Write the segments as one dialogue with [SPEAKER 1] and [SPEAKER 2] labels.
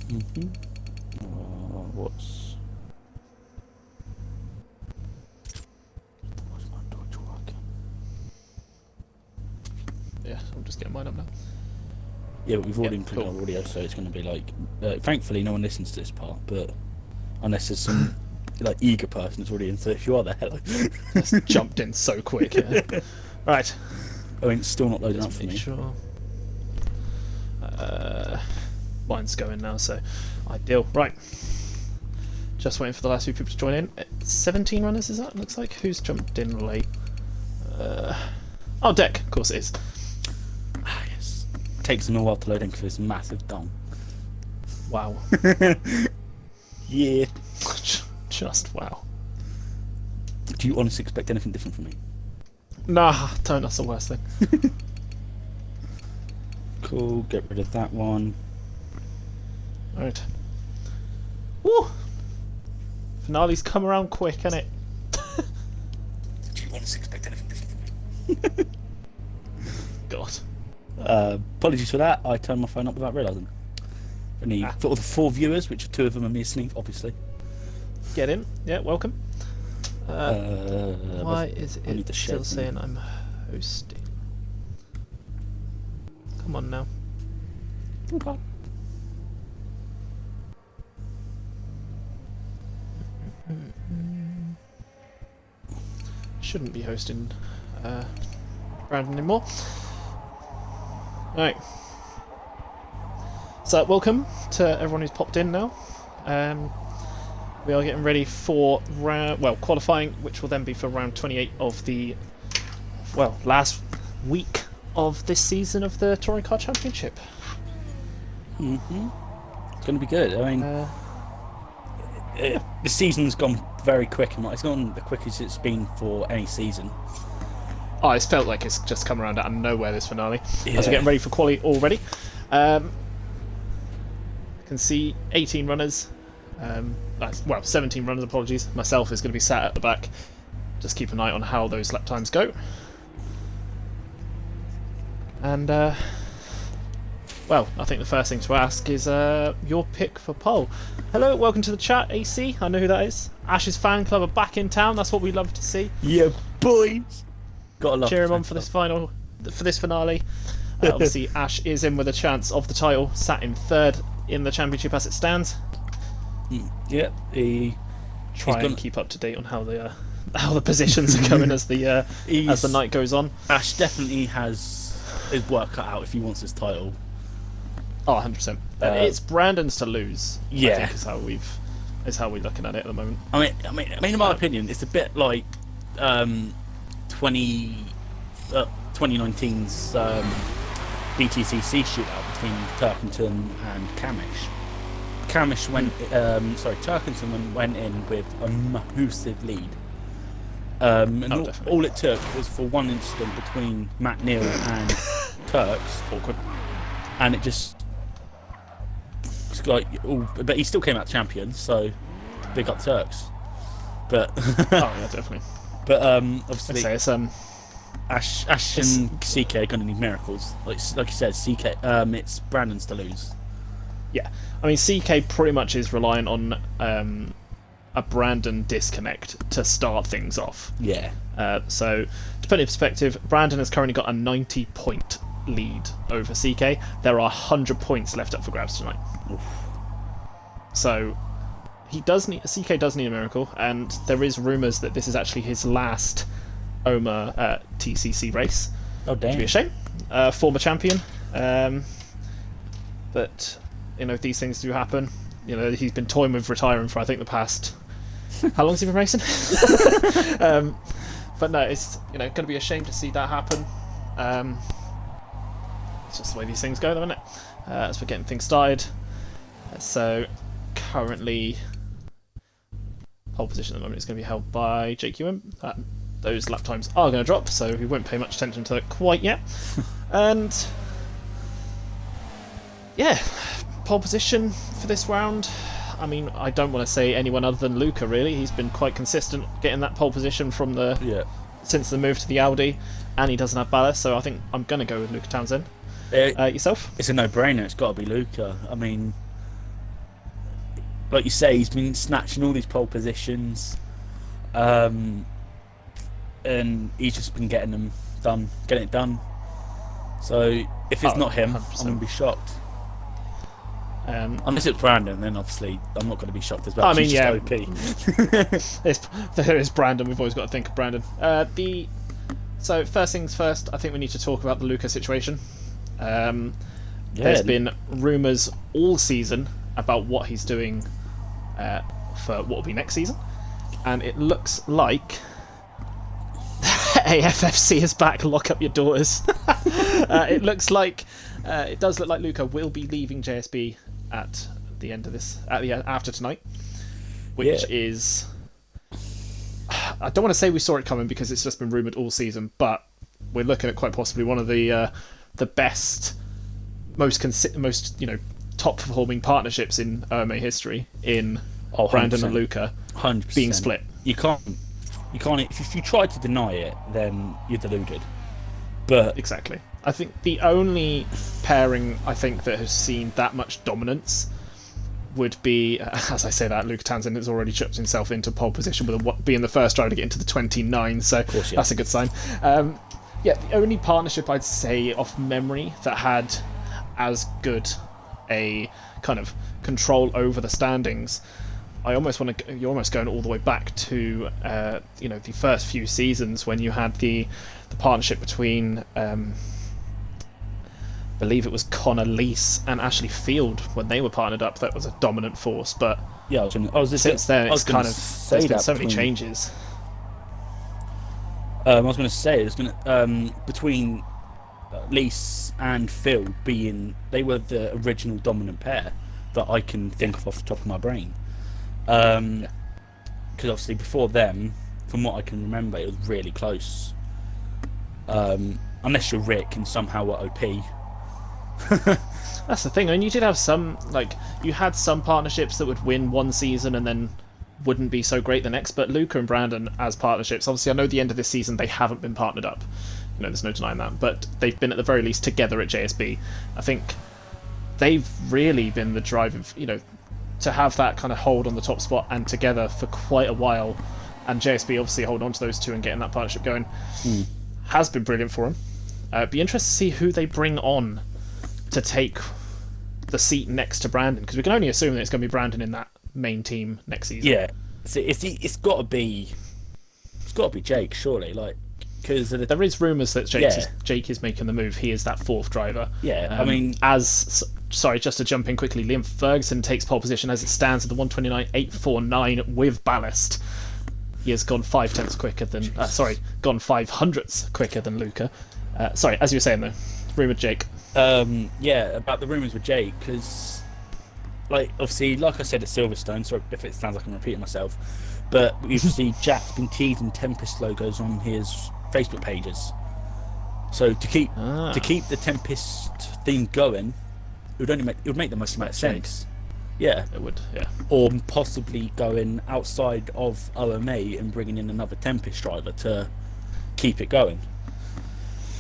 [SPEAKER 1] Mm-hmm. What's my Dodge working?
[SPEAKER 2] Yeah, I'm just getting mine up now.
[SPEAKER 1] Yeah, but we've already
[SPEAKER 2] Yep,
[SPEAKER 1] included
[SPEAKER 2] cool.
[SPEAKER 1] our audio, so it's going to be like. Thankfully, no one listens to this part, but unless there's some like eager person that's already in. So if you are there, hello.
[SPEAKER 2] Just jumped in so quick. Yeah. Right.
[SPEAKER 1] I mean, it's still not loading up
[SPEAKER 2] Just
[SPEAKER 1] for
[SPEAKER 2] make
[SPEAKER 1] me.
[SPEAKER 2] sure. Mine's going now, so ideal. Right. Just waiting for the last few people to join in. 17 runners, is that? Looks like. Who's jumped in late? Oh, Deck. Of course it is.
[SPEAKER 1] Ah, yes. Takes them a while to load in because it's massive dong.
[SPEAKER 2] Wow.
[SPEAKER 1] Yeah.
[SPEAKER 2] Just wow.
[SPEAKER 1] Do you honestly expect anything different from me?
[SPEAKER 2] Nah, don't. That's the worst thing.
[SPEAKER 1] Cool. Get rid of that one.
[SPEAKER 2] Alright. Woo! Finale's come around quick, innit?
[SPEAKER 1] Do you honestly expect anything different from me?
[SPEAKER 2] God.
[SPEAKER 1] Apologies for that. I turned my phone up without realising. Only for the 4 viewers, which are 2 of them are me and obviously.
[SPEAKER 2] Get in. Yeah, welcome. Why is
[SPEAKER 1] I need
[SPEAKER 2] it
[SPEAKER 1] to
[SPEAKER 2] still
[SPEAKER 1] share
[SPEAKER 2] saying I'm hosting? Come on now.
[SPEAKER 1] Okay.
[SPEAKER 2] Shouldn't be hosting Brandon anymore. Alright. So, welcome to everyone who's popped in now. We are getting ready for qualifying, which will then be for round 28 of the last week of this season of the Touring Car Championship.
[SPEAKER 1] Mm-hmm. It's going to be good. I mean, the season's gone very quick. It's gone the quickest it's been for any season.
[SPEAKER 2] Oh, it's felt like it's just come around out of nowhere, this finale.
[SPEAKER 1] Yeah.
[SPEAKER 2] As we're getting ready for quali already. I can see 18 runners. 17 runners, apologies. Myself is going to be sat at the back. Just keep an eye on how those lap times go. And, I think the first thing to ask is your pick for pole. Hello, welcome to the chat, AC. I know who that is. Ash's fan club are back in town. That's what we love to see.
[SPEAKER 1] Yeah, boys. Gotta love
[SPEAKER 2] Cheer him on for this finale. Obviously, Ash is in with a chance of the title, sat in 3rd in the championship as it stands.
[SPEAKER 1] Yeah,
[SPEAKER 2] Try and keep up to date on how the positions are going as the night goes on.
[SPEAKER 1] Ash definitely has his work cut out if he wants his title.
[SPEAKER 2] Oh, 100%. It's Brandon's to lose.
[SPEAKER 1] Yeah,
[SPEAKER 2] I think is how we're looking at it at the moment.
[SPEAKER 1] I mean, in my opinion, it's a bit like 2019's BTCC shootout between Turkington and Camish. Turkington went in with a massive lead. All it took was for one incident between Matt Neal and Turks.
[SPEAKER 2] Awkward.
[SPEAKER 1] And it just but he still came out champion, so big up Turks. But
[SPEAKER 2] oh yeah, definitely.
[SPEAKER 1] But obviously,
[SPEAKER 2] it's
[SPEAKER 1] Ash and CK are gonna need miracles. Like you said, CK. It's Brandon's to lose.
[SPEAKER 2] Yeah, I mean CK pretty much is relying on a Brandon disconnect to start things off.
[SPEAKER 1] Yeah.
[SPEAKER 2] So to put it in perspective, Brandon has currently got a 90-point lead over CK. There are 100 points left up for grabs tonight.
[SPEAKER 1] Oof.
[SPEAKER 2] So CK does need a miracle, and there is rumours that this is actually his last OMA TCC race.
[SPEAKER 1] Oh damn!
[SPEAKER 2] Which would be a shame. Former champion, but these things do happen. He's been toying with retiring for I think the past. How long has he been racing? But no, it's going to be a shame to see that happen. It's just the way these things go, though, isn't it? As we're getting things started. So currently, pole position at the moment is going to be held by Jake Ewan. Those lap times are going to drop, so we won't pay much attention to that quite yet. And yeah, pole position for this round. I mean, I don't want to say anyone other than Luca, really. He's been quite consistent getting that pole position since the move to the Audi, and he doesn't have ballast, so I think I'm going to go with Luca Townsend. Yourself?
[SPEAKER 1] It's a no-brainer. It's got to be Luca. I mean, like you say, he's been snatching all these pole positions, and he's just been getting it done. So if it's not him,
[SPEAKER 2] 100%.
[SPEAKER 1] I'm gonna be shocked. Unless it's Brandon, then obviously I'm not going to be shocked as well.
[SPEAKER 2] I mean,
[SPEAKER 1] he's
[SPEAKER 2] yeah,
[SPEAKER 1] just OP.
[SPEAKER 2] there is Brandon. We've always got to think of Brandon. So first things first, I think we need to talk about the Luca situation. There's been rumours all season about what he's doing for what will be next season, and it looks like AFFC is back. Lock up your doors. It does look like Luca will be leaving JSB at the end of this, after tonight, which is, I don't want to say we saw it coming because it's just been rumoured all season, but we're looking at quite possibly one of the best, most top performing partnerships in OMA history in Brandon and Luca
[SPEAKER 1] 100%.
[SPEAKER 2] being split.
[SPEAKER 1] You can't. If you try to deny it, then you're deluded. But
[SPEAKER 2] exactly. I think the only pairing I think that has seen that much dominance would be, as I say that, Luca Townsend has already chipped himself into pole position with being the first driver to get into the 29, so that's a good sign. The only partnership I'd say off memory that had as good a kind of control over the standings, I almost want to. You're almost going all the way back to the first few seasons when you had the partnership between I believe it was Connor Leese and Ashley Field when they were partnered up. That was a dominant force, but since then it's kind of there's been so many changes.
[SPEAKER 1] I was going to say there's been between Leese and Phil they were the original dominant pair that I can think of off the top of my brain. Because obviously before them, from what I can remember, it was really close. Unless you're Rick and somehow were OP.
[SPEAKER 2] That's the thing. I mean, you did have some, you had some partnerships that would win one season and then wouldn't be so great the next, but Luca and Brandon as partnerships, obviously I know the end of this season they haven't been partnered up. There's no denying that, but they've been at the very least together at JSB. I think they've really been the driving, to have that kind of hold on the top spot and together for quite a while, and JSB obviously hold on to those two and getting that partnership going has been brilliant for them. It'd be interesting to see who they bring on to take the seat next to Brandon, because we can only assume that it's going to be Brandon in that main team next season.
[SPEAKER 1] Yeah, so it's got to be Jake, surely, because
[SPEAKER 2] there is rumours that Jake is making the move. He is that fourth driver.
[SPEAKER 1] Yeah, I mean,
[SPEAKER 2] sorry, just to jump in quickly, Liam Ferguson takes pole position as it stands at the 129.849 with ballast. He has gone 5/10 quicker than gone 5/100ths quicker than Luca. Sorry, as you were saying though, rumoured Jake.
[SPEAKER 1] About the rumours with Jake, because obviously, like I said at Silverstone, sorry if it sounds like I'm repeating myself, but you see Jack's been teasing Tempest logos on his Facebook pages. So to keep the Tempest theme going, it would make the most amount of sense. Yeah,
[SPEAKER 2] it would. Yeah,
[SPEAKER 1] or possibly going outside of OMA and bringing in another Tempest driver to keep it going.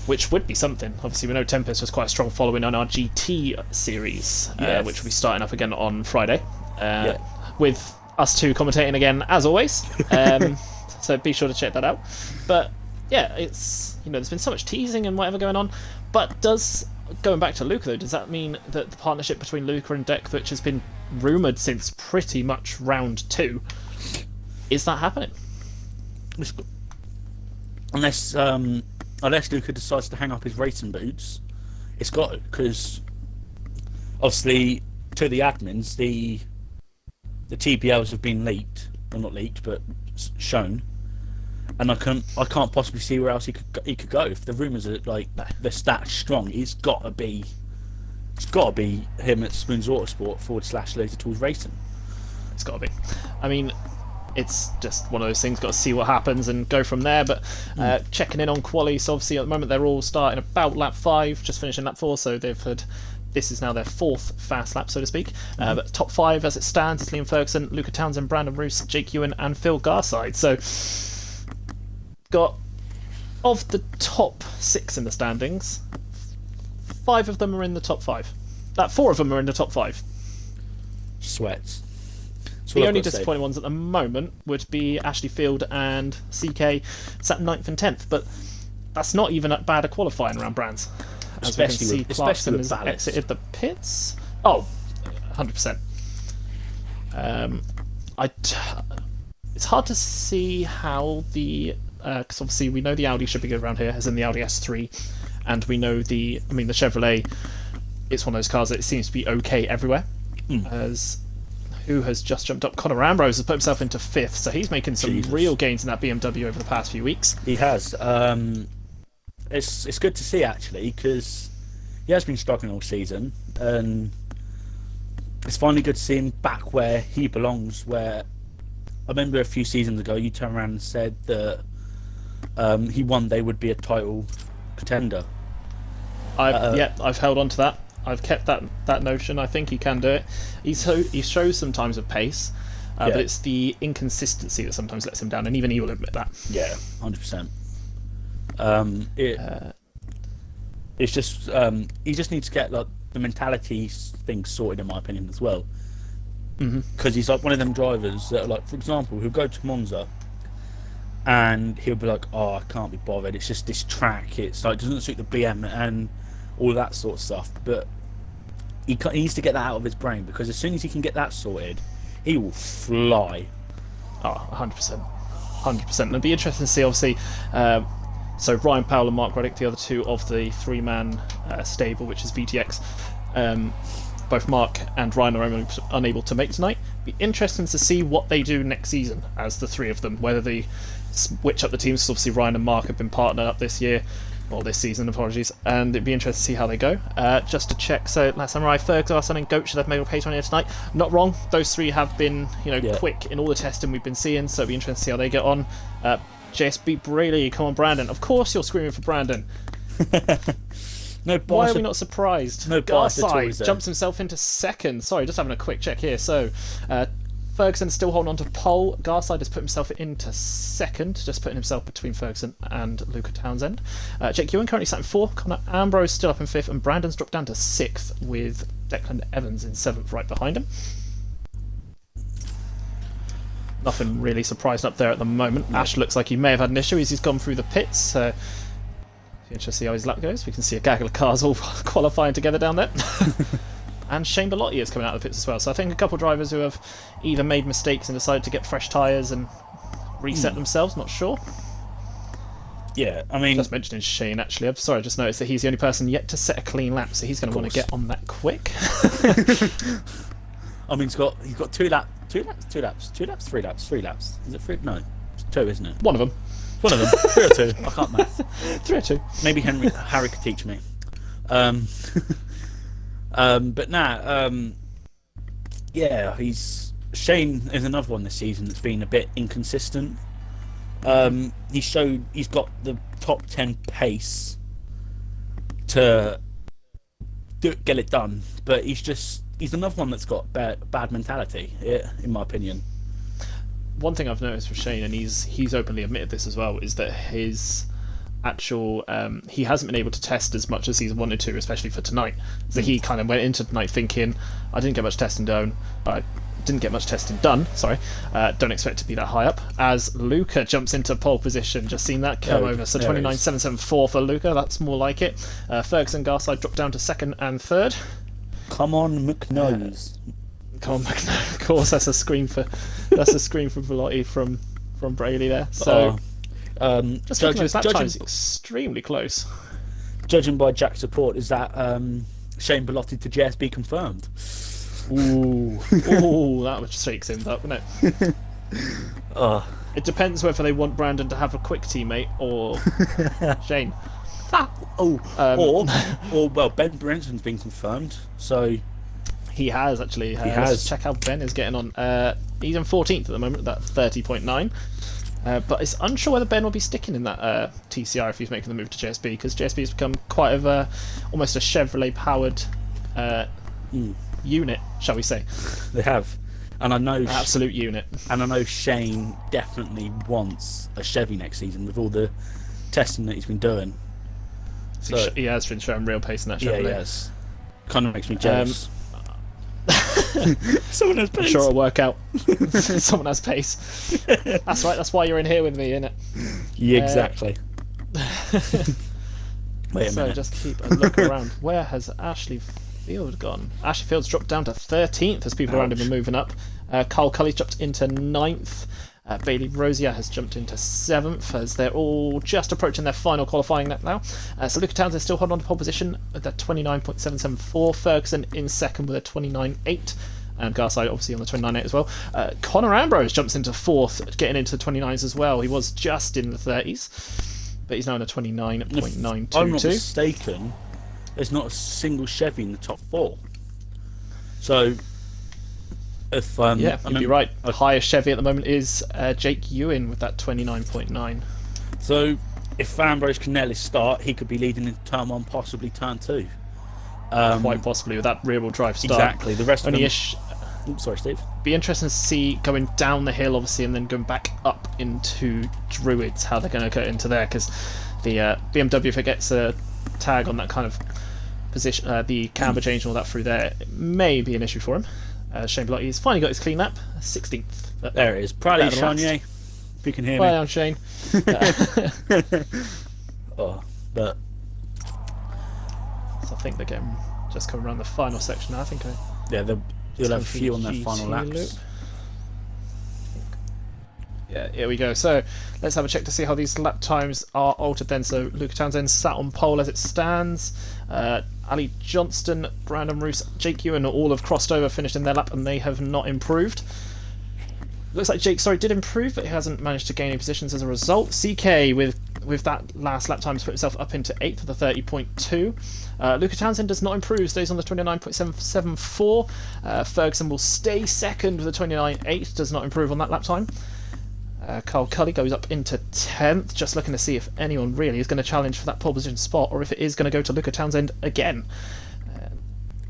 [SPEAKER 2] Which would be something. Obviously, we know Tempest was quite a strong following on our GT series, which will be starting up again on Friday, with us two commentating again as always. So be sure to check that out. But yeah, it's there's been so much teasing and whatever going on. But going back to Luca though, does that mean that the partnership between Luca and Deck, which has been rumoured since pretty much round 2, is that happening?
[SPEAKER 1] Unless Luca decides to hang up his racing boots, it's got to, because obviously to the admins the TPLs have been leaked, or not leaked, but shown, and I can't possibly see where else he could go. If the rumours are the stats strong, it's got to be him at Spoons Autosport / Laser Tools Racing.
[SPEAKER 2] It's got to be. I mean, it's just one of those things. Got to see what happens and go from there. But checking in on quali, so obviously at the moment they're all starting about lap 5, just finishing lap 4. So they've had, this is now their 4th fast lap, so to speak. But top 5 as it stands is Liam Ferguson, Luca Townsend, Brandon Roos, Jake Ewan, and Phil Garside. So got, of the top 6 in the standings, 5 of them are in the top 5. 4 of them are in the top 5.
[SPEAKER 1] Sweats. all
[SPEAKER 2] The
[SPEAKER 1] I've
[SPEAKER 2] only
[SPEAKER 1] got to say.
[SPEAKER 2] disappointing ones at the moment would be Ashley Field and CK sat 9th and 10th, but that's not even that bad a qualifying around Brands. As we can see, Clarkson has exited the pits. Oh, 100%. It's hard to see how because obviously we know the Audi should be good around here, as in the Audi S3, and we know the Chevrolet. It's one of those cars that it seems to be okay everywhere. As who has just jumped up? Conor Ambrose has put himself into 5th, so he's making some real gains in that BMW over the past few weeks.
[SPEAKER 1] He has. It's good to see actually, because he has been struggling all season, and it's finally good to see him back where he belongs. Where I remember a few seasons ago, you turned around and said that one day would be a title contender.
[SPEAKER 2] I've held on to that. I've kept that notion. I think he can do it. He shows sometimes of pace, but it's the inconsistency that sometimes lets him down, and even he will admit that.
[SPEAKER 1] Yeah, 100%. It's just he just needs to get like the mentality thing sorted, in my opinion, as well. Because he's like one of them drivers that are like, for example, he'll go to Monza and he'll be like, oh, I can't be bothered, it's just this track, it's like, it doesn't suit the BM and all that sort of stuff. But he needs to get that out of his brain, because as soon as he can get that sorted, he will fly.
[SPEAKER 2] Oh, 100%. 100%. And it'd be interesting to see, obviously, so Ryan Powell and Mark Reddick, the other two of the three-man stable, which is VTX. Both Mark and Ryan are unable to make tonight. Be interesting to see what they do next season as the three of them, whether they switch up the teams. So obviously Ryan and Mark have been partnered up this year, or this season, apologies, and it'd be interesting to see how they go. Just to check, so last Samurai, Ferguson and Goat should have made a pace on here tonight. Not wrong, those three have been quick in all the testing we've been seeing, so it'd be interesting to see how they get on. JSB Braley, come on Brandon. Of course you're screaming for Brandon.
[SPEAKER 1] No,
[SPEAKER 2] why are we not surprised?
[SPEAKER 1] No,
[SPEAKER 2] Garside jumps himself into 2nd. Sorry, just having a quick check here. So, Ferguson's still holding on to pole. Garside has put himself into 2nd, just putting himself between Ferguson and Luca Townsend. Jake Ewan currently sat in 4th. Conor Ambrose still up in 5th, and Brandon's dropped down to 6th with Declan Evans in 7th right behind him. Nothing really surprising up there at the moment. No. Ash looks like he may have had an issue as he's gone through the pits. Interesting to see how his lap goes. We can see a gaggle of cars all qualifying together down there. And Shane Bellotti is coming out of the pits as well. So I think a couple of drivers who have either made mistakes and decided to get fresh tyres and reset themselves, not sure.
[SPEAKER 1] Yeah, I mean...
[SPEAKER 2] Just mentioning Shane, actually. I'm sorry, I just noticed that he's the only person yet to set a clean lap, so he's going to want to get on that quick.
[SPEAKER 1] I mean, he's got 3 laps. Is it 3? No, it's 2, isn't it?
[SPEAKER 2] One of them.
[SPEAKER 1] 3 or 2. I can't math.
[SPEAKER 2] 3 or 2.
[SPEAKER 1] Maybe Harry could teach me. But Shane is another one this season that's been a bit inconsistent. He's got the top 10 pace to get it done, but he's another one that's got bad mentality, in my opinion.
[SPEAKER 2] One thing I've noticed with Shane, and he's openly admitted this as well, is that his actual he hasn't been able to test as much as he's wanted to, especially for tonight. So he kind of went into tonight thinking, I didn't get much testing done. Sorry, don't expect to be that high up. As Luca jumps into pole position, just seen that come over. So 29.774 for Luca. That's more like it. Ferguson Garside dropped down to 2nd and 3rd.
[SPEAKER 1] Come on, McNose.
[SPEAKER 2] Come on, McNose. Of course, that's a scream for Bellotti from Braley there. So. Just that time's extremely close.
[SPEAKER 1] Judging by Jack's report, is that Shane Bellotti to JSB confirmed?
[SPEAKER 2] Ooh, that would shake things up, wouldn't it? It depends whether they want Brandon to have a quick teammate or Shane.
[SPEAKER 1] Or Ben Brenson's been confirmed, so
[SPEAKER 2] he has actually. Let's check how Ben is getting on. He's in 14th at the moment, that 30.9. But it's unsure whether Ben will be sticking in that TCR if he's making the move to JSB, because JSB has become quite almost a Chevrolet-powered unit, shall we say?
[SPEAKER 1] They have, and I know
[SPEAKER 2] absolute unit. And
[SPEAKER 1] I know Shane definitely wants a Chevy next season with all the testing that he's been doing. So
[SPEAKER 2] he has been showing real pace in that Chevrolet.
[SPEAKER 1] Yeah, he has. Kind of makes me jealous. Someone has
[SPEAKER 2] I'm
[SPEAKER 1] pace.
[SPEAKER 2] sure it'll work out. Someone has pace. That's right. That's why you're in here with me, isn't it?
[SPEAKER 1] Yeah, exactly. Wait a
[SPEAKER 2] So
[SPEAKER 1] minute.
[SPEAKER 2] just keep a look around. Where has Ashley Field gone? Ashley Field's dropped down to 13th as people around him are moving up. Carl Cully's jumped into 9th. Bailey Rosier has jumped into 7th as they're all just approaching their final qualifying lap now. So Luca Townsend still holding on to pole position with a 29.774. Ferguson in second with a 29.8. And Garside obviously on the 29.8 as well. Connor Ambrose jumps into 4th, getting into the 29s as well. He was just in the 30s, but he's now in the 29.922.
[SPEAKER 1] If I'm not mistaken, there's not a single Chevy in the top 4. So, if
[SPEAKER 2] yeah, you'd be right. The highest Chevy at the moment is Jake Ewan with that 29.9.
[SPEAKER 1] So, if Ambrose can nail his start, he could be leading in turn 1, possibly turn 2.
[SPEAKER 2] Quite possibly with that rear-wheel drive start.
[SPEAKER 1] Exactly. The rest of them. Oops, sorry, Steve.
[SPEAKER 2] Be interesting to see going down the hill, obviously, and then going back up into Druids, how they're going to get into there, because the BMW, if it gets a tag on that kind of position, the camber change and all that through there, it may be an issue for him. Shane Bellotti has finally got his clean lap, 16th.
[SPEAKER 1] There it is. Proud of you, Shanier, if you can hear me.
[SPEAKER 2] Well done, Shane.
[SPEAKER 1] Oh, but
[SPEAKER 2] So I think they're getting just coming around the final section now. I think
[SPEAKER 1] yeah, you'll have a few on their final laps.
[SPEAKER 2] Loop. Yeah, here we go. So let's have a check to see how these lap times are altered then. So Luca Townsend sat on pole as it stands. Ali Johnston, Brandon Roos, Jake Ewan all have crossed over, finished in their lap, and they have not improved. Looks like Jake, did improve, but he hasn't managed to gain any positions as a result. CK with that last lap time has put himself up into 8th with a 30.2. Luca Townsend does not improve, stays on the 29.774. Ferguson will stay second with a 29.8, does not improve on that lap time. Carl Cully goes up into 10th, just looking to see if anyone really is going to challenge for that pole position spot, or if it is going to go to Luca Townsend again.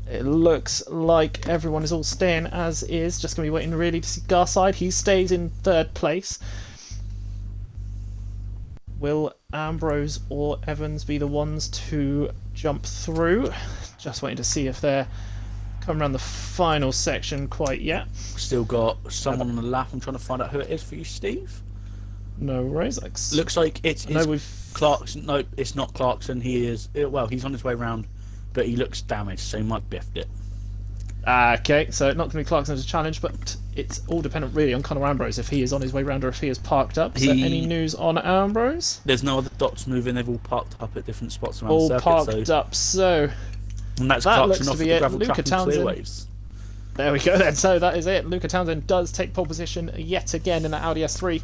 [SPEAKER 2] It looks like everyone is all staying as is, just going to be waiting really to see Garside. He stays in 3rd place. Will Ambrose or Evans be the ones to jump through? Just waiting to see if they're coming around the final section quite yet.
[SPEAKER 1] Still got someone on the lap. I'm trying to find out who it is for you, Steve.
[SPEAKER 2] No worries.
[SPEAKER 1] Looks like it's
[SPEAKER 2] we've
[SPEAKER 1] Clarkson. No, it's not Clarkson. He is he's on his way round, but he looks damaged, so he might biffed it.
[SPEAKER 2] Okay, so not going to be Clarkson as a challenge, but it's all dependent really on Conor Ambrose if he is on his way round or if he is parked up. So any news on Ambrose?
[SPEAKER 1] There's no other dots moving. They've all parked up at different spots around
[SPEAKER 2] all
[SPEAKER 1] the circuit.
[SPEAKER 2] Parked up. So
[SPEAKER 1] and that's
[SPEAKER 2] that
[SPEAKER 1] Clarkson
[SPEAKER 2] looks
[SPEAKER 1] off
[SPEAKER 2] to be
[SPEAKER 1] the
[SPEAKER 2] it.
[SPEAKER 1] gravel
[SPEAKER 2] Luca
[SPEAKER 1] track and
[SPEAKER 2] Townsend.
[SPEAKER 1] Clearwaves.
[SPEAKER 2] There we go then. So that is it. Luca Townsend does take pole position yet again in that Audi S3.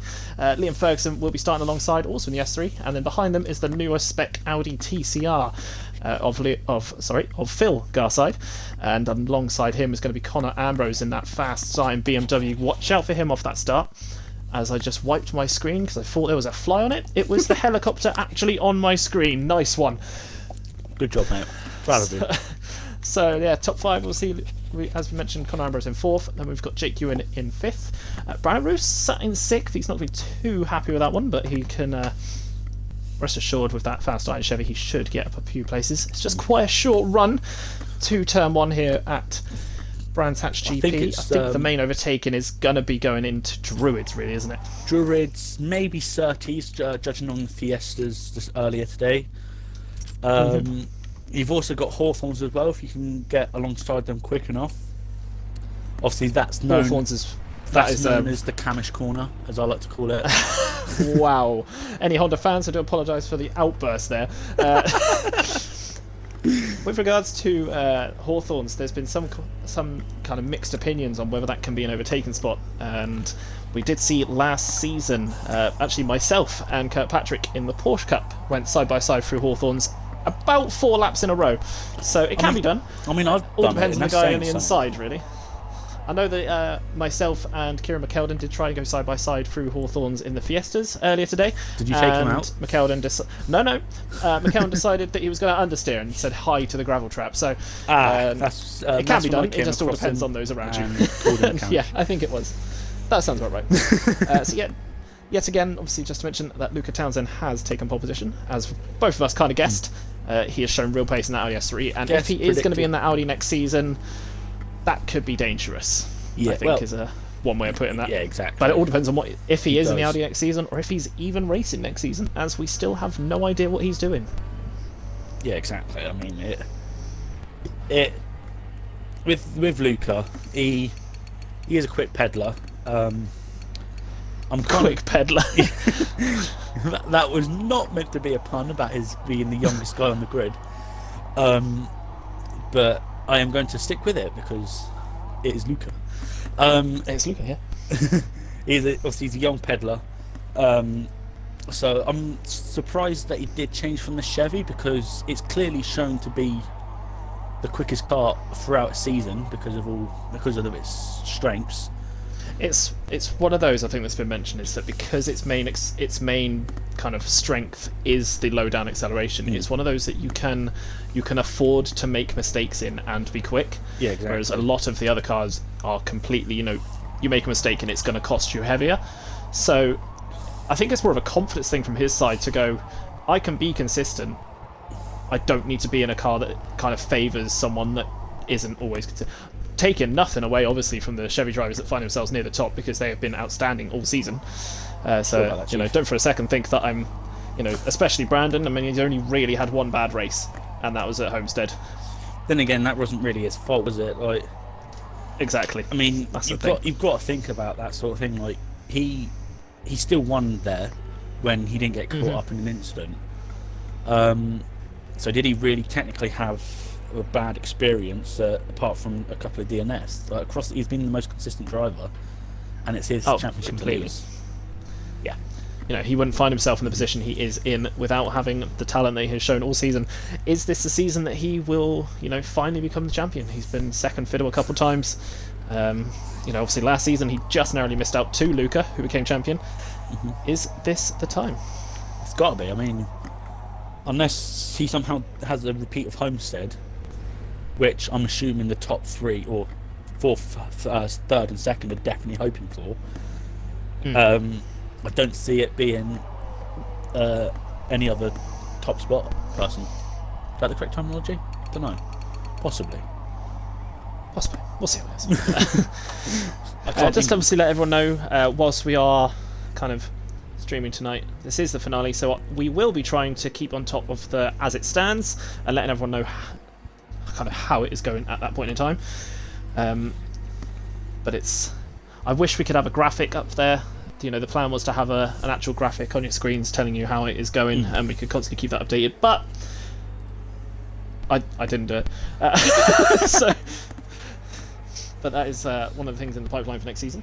[SPEAKER 2] Liam Ferguson will be starting alongside, also in the S3, and then behind them is the newer spec Audi TCR of Phil Garside, and alongside him is going to be Conor Ambrose in that fast starting BMW. Watch out for him off that start. As I just wiped my screen because I thought there was a fly on it, it was the helicopter actually on my screen. Nice one.
[SPEAKER 1] Good job, mate. Proud of you.
[SPEAKER 2] So yeah, top 5 we'll see, as we mentioned, Conor Ambrose in 4th, then we've got Jake Ewan in 5th. Brandon Roos sat in 6th, he's not going to be too happy with that one, but he can rest assured with that fast starting Chevy he should get up a few places. It's just quite a short run to turn 1 here at Brands Hatch GP. I think the main overtaking is going to be going into Druids really, isn't it?
[SPEAKER 1] Druids, maybe Surtees, judging on the Fiestas just earlier today. You've also got Hawthorns as well, if you can get alongside them quick enough. Obviously, that's known, known as the Camish Corner, as I like to call it.
[SPEAKER 2] Wow. Any Honda fans, I do apologise for the outburst there. With regards to Hawthorns, there's been some kind of mixed opinions on whether that can be an overtaken spot. And we did see last season, actually myself and Kirkpatrick in the Porsche Cup went side by side through Hawthorns about 4 laps in a row, so it can be done.
[SPEAKER 1] I mean, I've
[SPEAKER 2] all
[SPEAKER 1] done
[SPEAKER 2] depends
[SPEAKER 1] it,
[SPEAKER 2] on the guy on the inside, really. I know that myself and Kieran McKeldin did try to go side by side through Hawthorns in the Fiestas earlier today.
[SPEAKER 1] Did you take him out?
[SPEAKER 2] McKeldin McKeldin decided that he was going to understeer and he said hi to the gravel trap. So it can be done. It just all depends on those around you. Yeah, I think it was. That sounds about right. So yeah. Yet again, obviously, just to mention that Luca Townsend has taken pole position, as both of us kind of guessed. He has shown real pace in that Audi S3, and if he is going to be in that Audi next season, that could be dangerous.
[SPEAKER 1] Yeah,
[SPEAKER 2] I think is a one way of putting that.
[SPEAKER 1] Yeah, exactly.
[SPEAKER 2] But it all depends on if he is in the
[SPEAKER 1] does.
[SPEAKER 2] Audi next season, or if he's even racing next season, as we still have no idea what he's doing.
[SPEAKER 1] Yeah, exactly. I mean, it with Luca, he is a quick peddler. I'm
[SPEAKER 2] Quick peddler.
[SPEAKER 1] that was not meant to be a pun about his being the youngest guy on the grid. But I am going to stick with it because it is Luca.
[SPEAKER 2] It's Luca, yeah.
[SPEAKER 1] Obviously he's a young peddler. So I'm surprised that he did change from the Chevy, because it's clearly shown to be the quickest car throughout the season because of its strengths.
[SPEAKER 2] It's one of those, I think, that's been mentioned, is that because its main kind of strength is the low down acceleration. It's one of those that you can afford to make mistakes in and be quick.
[SPEAKER 1] Yeah, exactly.
[SPEAKER 2] Whereas a lot of the other cars are completely, you make a mistake and it's going to cost you heavier. So I think it's more of a confidence thing from his side to go, I can be consistent. I don't need to be in a car that kind of favours someone that isn't always taking nothing away, obviously, from the Chevy drivers that find themselves near the top, because they have been outstanding all season. Don't for a second think that I'm, especially Brandon. I mean, he's only really had one bad race, and that was at Homestead.
[SPEAKER 1] Then again, that wasn't really his fault, was it? Like,
[SPEAKER 2] exactly.
[SPEAKER 1] I mean,
[SPEAKER 2] That's
[SPEAKER 1] you've got to think about that sort of thing. Like, he still won there when he didn't get caught up in an incident. So did he really technically have a bad experience apart from a couple of DNS? Like, he's been the most consistent driver, and it's his championship
[SPEAKER 2] completely.
[SPEAKER 1] to lose.
[SPEAKER 2] Yeah, he wouldn't find himself in the position he is in without having the talent that he has shown all season. Is this the season that he will, finally become the champion? He's been second fiddle a couple of times. Obviously last season he just narrowly missed out to Luca, who became champion. Is this the time?
[SPEAKER 1] It's got to be. I mean, unless he somehow has a repeat of Homestead, which I'm assuming the top three or fourth, third, and second are definitely hoping for. I don't see it being any other top spot person. Is that the correct terminology? Don't know. Possibly.
[SPEAKER 2] We'll see what it is. Just obviously let everyone know, whilst we are kind of streaming tonight, this is the finale, so we will be trying to keep on top of the as it stands and letting everyone know kind of how it is going at that point in time. But I wish we could have a graphic up there. The plan was to have an actual graphic on your screens telling you how it is going, and we could constantly keep that updated, but I didn't do it. But that is one of the things in the pipeline for next season,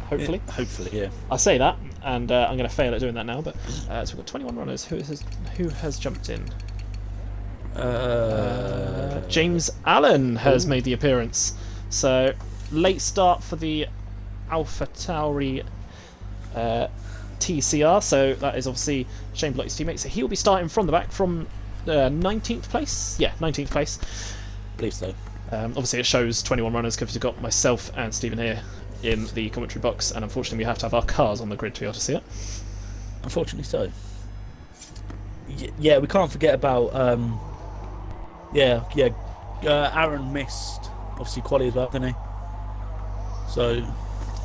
[SPEAKER 2] hopefully.
[SPEAKER 1] Yeah, hopefully, yeah.
[SPEAKER 2] I say that, and I'm going to fail at doing that now, but so we've got 21 runners. Who has jumped in? James Allen has made the appearance. So, late start for the AlphaTauri TCR, so that is obviously Shane Blotty's teammate. So he'll be starting from the back from 19th place. Yeah, 19th place.
[SPEAKER 1] I believe so.
[SPEAKER 2] Obviously, it shows 21 runners because we've got myself and Stephen here in the commentary box, and unfortunately, we have to have our cars on the grid to be able to see it.
[SPEAKER 1] Unfortunately, so. Yeah, we can't forget about. Aaron missed obviously quali as well, didn't he? So.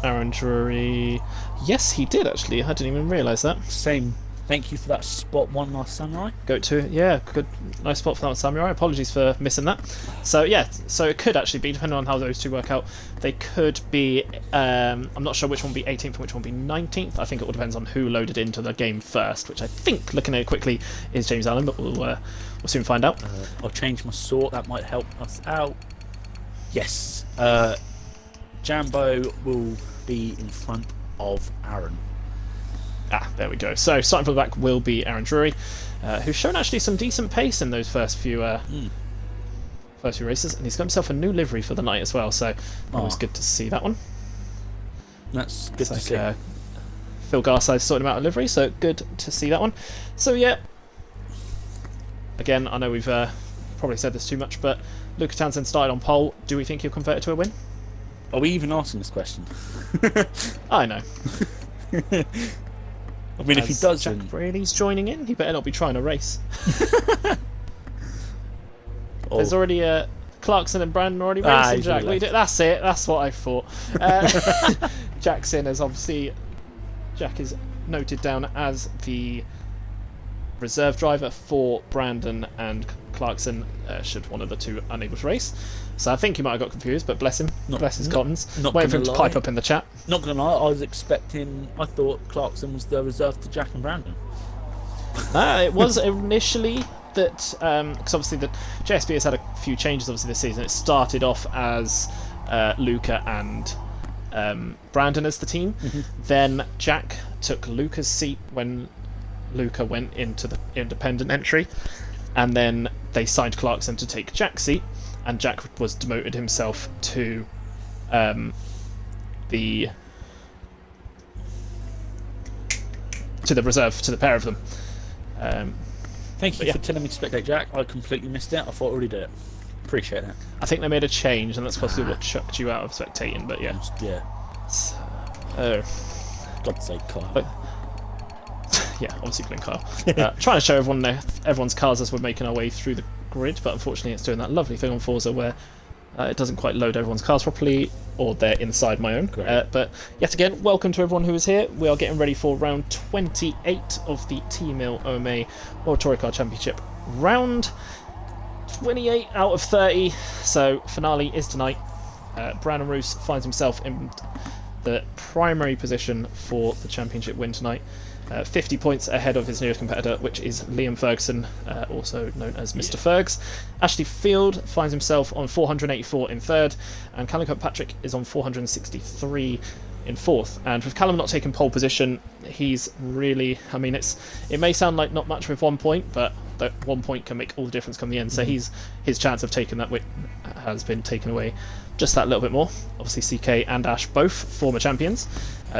[SPEAKER 2] Aaron Drury. Yes, he did actually. I didn't even realise that.
[SPEAKER 1] Same. Thank you for that spot one last Samurai.
[SPEAKER 2] Go to, yeah, good, nice spot for that one, Samurai. Apologies for missing that. So yeah, so it could actually be, depending on how those two work out, they could be. I'm not sure which one will be 18th and which one will be 19th. I think it all depends on who loaded into the game first, which I think, looking at it quickly, is James Allen, but we'll soon find out.
[SPEAKER 1] I'll change my sort. That might help us out. Yes. Jambo will be in front of Aaron.
[SPEAKER 2] There we go. So starting from the back will be Aaron Drury, who's shown actually some decent pace in those first few races, and he's got himself a new livery for the night as well. So always good to see that one.
[SPEAKER 1] That's good to see.
[SPEAKER 2] Phil Garside sorting him out a livery, so good to see that one. So yeah, again, I know we've probably said this too much, but Luca Townsend started on pole. Do we think he'll convert it to a win?
[SPEAKER 1] Are we even asking this question?
[SPEAKER 2] I know.
[SPEAKER 1] I mean, if he does,
[SPEAKER 2] Jack Braley's joining in, he better not be trying to race. There's already Clarkson and Brandon already
[SPEAKER 1] Ah,
[SPEAKER 2] racing,
[SPEAKER 1] he's
[SPEAKER 2] Jack.
[SPEAKER 1] already
[SPEAKER 2] That's it. That's what I thought. Jack's in as obviously Jack is noted down as the reserve driver for Brandon and Clarkson should one of the two unable to race. So I think he might have got confused, but bless him, bless his cottons. Waiting for him to pipe up in the chat.
[SPEAKER 1] Not gonna lie, I thought Clarkson was the reserve to Jack and Brandon.
[SPEAKER 2] It was initially that, because obviously the JSB has had a few changes obviously this season. It started off as Luca and Brandon as the team. Then Jack took Luca's seat when Luca went into the independent entry, and then they signed Clarkson to take Jack's seat, and Jack was demoted himself to the reserve, to the pair of them.
[SPEAKER 1] Thank you for telling me to spectate Jack. I completely missed it. I thought I already did it. Appreciate that.
[SPEAKER 2] I think they made a change, and that's possibly what chucked you out of spectating. But yeah,
[SPEAKER 1] yeah. God's sake, Kyle.
[SPEAKER 2] But, yeah, obviously playing Kyle. Trying to show everyone's cars as we're making our way through the grid, but unfortunately it's doing that lovely thing on Forza where it doesn't quite load everyone's cars properly, or they're inside my own. But yet again, welcome to everyone who is here. We are getting ready for round 28 of the T-Mill OMA World Touring Car Championship. Round 28 out of 30, so finale is tonight. Brandon Roos finds himself in the primary position for the championship win tonight. 50 points ahead of his nearest competitor, which is Liam Ferguson, also known as Mr. Fergs. Ashley Field finds himself on 484 in third, and Callum Kirkpatrick is on 463 in fourth. And with Callum not taking pole position, he's really, I mean, it may sound like not much with 1 point, but that 1 point can make all the difference come the end. So his chance of taking that win has been taken away just that little bit more. Obviously CK and Ash both former champions.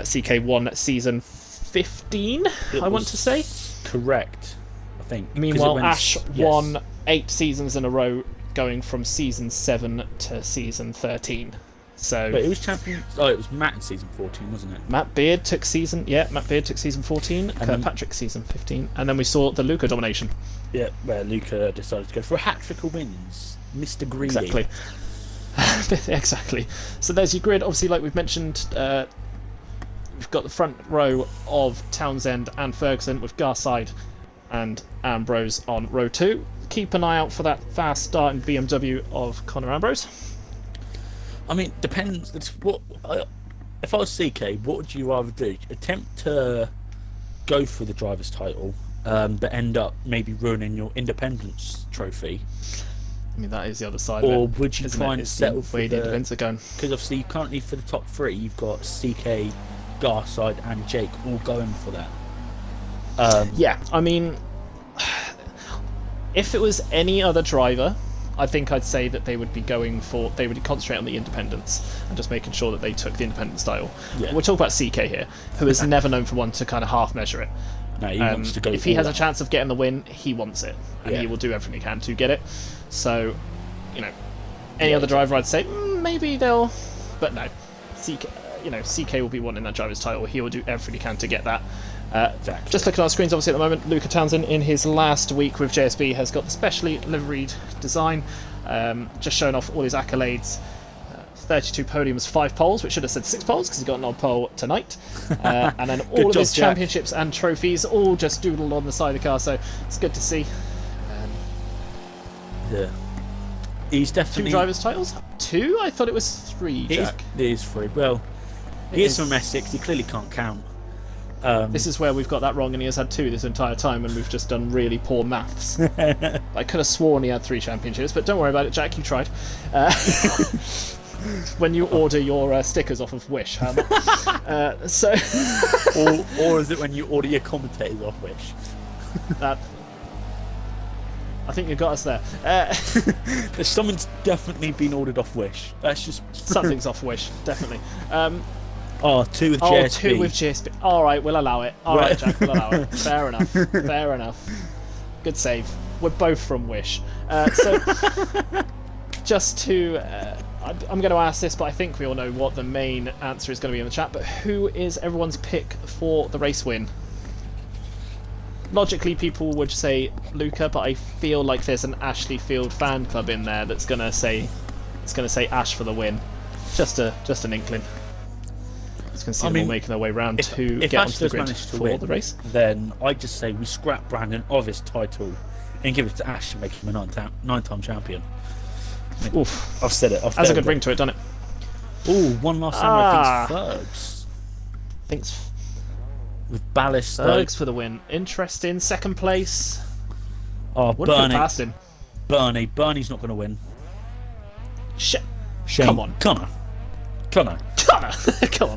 [SPEAKER 2] CK won season 15, I want to say.
[SPEAKER 1] Correct, I think.
[SPEAKER 2] Meanwhile, Ash won 8 seasons in a row, going from season 7 to season 13. So
[SPEAKER 1] but it was champion. Oh, it was Matt in season 14, wasn't it?
[SPEAKER 2] Matt Beard took season 14. Kirkpatrick season 15, and then we saw the Luca domination.
[SPEAKER 1] Yeah, where Luca decided to go for a hat-trick of wins, Mr. Greedy.
[SPEAKER 2] Exactly. Exactly. So there's your grid. Obviously, like we've mentioned, we've got the front row of Townsend and Ferguson with Garside and Ambrose on row 2. Keep an eye out for that fast starting BMW of Conor Ambrose.
[SPEAKER 1] I mean, depends. If I was CK, what would you rather do? Attempt to go for the driver's title, but end up maybe ruining your independence trophy?
[SPEAKER 2] I mean, that is the other side
[SPEAKER 1] or
[SPEAKER 2] of it.
[SPEAKER 1] Would you try and settle for
[SPEAKER 2] the independents are going?
[SPEAKER 1] Because obviously, currently for the top 3, you've got CK, Garside, and Jake all going for that.
[SPEAKER 2] Yeah, I mean, if it was any other driver, I think I'd say that they would concentrate on the independents and just making sure that they took the independent style. Yeah. We're talking about CK here, who is never known for one to kind of half measure it.
[SPEAKER 1] No, he wants to go.
[SPEAKER 2] If he has a chance of getting the win, he wants it, and he will do everything he can to get it. So, any other driver, I'd say maybe they'll, but no, CK will be wanting that driver's title. He will do everything he can to get that.
[SPEAKER 1] Exactly.
[SPEAKER 2] Just looking at our screens, obviously at the moment, Luca Townsend in his last week with JSB has got the specially liveried design, just showing off all his accolades. 32 podiums, 5 poles, which should have said 6 poles because he got an odd pole tonight. And then all of his championships and trophies all just doodled on the side of the car, so it's good to see.
[SPEAKER 1] Yeah. He's definitely...
[SPEAKER 2] 2 drivers' titles? 2? I thought it was 3, Jack.
[SPEAKER 1] It is 3. Well, he is from Essex, he clearly can't count.
[SPEAKER 2] This is where we've got that wrong, and he has had 2 this entire time, and we've just done really poor maths. I could have sworn he had 3 championships, but don't worry about it, Jack, you tried. When you order your stickers off of Wish, how much?
[SPEAKER 1] Or is it when you order your commentators off Wish?
[SPEAKER 2] I think you got us there.
[SPEAKER 1] Someone's definitely been ordered off Wish. That's just
[SPEAKER 2] something's off Wish, definitely.
[SPEAKER 1] 2 with JSB.
[SPEAKER 2] 2 with JSB. All right, we'll allow it. All right, Jack, we'll allow it. Fair enough. Fair enough. Good save. We're both from Wish. So, just to, I'm going to ask this, but I think we all know what the main answer is going to be in the chat. But who is everyone's pick for the race win? logically people would say Luca, but I feel like there's an Ashley Field fan club in there that's gonna say Ash for the win. Just an inkling. Just gonna see them all making their way round to get onto the grid for the race.
[SPEAKER 1] Then I just say we scrap Brandon of his title and give it to Ash to make him a 9-time champion. I mean,
[SPEAKER 2] Oof.
[SPEAKER 1] I've said it.
[SPEAKER 2] Has a good ring to it, doesn't it?
[SPEAKER 1] Oh, one last Samurai thinks Fergs.
[SPEAKER 2] Thinks
[SPEAKER 1] With Ballast.
[SPEAKER 2] Fergs for the win. Interesting. Second place.
[SPEAKER 1] Oh,
[SPEAKER 2] Wouldn't put it
[SPEAKER 1] Bernie.
[SPEAKER 2] past him.
[SPEAKER 1] Bernie's not going to win.
[SPEAKER 2] Shit.
[SPEAKER 1] Shame.
[SPEAKER 2] Come on.
[SPEAKER 1] Connor.
[SPEAKER 2] Come on,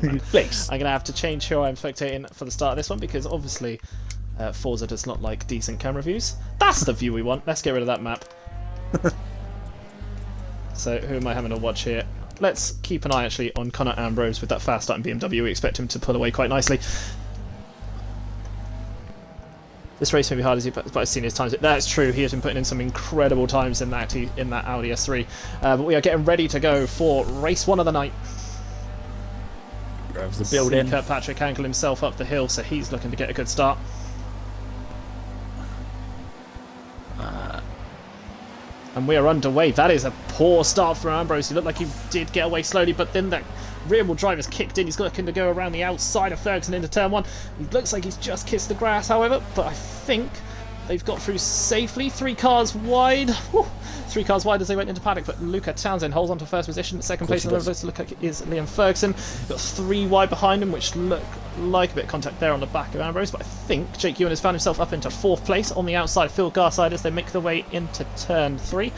[SPEAKER 2] man.
[SPEAKER 1] Please.
[SPEAKER 2] I'm going to have to change who I'm spectating for the start of this one because obviously Forza does not like decent camera views. That's the view we want. Let's get rid of that map. So who am I having to watch here? Let's keep an eye actually on Conor Ambrose with that fast starting BMW. We expect him to pull away quite nicely. This race may be hard as but I've seen his times. That's true. He has been putting in some incredible times in that Audi S3. But we are getting ready to go for race 1 of the night.
[SPEAKER 1] Drives the building.
[SPEAKER 2] Kirkpatrick angled himself up the hill, so he's looking to get a good start. And we are underway. That is a poor start for Ambrose. He looked like he did get away slowly, but then that rear wheel drive has kicked in. He's looking to go around the outside of Ferguson into turn 1. He looks like he's just kissed the grass, however, but I think they've got through safely. 3 cars wide. Whew. 3 cars wide as they went into paddock, but Luca Townsend holds on to first position. Second place in the list look like it is Liam Ferguson. Got 3 wide behind him, which look like a bit of contact there on the back of Ambrose, but I think Jake Ewan has found himself up into 4th place on the outside of Phil Garside as they make their way into turn 3.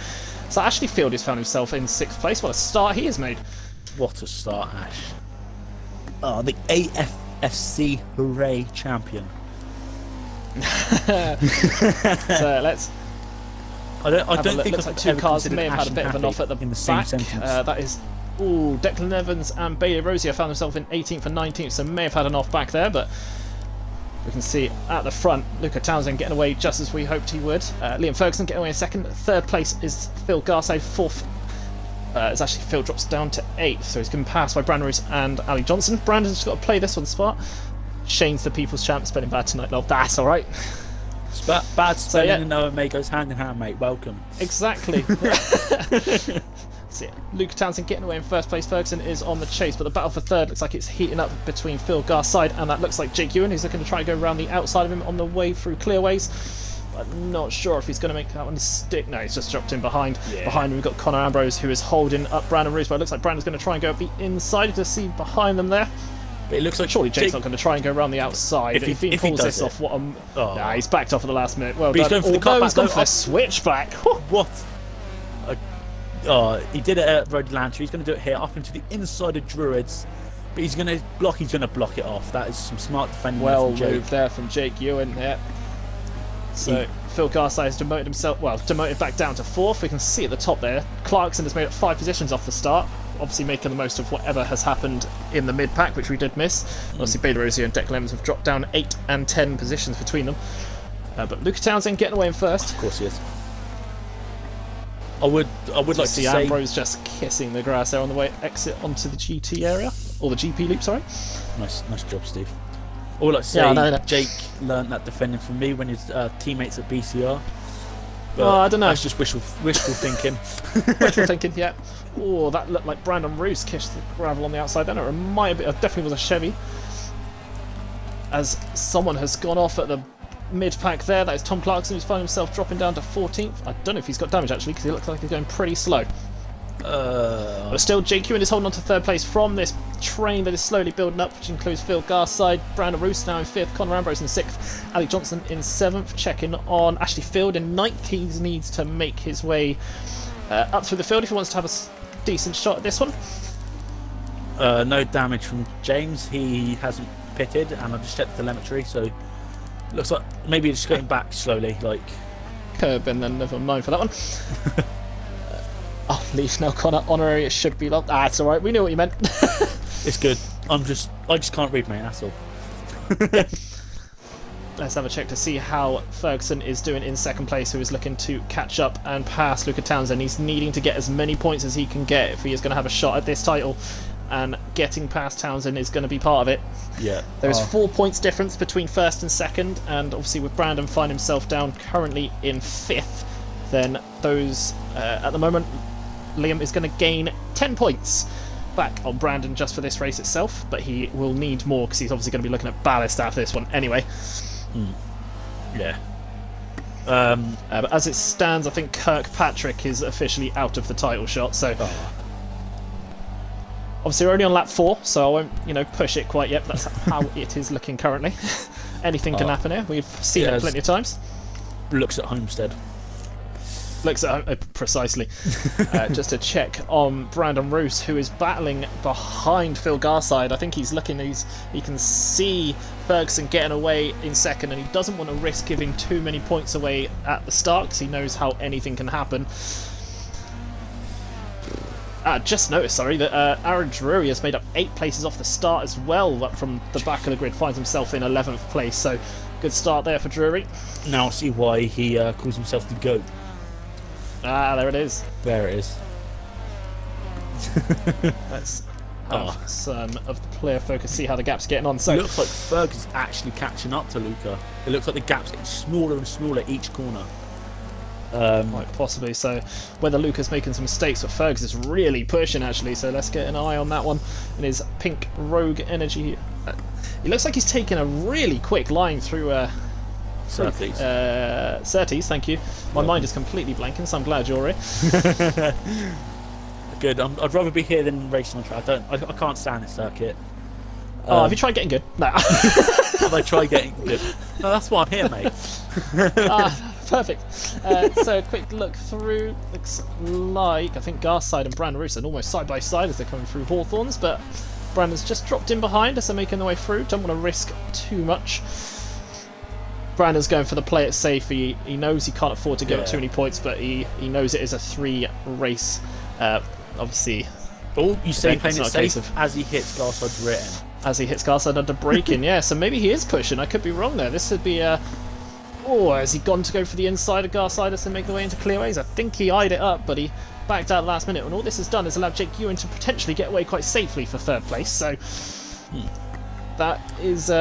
[SPEAKER 2] So Ashley Field has found himself in 6th place. What a start he has made.
[SPEAKER 1] What a start, Ash. Oh, the AFFC Hooray champion.
[SPEAKER 2] So let's
[SPEAKER 1] I don't think
[SPEAKER 2] looks like 2 cars may have had a bit of an off at the back. That is Declan Evans and Bailey Rosier found themselves in 18th and 19th, so may have had an off back there, but we can see at the front Luca Townsend getting away just as we hoped he would. Liam Ferguson getting away in 2nd. 3rd place is Phil Garside. 4th is actually Phil drops down to 8th, so he's been passed by Brandon Roos and Ali Johnson. Brandon's got to play this on the spot. Shane's the people's champ, spelling bad tonight, love. That's alright.
[SPEAKER 1] Bad spelling and OMA goes hand in hand, mate. Welcome.
[SPEAKER 2] Exactly. So, yeah, Luca Townsend getting away in 1st place. Ferguson is on the chase, but the battle for 3rd looks like it's heating up between Phil Garside and that looks like Jake Ewan, who's looking to try and go around the outside of him on the way through clearways. I'm not sure if he's going to make that one stick. No, he's just dropped in behind. Yeah. Behind him, we've got Conor Ambrose, who is holding up Brandon Roos, but it looks like Brandon's going to try and go up the inside to see behind them there.
[SPEAKER 1] But it looks like
[SPEAKER 2] surely Jake's not going to try and go around the outside. If he pulls this off, what a... Nah, he's backed off at the last minute. Well done. He's going for the cut back. He's gone for a switchback.
[SPEAKER 1] What? He did it at Road Lantern. He's going to do it here, up into the inside of Druids. But he's going to block it off. That is some smart defending there from Jake.
[SPEAKER 2] Well moved there from Jake Ewan. Yeah. So Phil Garside has demoted back down to 4th. We can see at the top there, Clarkson has made up 5 positions off the start. Obviously making the most of whatever has happened in the mid-pack, which we did miss. Obviously Bailey Rosier and Declan Evans have dropped down 8 and 10 positions between them. But Luca Townsend getting away in 1st.
[SPEAKER 1] Of course he is. I would like to see
[SPEAKER 2] Ambrose just kissing the grass there on the way exit onto the GT area, or the GP loop, sorry.
[SPEAKER 1] Nice job, Steve. I would like to say Jake learnt that defending from me when his teammates at BCR. But
[SPEAKER 2] I don't know.
[SPEAKER 1] That's just wishful thinking.
[SPEAKER 2] Wishful thinking, yeah. Oh, that looked like Brandon Roos kissed the gravel on the outside then. It definitely was a Chevy. As someone has gone off at the mid-pack there. That is Tom Clarkson, who's found himself dropping down to 14th. I don't know if he's got damage actually, because he looks like he's going pretty slow. But still, Jake Ewan is holding on to 3rd place from this train that is slowly building up, which includes Phil Garside, Brandon Roos now in 5th, Conor Ambrose in 6th, Ali Johnson in 7th, checking on Ashley Field in 9th. He needs to make his way up through the field if he wants to have a decent shot at this one.
[SPEAKER 1] No damage from James. He hasn't pitted, and I've just checked the telemetry, so looks like maybe just going back slowly, like
[SPEAKER 2] curb, and then never mind for that one. Leave now, Connor. Honorary, it should be locked. It's alright, we knew what you meant.
[SPEAKER 1] It's good. I just can't read, mate, that's all.
[SPEAKER 2] Let's have a check to see how Ferguson is doing in 2nd place, who is looking to catch up and pass Luca Townsend. He's needing to get as many points as he can get if he is going to have a shot at this title. and getting past Townsend is going to be part of it.
[SPEAKER 1] Yeah.
[SPEAKER 2] There's 4 points difference between first and second, and obviously with Brandon finding himself down currently in 5th, then those, at the moment, Liam is going to gain 10 points back on Brandon just for this race itself, but he will need more because he's obviously going to be looking at ballast after this one anyway.
[SPEAKER 1] Yeah.
[SPEAKER 2] But as it stands, I think Kirkpatrick is officially out of the title shot, so obviously we're only on lap 4, so I won't, push it quite yet, but that's how it is looking currently. Anything can happen here. We've seen it plenty of times.
[SPEAKER 1] Looks at Homestead.
[SPEAKER 2] Looks at precisely. Just to check on Brandon Roos, who is battling behind Phil Garside. I think he's looking. He can see Ferguson getting away in second, and he doesn't want to risk giving too many points away at the start because he knows how anything can happen. Just noticed, sorry, that Aaron Drury has made up 8 places off the start as well. Up from the back of the grid, finds himself in 11th place. So good start there for Drury.
[SPEAKER 1] Now I see why he calls himself the GOAT.
[SPEAKER 2] There it is.
[SPEAKER 1] There it is.
[SPEAKER 2] Let's have some of the player focus, see how the gap's getting on. So
[SPEAKER 1] It looks like Ferguson's actually catching up to Luca. It looks like the gap's getting smaller and smaller each corner.
[SPEAKER 2] Quite possibly. So whether Luca's making some mistakes, but Fergus is really pushing actually. So let's get an eye on that one in his pink Rogue Energy. It looks like he's taking a really quick line through. Surtees, thank you. My mind is completely blanking, so I'm glad you're here.
[SPEAKER 1] Good. I'd rather be here than racing on track. I can't stand this circuit.
[SPEAKER 2] Have you tried getting good? No.
[SPEAKER 1] Have I tried getting good? No, that's why I'm here, mate.
[SPEAKER 2] Perfect. So a quick look through. Looks like I think Garside and Brandon Roos are almost side by side as they're coming through Hawthorns, but Brandon's just dropped in behind as they're making their way through. Don't want to risk too much. Brandon's going for the play it safe. He knows he can't afford to give up too many points, but he knows it is a 3-race. Obviously,
[SPEAKER 1] you say playing it safe as he hits Garside's rear end.
[SPEAKER 2] As he hits Garside under braking, yeah. So maybe he is pushing. I could be wrong there. This would be has he gone to go for the inside of Garside as they make their way into clearways? I think he eyed it up, but he backed out last minute. And all this has done is allowed Jake Ewan to potentially get away quite safely for 3rd place. So that is.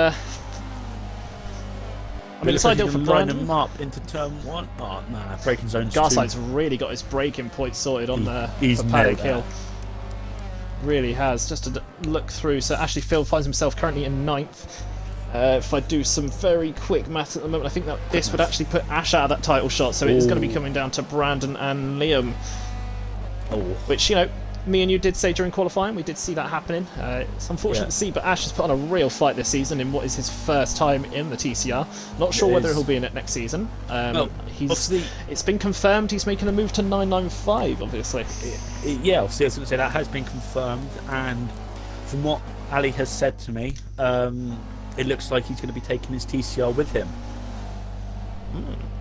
[SPEAKER 2] I mean, it's ideal for Brandon.
[SPEAKER 1] Him up into turn 1. Oh, nah, braking zone's
[SPEAKER 2] Garside's really got his braking points sorted on the
[SPEAKER 1] He's
[SPEAKER 2] Paddock Hill. Really has. Just to look through, so Ashley Field finds himself currently in 9th. If I do some very quick maths at the moment, I think that this would actually put Ash out of that title shot, so it is going to be coming down to Brandon and Liam. Which, me and you did say during qualifying, we did see that happening. It's unfortunate to see, but Ash has put on a real fight this season in what is his first time in the TCR. Not sure whether he'll be in it next season. It's been confirmed he's making a move to 995, obviously.
[SPEAKER 1] Yeah, obviously, I was going to say that has been confirmed, and from what Ali has said to me, it looks like he's going to be taking his TCR with him.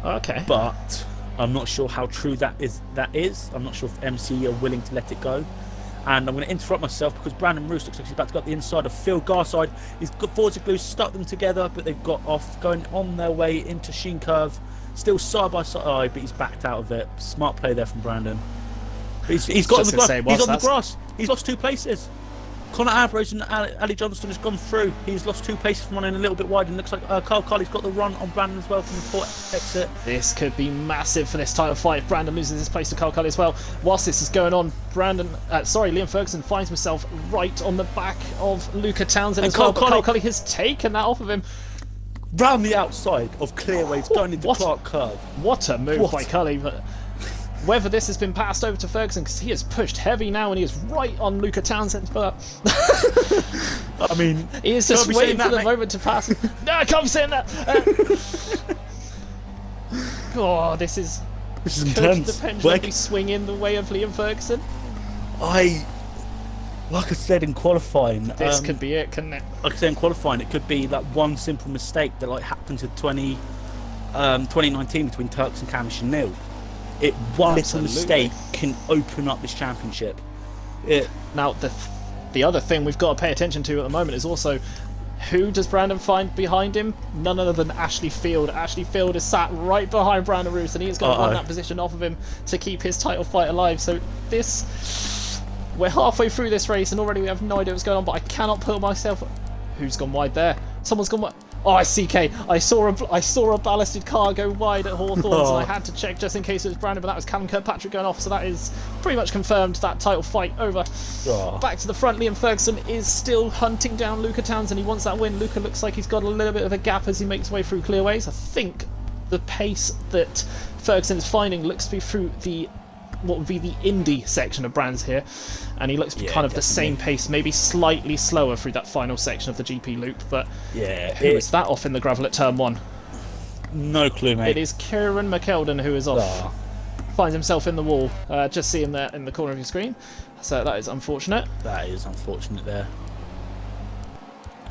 [SPEAKER 2] Okay.
[SPEAKER 1] But I'm not sure how true that is. I'm not sure if MC are willing to let it go. And I'm going to interrupt myself because Brandon Roos looks like he's about to go up the inside of Phil Garside. He's got Forza Glue stuck them together, but they've got off, going on their way into Sheen Curve. Still side by side, but he's backed out of it. Smart play there from Brandon. He's got on the grass. He's on the grass. He's lost 2 places. Connor Ambrose and Ali Johnston has gone through. He's lost 2 places from running a little bit wide, and looks like Carl Carley's got the run on Brandon as well from the port exit.
[SPEAKER 2] This could be massive for this title fight if Brandon loses his place to Carl Carley as well. Whilst this is going on, Liam Ferguson finds himself right on the back of Luca Townsend as well, but Carl Carley has taken that off of him.
[SPEAKER 1] Round the outside of Clearways, going into Clark Curve.
[SPEAKER 2] What a move by Carley. But whether this has been passed over to Ferguson, because he has pushed heavy now and he is right on Luca Townsend. But
[SPEAKER 1] I mean,
[SPEAKER 2] he is just waiting for the moment to pass. No, I can't be saying that. This is
[SPEAKER 1] intense.
[SPEAKER 2] The pendulum be swinging the way of Liam Ferguson?
[SPEAKER 1] Like I said in qualifying,
[SPEAKER 2] this could be it, couldn't it?
[SPEAKER 1] Like I said in qualifying, it could be that one simple mistake that happened to 2019 between Turks and Camish and Neil. One little mistake can open up this championship.
[SPEAKER 2] Now, the other thing we've got to pay attention to at the moment is also, who does Brandon find behind him? None other than Ashley Field. Ashley Field is sat right behind Brandon Roos, and he is going to run that position off of him to keep his title fight alive. So this We're halfway through this race and already we have no idea what's going on, but I cannot put myself... Who's gone wide there? Someone's gone wide. Oh, I see, Kay. I saw a ballasted car go wide at Hawthorns, and I had to check just in case it was Brandon, but that was Callum Kirkpatrick going off, so that is pretty much confirmed that title fight over.
[SPEAKER 1] Oh.
[SPEAKER 2] Back to the front, Liam Ferguson is still hunting down Luca Townsend. He wants that win. Luca looks like he's got a little bit of a gap as he makes his way through clearways. I think the pace that Ferguson is finding looks to be through what would be the Indy section of Brands here, and he looks to be kind of the same pace, maybe slightly slower through that final section of the GP loop. But who is that off in the gravel at turn 1?
[SPEAKER 1] No clue, mate.
[SPEAKER 2] It is Kieran McKeldon who is off.
[SPEAKER 1] Oh.
[SPEAKER 2] Finds himself in the wall. Just see him there in the corner of your screen. So that is unfortunate.
[SPEAKER 1] That is unfortunate there.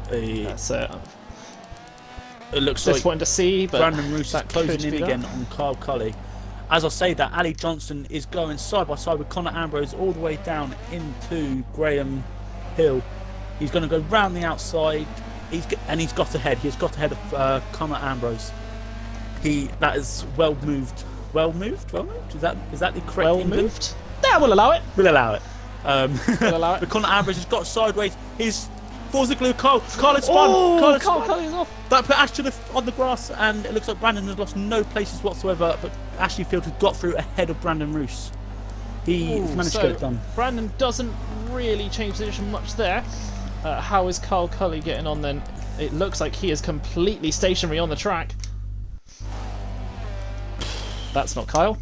[SPEAKER 2] That's
[SPEAKER 1] it looks
[SPEAKER 2] disappointing to see, but
[SPEAKER 1] Brandon Roos is closing in again on Kyle Cully. As I say that, Ali Johnson is going side by side with Connor Ambrose all the way down into Graham Hill. He's going to go round the outside. He's got ahead. He's got ahead of Connor Ambrose. That is well moved. Well moved. Is that the correct?
[SPEAKER 2] Well moved. Yeah, we'll allow it.
[SPEAKER 1] We'll allow it.
[SPEAKER 2] We'll allow it.
[SPEAKER 1] But Connor Ambrose has got sideways. He's falls the glue. Kyle has spun.
[SPEAKER 2] Oh, Kyle Cully's off.
[SPEAKER 1] That put Ash on the grass, and it looks like Brandon has lost no places whatsoever. But Ashley Field has got through ahead of Brandon Roos. He's managed to get it done.
[SPEAKER 2] Brandon doesn't really change position much there. How is Kyle Cully getting on then? It looks like he is completely stationary on the track. That's not Kyle.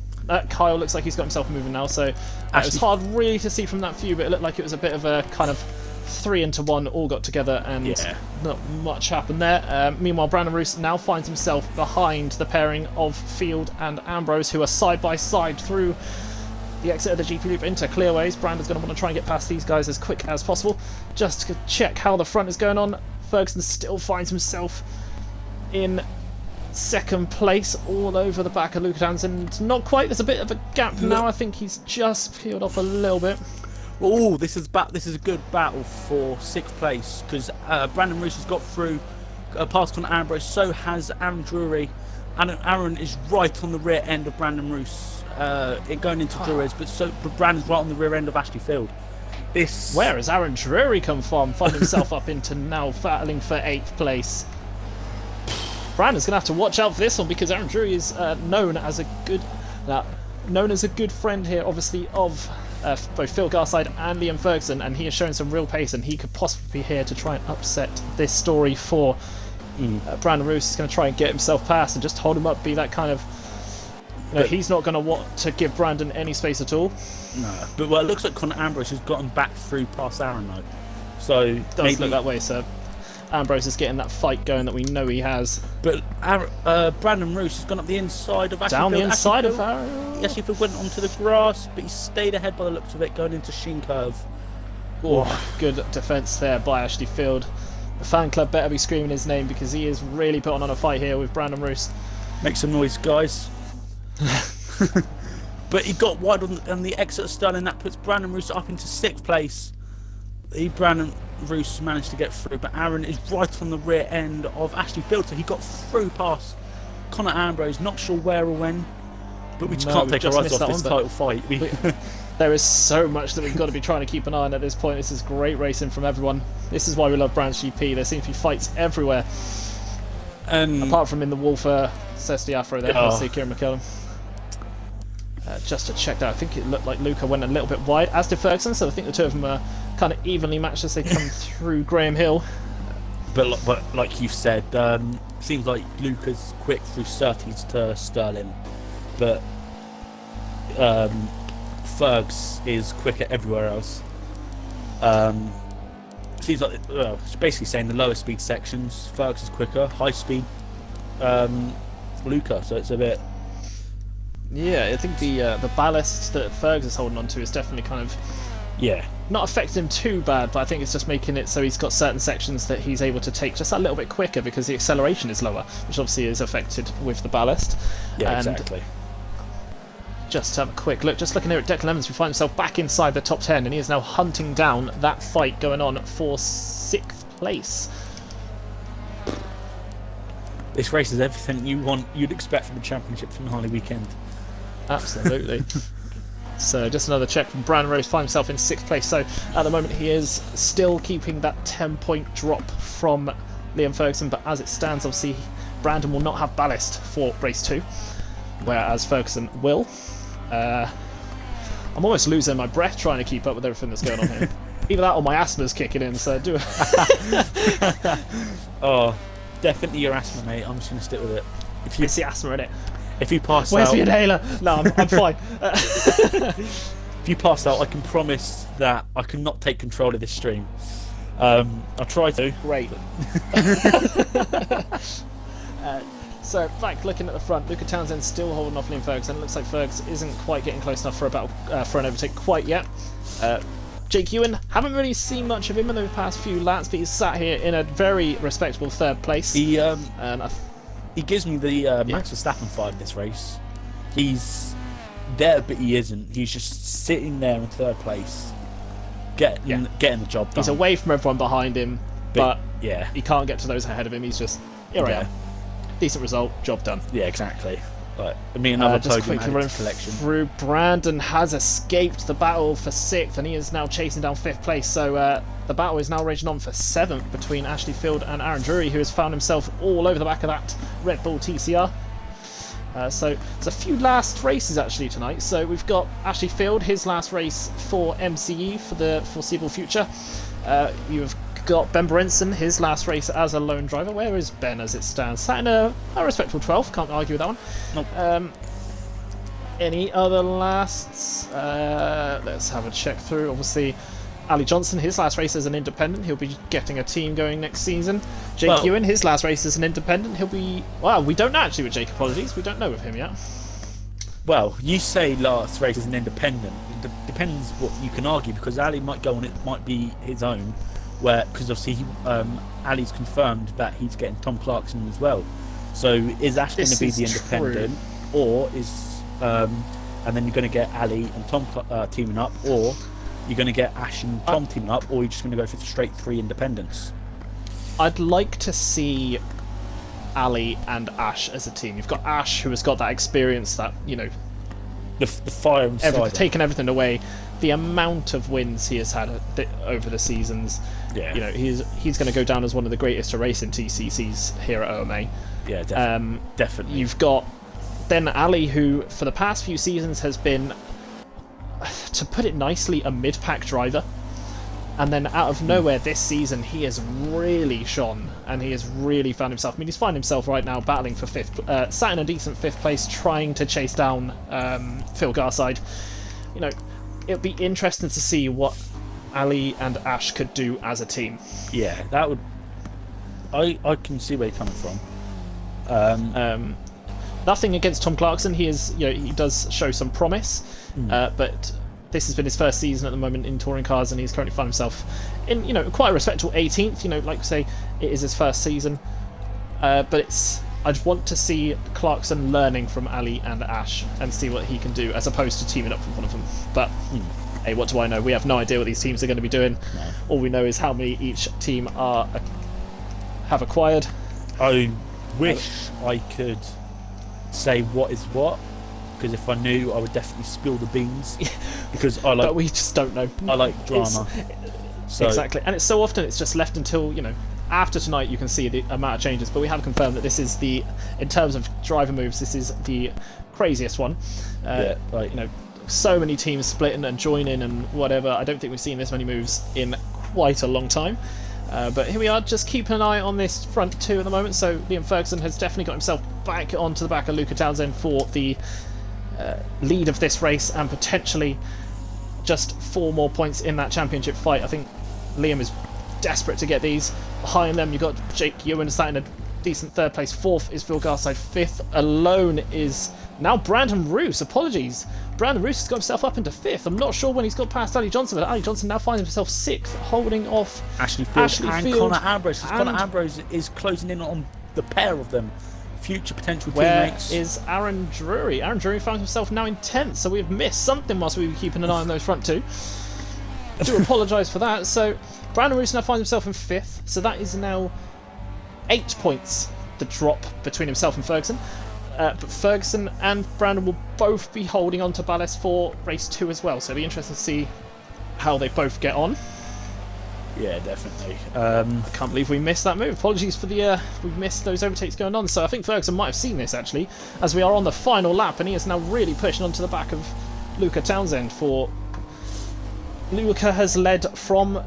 [SPEAKER 2] Kyle looks like he's got himself moving now, so it was hard really to see from that view, but it looked like it was a bit of a kind of 3 into 1 all got together, and not much happened there. Meanwhile, Brandon Roos now finds himself behind the pairing of Field and Ambrose, who are side by side through the exit of the GP loop into clearways. Brandon's going to want to try and get past these guys as quick as possible. Just to check how the front is going on, Ferguson still finds himself in second place all over the back of Luca Townsend. Not quite, there's a bit of a gap now. I think he's just peeled off a little bit.
[SPEAKER 1] Oh, this is a good battle for 6th place, because Brandon Roos has got through past Connor Ambrose, so has Aaron Drury, and Aaron is right on the rear end of Brandon Roos going into Drury's, but Brandon's right on the rear end of Ashley Field.
[SPEAKER 2] Where has Aaron Drury come from? Find himself up into now battling for 8th place. Brandon's going to have to watch out for this one, because Aaron Drury is known as a good friend here, obviously, of both Phil Garside and Liam Ferguson, and he has shown some real pace, and he could possibly be here to try and upset this story for Brandon Roos. Is going to try and get himself past and just hold him up, be that kind of... he's not going to want to give Brandon any space at all.
[SPEAKER 1] No, but it looks like Connor Ambrose has gotten back through past Aaron though. So
[SPEAKER 2] it does look that way, so Ambrose is getting that fight going that we know he has.
[SPEAKER 1] But Brandon Roos has gone up the inside of Ashley
[SPEAKER 2] Down
[SPEAKER 1] Field.
[SPEAKER 2] the inside of Aaron.
[SPEAKER 1] Ashley Field went onto the grass, but he stayed ahead by the looks of it, going into Sheen Curve.
[SPEAKER 2] Oh, good defence there by Ashley Field. The fan club better be screaming his name, because he is really putting on a fight here with Brandon Roos.
[SPEAKER 1] Make some noise, guys. But he got wide on the exit of Sterling. That puts Brandon Roos up into 6th place. Brandon Roos managed to get through, but Aaron is right on the rear end of Ashley Field, so he got through past Connor Ambrose. Not sure where or when, but we just can't take our eyes off this title fight.
[SPEAKER 2] There is so much that we've got to be trying to keep an eye on at this point. This is great racing from everyone. This is why we love Brands GP. There seems to be fights everywhere. Apart from in the wall for Sestiafro there, let's see Kieran McKellen. Just to check that, I think it looked like Luca went a little bit wide, as did Ferguson, so I think the two of them are kind of evenly matched as they come through Graham Hill.
[SPEAKER 1] But like you've said, seems like Luca's quick through Surtees to Sterling, but Fergs is quicker everywhere else. Seems like it's basically saying the lower speed sections, Fergs is quicker, high speed Luca, so it's a bit...
[SPEAKER 2] Yeah, I think the ballast that Fergs is holding onto is definitely kind of not affecting him too bad, but I think it's just making it so he's got certain sections that he's able to take just a little bit quicker, because the acceleration is lower, which obviously is affected with the ballast.
[SPEAKER 1] Yeah, exactly.
[SPEAKER 2] Just to have a quick look, just looking here at Declan Evans, we find himself back inside the top 10, and he is now hunting down that fight going on for 6th place.
[SPEAKER 1] This race is everything you'd expect from a championship finale weekend.
[SPEAKER 2] Absolutely. So just another check from Brandon Rose, find himself in 6th place. So at the moment he is still keeping that 10-point drop from Liam Ferguson, but as it stands, obviously Brandon will not have ballast for race 2, whereas Ferguson will. I'm almost losing my breath trying to keep up with everything that's going on here. Either that or my asthma's kicking in, so do it.
[SPEAKER 1] Oh, definitely your asthma, mate. I'm just going to stick with it.
[SPEAKER 2] It's the asthma, innit?
[SPEAKER 1] If you pass
[SPEAKER 2] Where's
[SPEAKER 1] out...
[SPEAKER 2] the inhaler? No, I'm fine.
[SPEAKER 1] If you pass out, I can promise that I cannot take control of this stream. I'll try to.
[SPEAKER 2] Great. So back looking at the front, Luca Townsend still holding off Liam Ferguson. It looks like Ferguson isn't quite getting close enough for a battle for an overtake quite yet. Jake Ewan, haven't really seen much of him in the past few laps, but he's sat here in a very respectable 3rd place.
[SPEAKER 1] He gives me the Max Verstappen vibe this race. He's there, but he isn't. He's just sitting there in 3rd place, getting the job done.
[SPEAKER 2] He's away from everyone behind him, but
[SPEAKER 1] yeah,
[SPEAKER 2] he can't get to those ahead of him. He's just, here I am. Decent result, job done.
[SPEAKER 1] Yeah, exactly. But me another podium added to collection.
[SPEAKER 2] Through, Brandon has escaped the battle for 6th, and he is now chasing down 5th place. So the battle is now raging on for 7th between Ashley Field and Aaron Drury, who has found himself all over the back of that Red Bull TCR. So there's a few last races actually tonight. So we've got Ashley Field, his last race for MCE for the foreseeable future. You've got Ben Brenson, his last race as a lone driver. Where is Ben as it stands? Sat in a respectable 12th, can't argue with that one.
[SPEAKER 1] Nope.
[SPEAKER 2] Any other lasts? Let's have a check through. Obviously, Ali Johnson, his last race as an independent, he'll be getting a team going next season. Jake Ewan, his last race as an independent, he'll be... Well, we don't know actually with Jake, apologies. We don't know with him yet.
[SPEAKER 1] Well, you say last race as an independent. It depends what you can argue, because Ali might go on, it might be his own. Because obviously Ali's confirmed that he's getting Tom Clarkson as well. So is Ash going to be the independent, or is and then you're going to get Ali and Tom teaming up, or you're going to get Ash and Tom teaming up, or you're just going to go for straight 3 independents?
[SPEAKER 2] I'd like to see Ali and Ash as a team. You've got Ash, who has got that experience, that, you know,
[SPEAKER 1] the fire inside,
[SPEAKER 2] taken everything away. The amount of wins he has had over the seasons, you know, he's going to go down as one of the greatest to race in TCCs here at OMA.
[SPEAKER 1] Yeah, definitely.
[SPEAKER 2] You've got then Ali, who for the past few seasons has been, to put it nicely, a mid-pack driver, and then out of nowhere this season he has really shone, and he has really found himself. I mean, he's finding himself right now battling for 5th, sat in a decent 5th place, trying to chase down Phil Garside. You know, it'd be interesting to see what Ali and Ash could do as a team.
[SPEAKER 1] Yeah, that would. I can see where you're coming from.
[SPEAKER 2] Nothing against Tom Clarkson. He is, you know, he does show some promise, but this has been his first season at the moment in touring cars, and he's currently found himself in, you know, quite a respectable 18th. You know, like I say, it is his first season, but it's. I'd want to see Clarkson learning from Ali and Ash and see what he can do, as opposed to teaming up with one of them. But hey, what do I know? We have no idea what these teams are going to be doing. No. All we know is how many each team have acquired.
[SPEAKER 1] I wish I could say what is what, because if I knew, I would definitely spill the beans. Because I like.
[SPEAKER 2] But we just don't know.
[SPEAKER 1] I like drama.
[SPEAKER 2] Exactly, and it's so often it's just left until, you know, after tonight you can see the amount of changes, but we have confirmed that this is the, in terms of driver moves, this is the craziest one.
[SPEAKER 1] Yeah, like,
[SPEAKER 2] you know, so many teams splitting and joining and whatever. I don't think we've seen this many moves in quite a long time. But here we are, just keeping an eye on this front 2 at the moment. So Liam Ferguson has definitely got himself back onto the back of Luca Townsend for the lead of this race, and potentially just 4 more points in that championship fight. I think Liam is desperate to get these. Behind them, you've got Jake Ewan sat in a decent 3rd place. 4th is Phil Garside. 5th alone is now Brandon Roos. Apologies. Brandon Roos has got himself up into 5th. I'm not sure when he's got past Ali Johnson, but Ali Johnson now finds himself 6th, holding off
[SPEAKER 1] Ashley Field and Connor Ambrose. Connor Ambrose is closing in on the pair of them. Future potential teammates.
[SPEAKER 2] Where is Aaron Drury? Aaron Drury found himself now in 10th, so we've missed something whilst we were keeping an eye on those front 2. I do apologise for that. So Brandon Roos now finds himself in 5th, so that is now 8 points, the drop between himself and Ferguson. But Ferguson and Brandon will both be holding on to ballast for race 2 as well, so it'll be interesting to see how they both get on.
[SPEAKER 1] Yeah, definitely.
[SPEAKER 2] I can't believe we missed that move. Apologies for the we missed those overtakes going on. So I think Ferguson might have seen this actually, as we are on the final lap, and he is now really pushing onto the back of Luca Townsend. For Luca has led from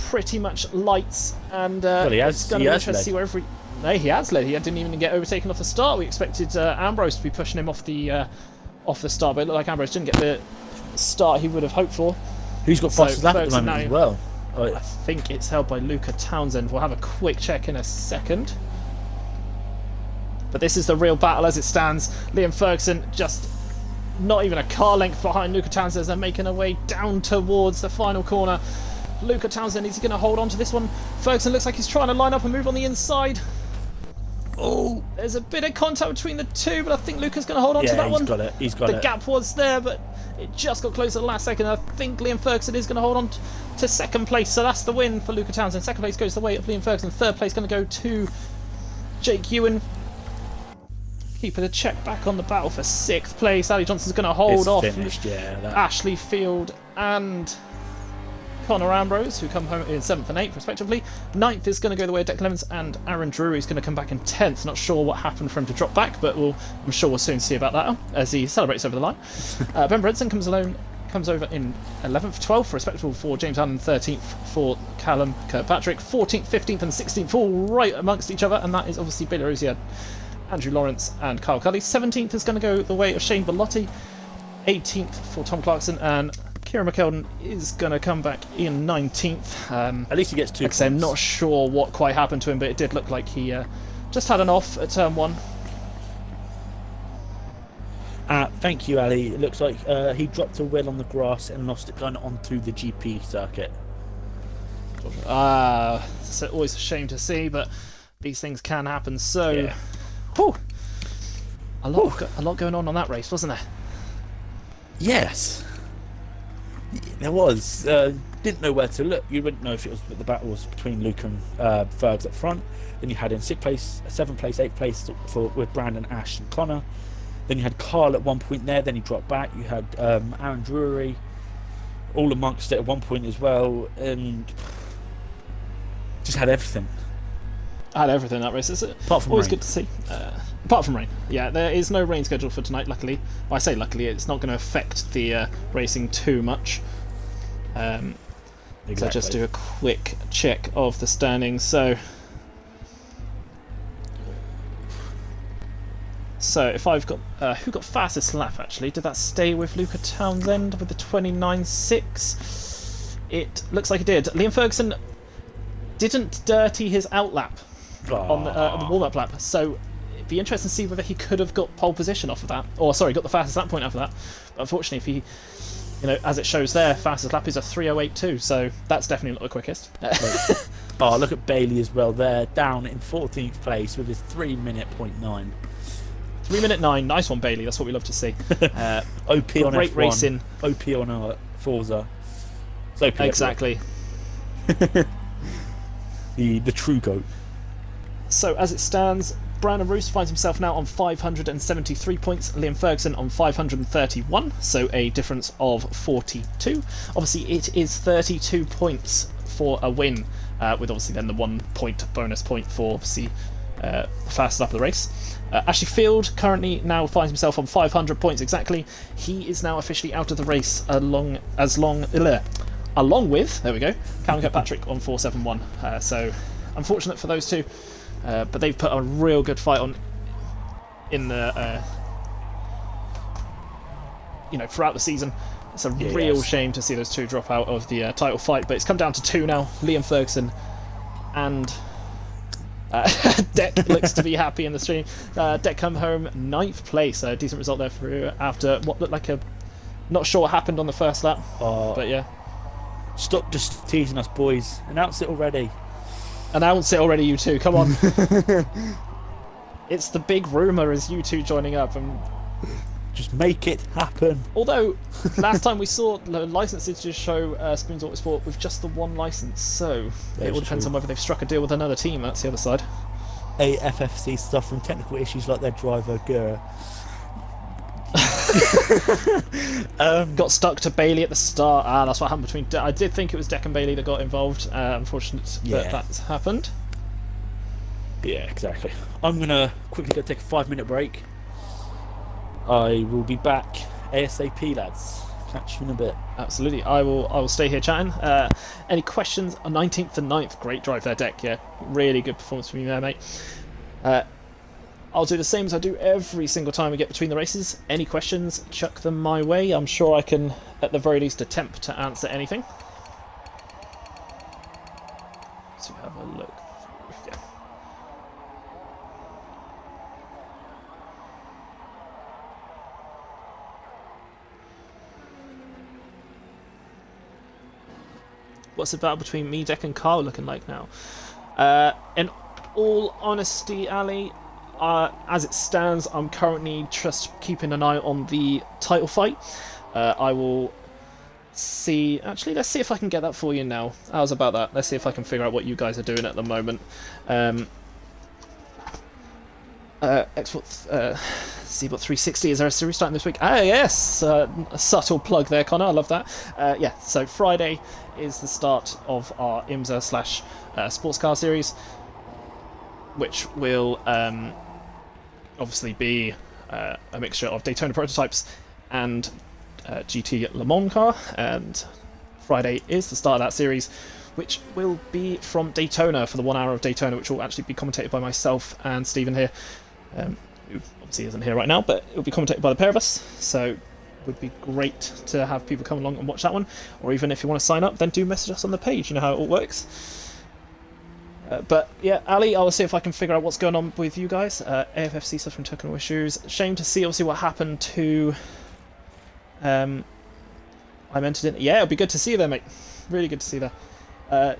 [SPEAKER 2] pretty much lights, and it's going to be interesting to see where every. No, he has led. He didn't even get overtaken off the start. We expected Ambrose to be pushing him off the start, but it looked like Ambrose didn't get the start he would have hoped for.
[SPEAKER 1] Who's got fastest lap at the moment
[SPEAKER 2] now,
[SPEAKER 1] as well?
[SPEAKER 2] I think it's held by Luca Townsend. We'll have a quick check in a second. But this is the real battle as it stands. Liam Ferguson just not even a car length behind Luca Townsend as they're making their way down towards the final corner. Luca Townsend, is he going to hold on to this one? Ferguson looks like he's trying to line up and move on the inside. Oh, there's a bit of contact between the two, but I think Luca's going to hold on to that one.
[SPEAKER 1] Yeah, he's got it.
[SPEAKER 2] The gap was there, but it just got close at the last second. I think Liam Ferguson is going to hold on to second place, so that's the win for Luca Townsend. Second place goes the way of Liam Ferguson. Third place going to go to Jake Ewan. Keeping a check back on the battle for 6th place. Ali Johnson's going to hold off Ashley Field and Connor Ambrose, who come home in 7th and 8th respectively. 9th is going to go the way of Declan Evans, and Aaron Drury is going to come back in 10th. Not sure what happened for him to drop back, but I'm sure we'll soon see about that as he celebrates over the line. Ben Bredson comes over in 11th, 12th respectable for James Allen, 13th for Callum Kirkpatrick, 14th, 15th and 16th all right amongst each other, and that is obviously Billy Rosier, Andrew Lawrence and Kyle Cully. 17th is going to go the way of Shane Bellotti, 18th for Tom Clarkson, and Kieran McKeldin is going to come back in 19th.
[SPEAKER 1] At least he gets 2 points.
[SPEAKER 2] I'm not sure what quite happened to him, but it did look like he just had an off at turn 1.
[SPEAKER 1] Thank you, Ali. It looks like he dropped a wheel on the grass and lost it going onto the GP circuit.
[SPEAKER 2] It's always a shame to see, but these things can happen. So,
[SPEAKER 1] yeah.
[SPEAKER 2] Whew, a lot going on that race, wasn't there?
[SPEAKER 1] Yes. There was. Didn't know where to look. You wouldn't know if it was the battle was between Luke and Fergs up front. Then you had in 6th place, 7th place, 8th place with Brandon, Ash, and Connor. Then you had Carl at one point there. Then he dropped back. You had Aaron Drury, all amongst it at one point as well, and just had everything.
[SPEAKER 2] Had everything that race. It's
[SPEAKER 1] apart from
[SPEAKER 2] always
[SPEAKER 1] rain.
[SPEAKER 2] Good to see. Apart from rain, yeah, there is no rain scheduled for tonight. Luckily, well, I say luckily, it's not going to affect the racing too much.
[SPEAKER 1] Exactly.
[SPEAKER 2] So just do a quick check of the standings. So if I've got who got fastest lap actually? Did that stay with Luca Townsend with the 29.6? It looks like it did. Liam Ferguson didn't dirty his outlap on the warm-up lap, so it'd be interesting to see whether he could have got pole position off of that, or sorry, got the fastest lap point off of that. But unfortunately, if he, as it shows there, fastest lap is a 3:08.2, so that's definitely not the quickest.
[SPEAKER 1] Oh, look at Bailey as well there, down in 14th place with his 3:09.
[SPEAKER 2] 3:09, nice one, Bailey. That's what we love to see.
[SPEAKER 1] OP on
[SPEAKER 2] great
[SPEAKER 1] F1,
[SPEAKER 2] racing.
[SPEAKER 1] OP on Forza. It's OP
[SPEAKER 2] exactly.
[SPEAKER 1] The true GOAT.
[SPEAKER 2] So as it stands, Brandon Roos finds himself now on 573 points, Liam Ferguson on 531, so a difference of 42. Obviously it is 32 points for a win, with obviously then the 1 point bonus point for obviously fastest lap of the race. Ashley Field currently now finds himself on 500 points exactly. He is now officially out of the race along with, there we go, Callum Kirkpatrick on 471. So unfortunate for those two, but they've put a real good fight on in the throughout the season. It's a real shame to see those two drop out of the title fight, but it's come down to 2 now. Liam Ferguson and Deck looks to be happy in the stream. Deck come home 9th place, a decent result there for after what looked like not sure what happened on the first lap, but yeah.
[SPEAKER 1] Stop just teasing us, boys. Announce it already.
[SPEAKER 2] Announce it already, you two. Come on. It's the big rumour is you two joining up, and
[SPEAKER 1] just make it happen.
[SPEAKER 2] Although last time we saw the licenses just show Spoons Autosport with just the one license, so it all depends on whether they've struck a deal with another team. That's the other side.
[SPEAKER 1] AFFC stuff from technical issues like their driver Gura.
[SPEAKER 2] Got stuck to Bailey at the start. That's what happened between. I did think it was Deck and Bailey that got involved. Unfortunate that that's happened.
[SPEAKER 1] Yeah, exactly. I'm gonna quickly go take a 5-minute break. I will be back ASAP, lads. Catch you in a bit.
[SPEAKER 2] Absolutely. I will stay here chatting. Any questions? 19th to 9th. Great drive there, Deck. Yeah, really good performance from you there, mate. I'll do the same as I do every single time we get between the races. Any questions, chuck them my way. I'm sure I can, at the very least, attempt to answer anything. Let's have a look. Yeah. What's the battle between me, Deck, and Carl looking like now? In all honesty, Ali, as it stands, I'm currently just keeping an eye on the title fight. I will see... Actually, let's see if I can get that for you now. How's about that? Let's see if I can figure out what you guys are doing at the moment. Seabot 360, is there a series starting this week? Ah, yes! A subtle plug there, Connor, I love that. Yeah, so Friday is the start of our IMSA / sports car series, which will obviously be a mixture of Daytona prototypes and GT Le Mans car, and Friday is the start of that series, which will be from Daytona for the 1 hour of Daytona, which will actually be commentated by myself and Stephen here, who obviously isn't here right now, but it will be commentated by the pair of us, so it would be great to have people come along and watch that one, or even if you want to sign up, then do message us on the page, you know how it all works. But yeah, Ali, I'll see if I can figure out what's going on with you guys. AFFC stuff from technical issues. Shame to see, obviously, what happened to... I mentioned it. Yeah, it'll be good to see you there, mate. Really good to see you there.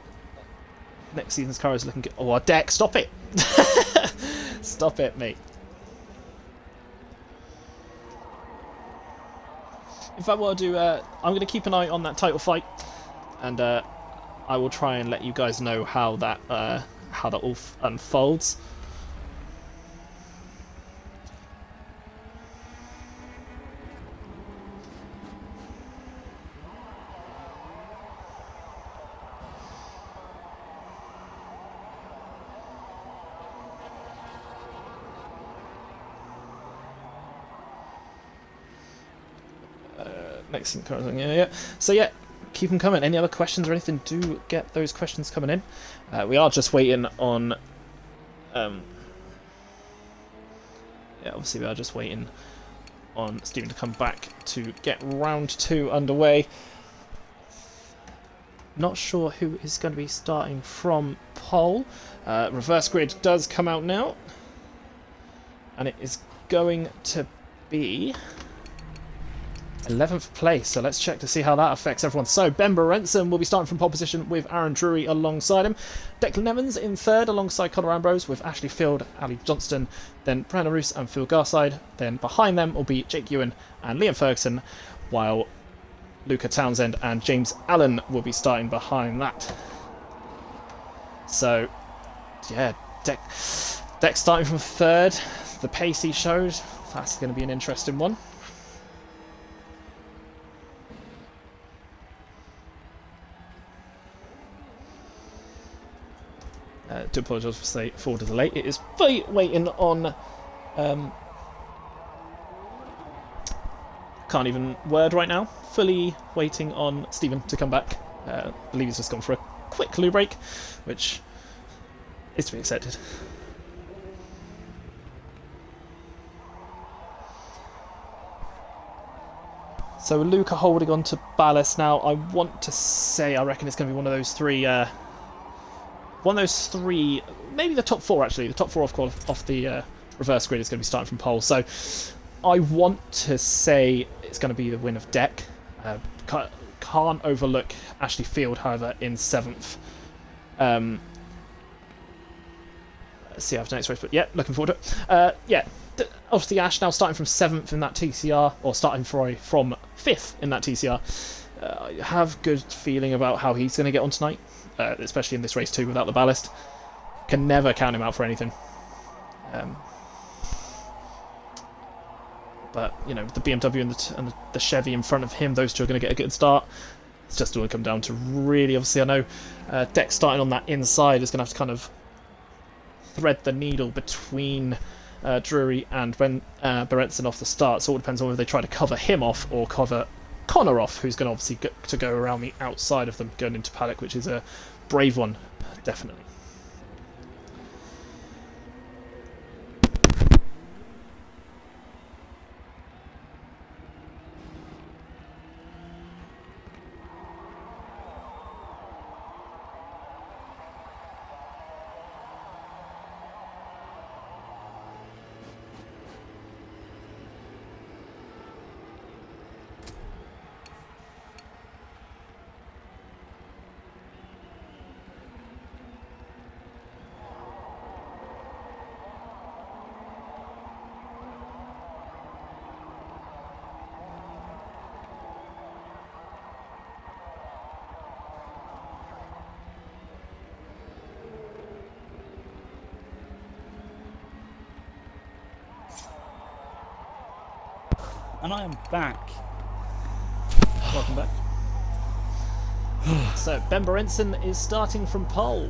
[SPEAKER 2] Next season's car is looking good. Oh, our Deck, stop it! Stop it, mate. In fact, what I'll do, I'm going to keep an eye on that title fight, and I will try and let you guys know how that all unfolds. Next thing, yeah. So yeah. Keep them coming. Any other questions or anything, do get those questions coming in. We are just waiting on... yeah, obviously we are just waiting on Stephen to come back to get round 2 underway. Not sure who is going to be starting from pole. Reverse grid does come out now. And it is going to be... 11th place, so let's check to see how that affects everyone. So Ben Berenson will be starting from pole position with Aaron Drury alongside him. Declan Evans in 3rd alongside Conor Ambrose with Ashley Field, Ali Johnston, then Brandon Roos and Phil Garside. Then behind them will be Jake Ewan and Liam Ferguson, while Luca Townsend and James Allen will be starting behind that. So, yeah, Deck starting from 3rd. The pace he showed, that's going to be an interesting one. Do apologise for the delay. It is waiting on... can't even word right now. Fully waiting on Stephen to come back. I believe he's just gone for a quick loo break, which is to be accepted. So Luca holding on to ballast now. I want to say I reckon it's going to be one of those three... maybe the top 4 actually. The top 4 off the reverse grid is going to be starting from pole. So I want to say it's going to be the win of Deck. Can't overlook Ashley Field, however, in 7th. Let's see after next race, but yeah, looking forward to it. Yeah, obviously Ash now starting from 7th in that TCR, or starting from 5th in that TCR. I have good feeling about how he's going to get on tonight, especially in this race too without the ballast. Can never count him out for anything. Um, but you know, the BMW and the Chevy in front of him, those two are going to get a good start. It's just going to come down to really, obviously, I know Deck starting on that inside is going to have to kind of thread the needle between Drury and Berenson off the start. So it all depends on whether they try to cover him off or cover Connor off, who's going to obviously to go around the outside of them, going into paddock, which is a brave one, definitely.
[SPEAKER 1] And I am back.
[SPEAKER 2] Welcome back. So Ben Berenson is starting from pole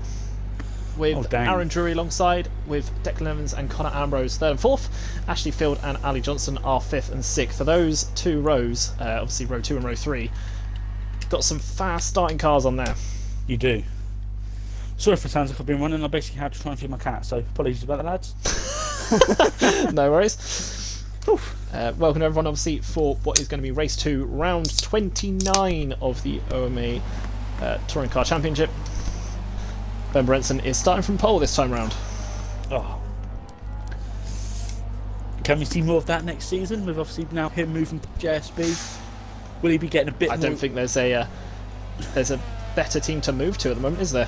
[SPEAKER 2] with Aaron Drury alongside, with Declan Evans and Connor Ambrose third and fourth. Ashley Field and Ali Johnson are fifth and sixth. For those two rows, obviously row 2 and row 3, got some fast starting cars on there.
[SPEAKER 1] You do. Sorry if it sounds like I've been running. I basically had to try and feed my cat, so apologies about that, lads.
[SPEAKER 2] No worries. Welcome everyone, obviously, for what is going to be race 2, round 29 of the OMA Touring Car Championship. Ben Berenson is starting from pole this time round.
[SPEAKER 1] Oh. Can we see more of that next season, with obviously now him moving to JSB? Will he be getting a bit more...
[SPEAKER 2] I don't think there's a better team to move to at the moment, is there?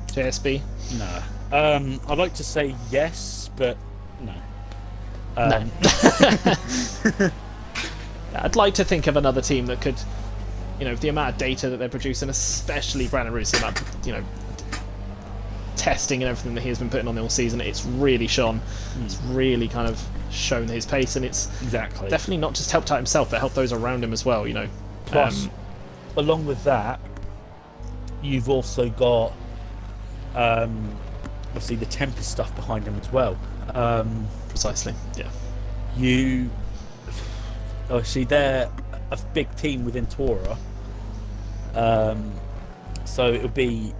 [SPEAKER 2] JSB?
[SPEAKER 1] No. I'd like to say yes, but no.
[SPEAKER 2] No. I'd like to think of another team that could, you know, the amount of data that they're producing, especially Brandon Roos, the amount of, you know, testing and everything that he has been putting on all season, it's really shone. It's really kind of shown his pace, and it's definitely not just helped out himself, but helped those around him as well, you know.
[SPEAKER 1] Plus, along with that, you've also got obviously the Tempest stuff behind him as well.
[SPEAKER 2] Precisely, yeah.
[SPEAKER 1] You obviously they're a big team within Tora, so it'll be,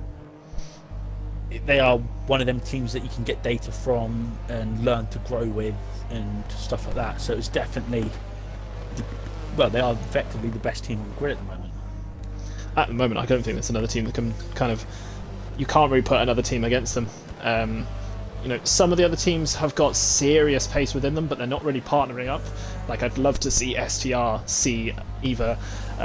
[SPEAKER 1] they are one of them teams that you can get data from and learn to grow with and stuff like that. So it's definitely, well, they are effectively the best team on the grid at the moment.
[SPEAKER 2] At the moment, I don't think there's another team that can kind of, you can't really put another team against them. You know, some of the other teams have got serious pace within them, but they're not really partnering up. Like, I'd love to see STR see either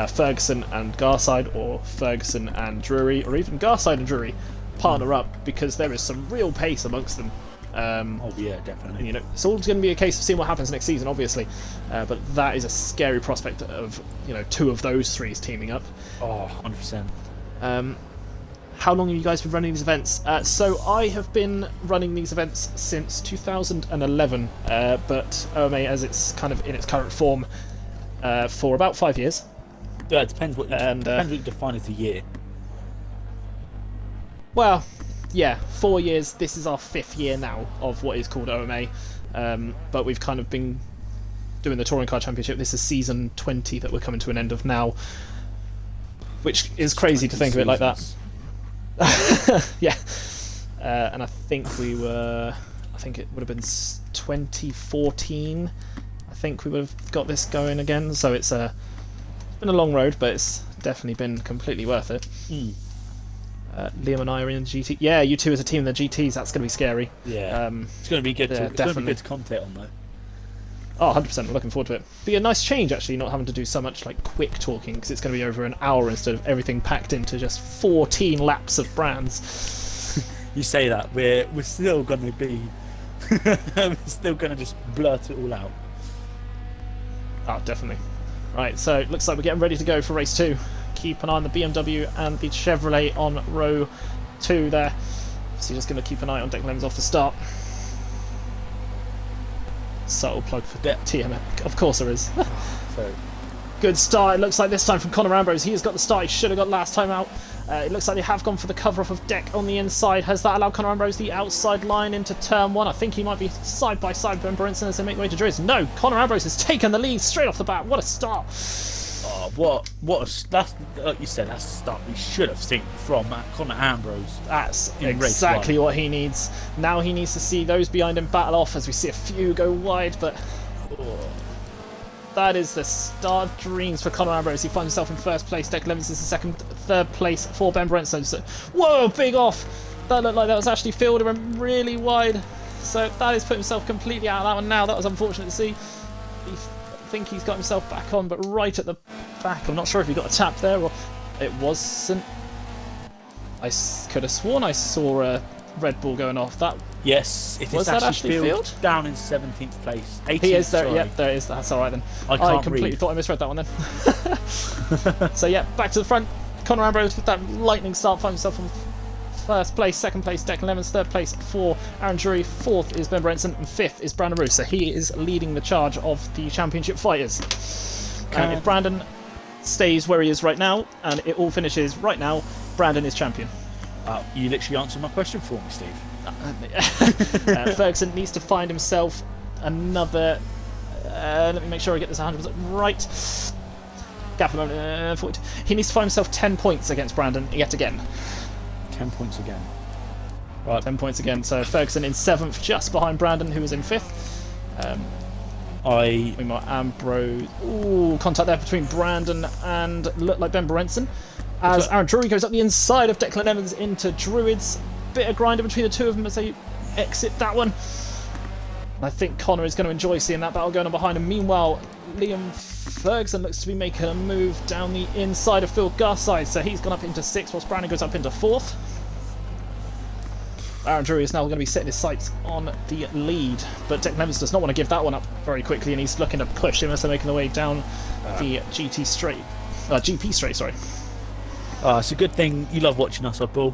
[SPEAKER 2] Ferguson and Garside, or Ferguson and Drury, or even Garside and Drury partner up, because there is some real pace amongst them.
[SPEAKER 1] Oh yeah, definitely.
[SPEAKER 2] And, you know, it's all going to be a case of seeing what happens next season, obviously. But that is a scary prospect of, you know, 2 of those 3s teaming up.
[SPEAKER 1] Oh, 100%.
[SPEAKER 2] How long have you guys been running these events? So I have been running these events since 2011, but OMA, as it's kind of in its current form, for about 5 years.
[SPEAKER 1] Yeah, it depends what you define as a year.
[SPEAKER 2] Well, yeah, 4 years. This is our 5th year now of what is called OMA, but we've kind of been doing the Touring Car Championship. This is season 20 that we're coming to an end of now, which is crazy to think of it like that. Yeah, and I think it would have been 2014. I think we would have got this going again. So it's been a long road, but it's definitely been completely worth it. Liam and I are in the GT. Yeah, you two as a team in the GTs. That's going to be scary.
[SPEAKER 1] Yeah, it's going to be good. It's going to be good to commentate on though.
[SPEAKER 2] Oh, 100%. I'm looking forward to it. Be a nice change, actually, not having to do so much like quick talking, because it's going to be over an hour instead of everything packed into just 14 laps of brands.
[SPEAKER 1] You say that, we're still going to be, we're still going to just blurt it all out.
[SPEAKER 2] Oh, definitely. Right, so it looks like we're getting ready to go for race 2. Keep an eye on the BMW and the Chevrolet on row 2 there. So you're just going to keep an eye on Declan Evans off the start. subtle plug for
[SPEAKER 1] Yeah.
[SPEAKER 2] TMA. Of course there is.
[SPEAKER 1] So,
[SPEAKER 2] Good start, it looks like this time from Conor Ambrose. He has got the start he should have got last time out. It looks like they have gone for the cover off of Deck on the inside. Has that allowed Conor Ambrose the outside line into turn 1? I think he might be side by side with Ben Brinson as they make way to Driz. No, Conor Ambrose has taken the lead straight off the bat. What a start.
[SPEAKER 1] that's like you said, that's the start we should have seen from Conor Ambrose.
[SPEAKER 2] That's
[SPEAKER 1] in race
[SPEAKER 2] exactly
[SPEAKER 1] one.
[SPEAKER 2] what he needs. Now he needs to see those behind him battle off as we see a few go wide, but that is the start of dreams for Conor Ambrose. He finds himself in first place. Deck Levins is the second, third place for Ben Brenson. So, whoa, big off. That looked like that was actually fielded and really wide. So that has put himself completely out of that one now. That was unfortunate to see. I think he's got himself back on, but right at the back. I'm not sure if he got a tap there or it wasn't. I could have sworn I saw a Red Bull going off. That
[SPEAKER 1] Yes, it
[SPEAKER 2] Was
[SPEAKER 1] is
[SPEAKER 2] that
[SPEAKER 1] actually
[SPEAKER 2] Ashley
[SPEAKER 1] Field
[SPEAKER 2] Field?
[SPEAKER 1] down in 17th place. 18th,
[SPEAKER 2] he is there.
[SPEAKER 1] sorry.
[SPEAKER 2] Yep, there it is. That's all right then.
[SPEAKER 1] I can't
[SPEAKER 2] completely
[SPEAKER 1] read.
[SPEAKER 2] thought I misread that one then. So yeah, back to the front. Conor Ambrose with that lightning start finds himself in first place, second place Declan Lemons, third place for Aaron Drury, fourth is Ben Brenson, and fifth is Brandon Roos. So he is leading the charge of the championship fighters. And if Brandon stays where he is right now, and it all finishes right now, Brandon is champion.
[SPEAKER 1] You literally answered my question for me, Steve.
[SPEAKER 2] Ferguson needs to find himself another. Let me make sure I get this 100% right. Gap at the moment, 42. He needs to find himself 10 points against Brandon yet again.
[SPEAKER 1] 10 points again. Right.
[SPEAKER 2] 10 points again. So Ferguson in 7th, just behind Brandon, who is in 5th. We might Ambrose. Ooh, contact there between Brandon and look like Ben Brenson. As Aaron Drury goes up the inside of Declan Evans into Druids. Bit of grinder between the two of them as they exit that one. I think Conor is going to enjoy seeing that battle going on behind him. Meanwhile, Liam Ferguson looks to be making a move down the inside of Phil Garside, so he's gone up into 6th whilst Brandon goes up into 4th. Aaron Drury is now going to be setting his sights on the lead, but Declan Evans does not want to give that one up very quickly, and he's looking to push him as they're making their way down the GP straight.
[SPEAKER 1] It's a good thing you love watching us, Oddball.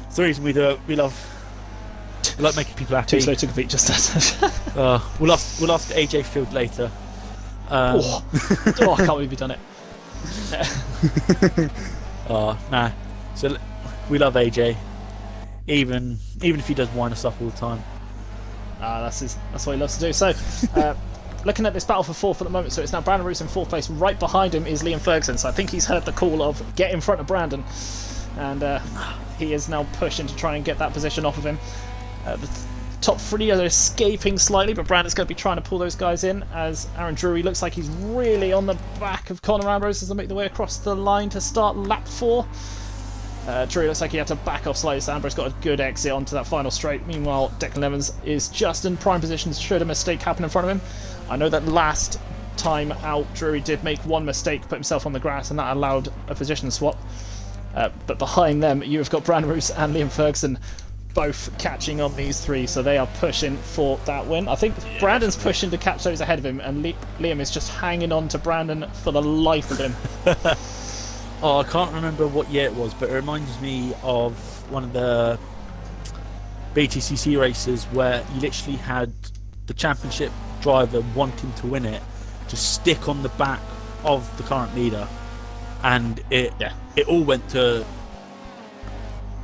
[SPEAKER 1] It's the reason we do it. We like making people happy.
[SPEAKER 2] Too slow to compete, just as.
[SPEAKER 1] We'll ask AJ Field later.
[SPEAKER 2] I can't believe you've done it.
[SPEAKER 1] Nah. So we love AJ, even if he does wind us up all the time.
[SPEAKER 2] That's what he loves to do. So, looking at this battle for 4th at the moment, so it's now Brandon Roos in 4th place. Right behind him is Liam Ferguson, so I think he's heard the call of get in front of Brandon, and he is now pushing to try and get that position off of him. The top 3 are escaping slightly, but Brandon's going to be trying to pull those guys in as Aaron Drury looks like he's really on the back of Conor Ambrose as they make their way across the line to start lap 4. Drury looks like he had to back off slightly, so Ambrose got a good exit onto that final straight. Meanwhile, Declan Evans is just in prime position should a mistake happen in front of him. I know that last time out, Drury did make one mistake, put himself on the grass, and that allowed a position swap. But behind them, you've got Brandon Roos and Liam Ferguson both catching on these 3, so they are pushing for that win. I think Brandon's pushing to catch those ahead of him, and Liam is just hanging on to Brandon for the life of him.
[SPEAKER 1] I can't remember what year it was, but it reminds me of one of the BTCC races where you literally had the championship driver wanting to win it to stick on the back of the current leader, and it all went to.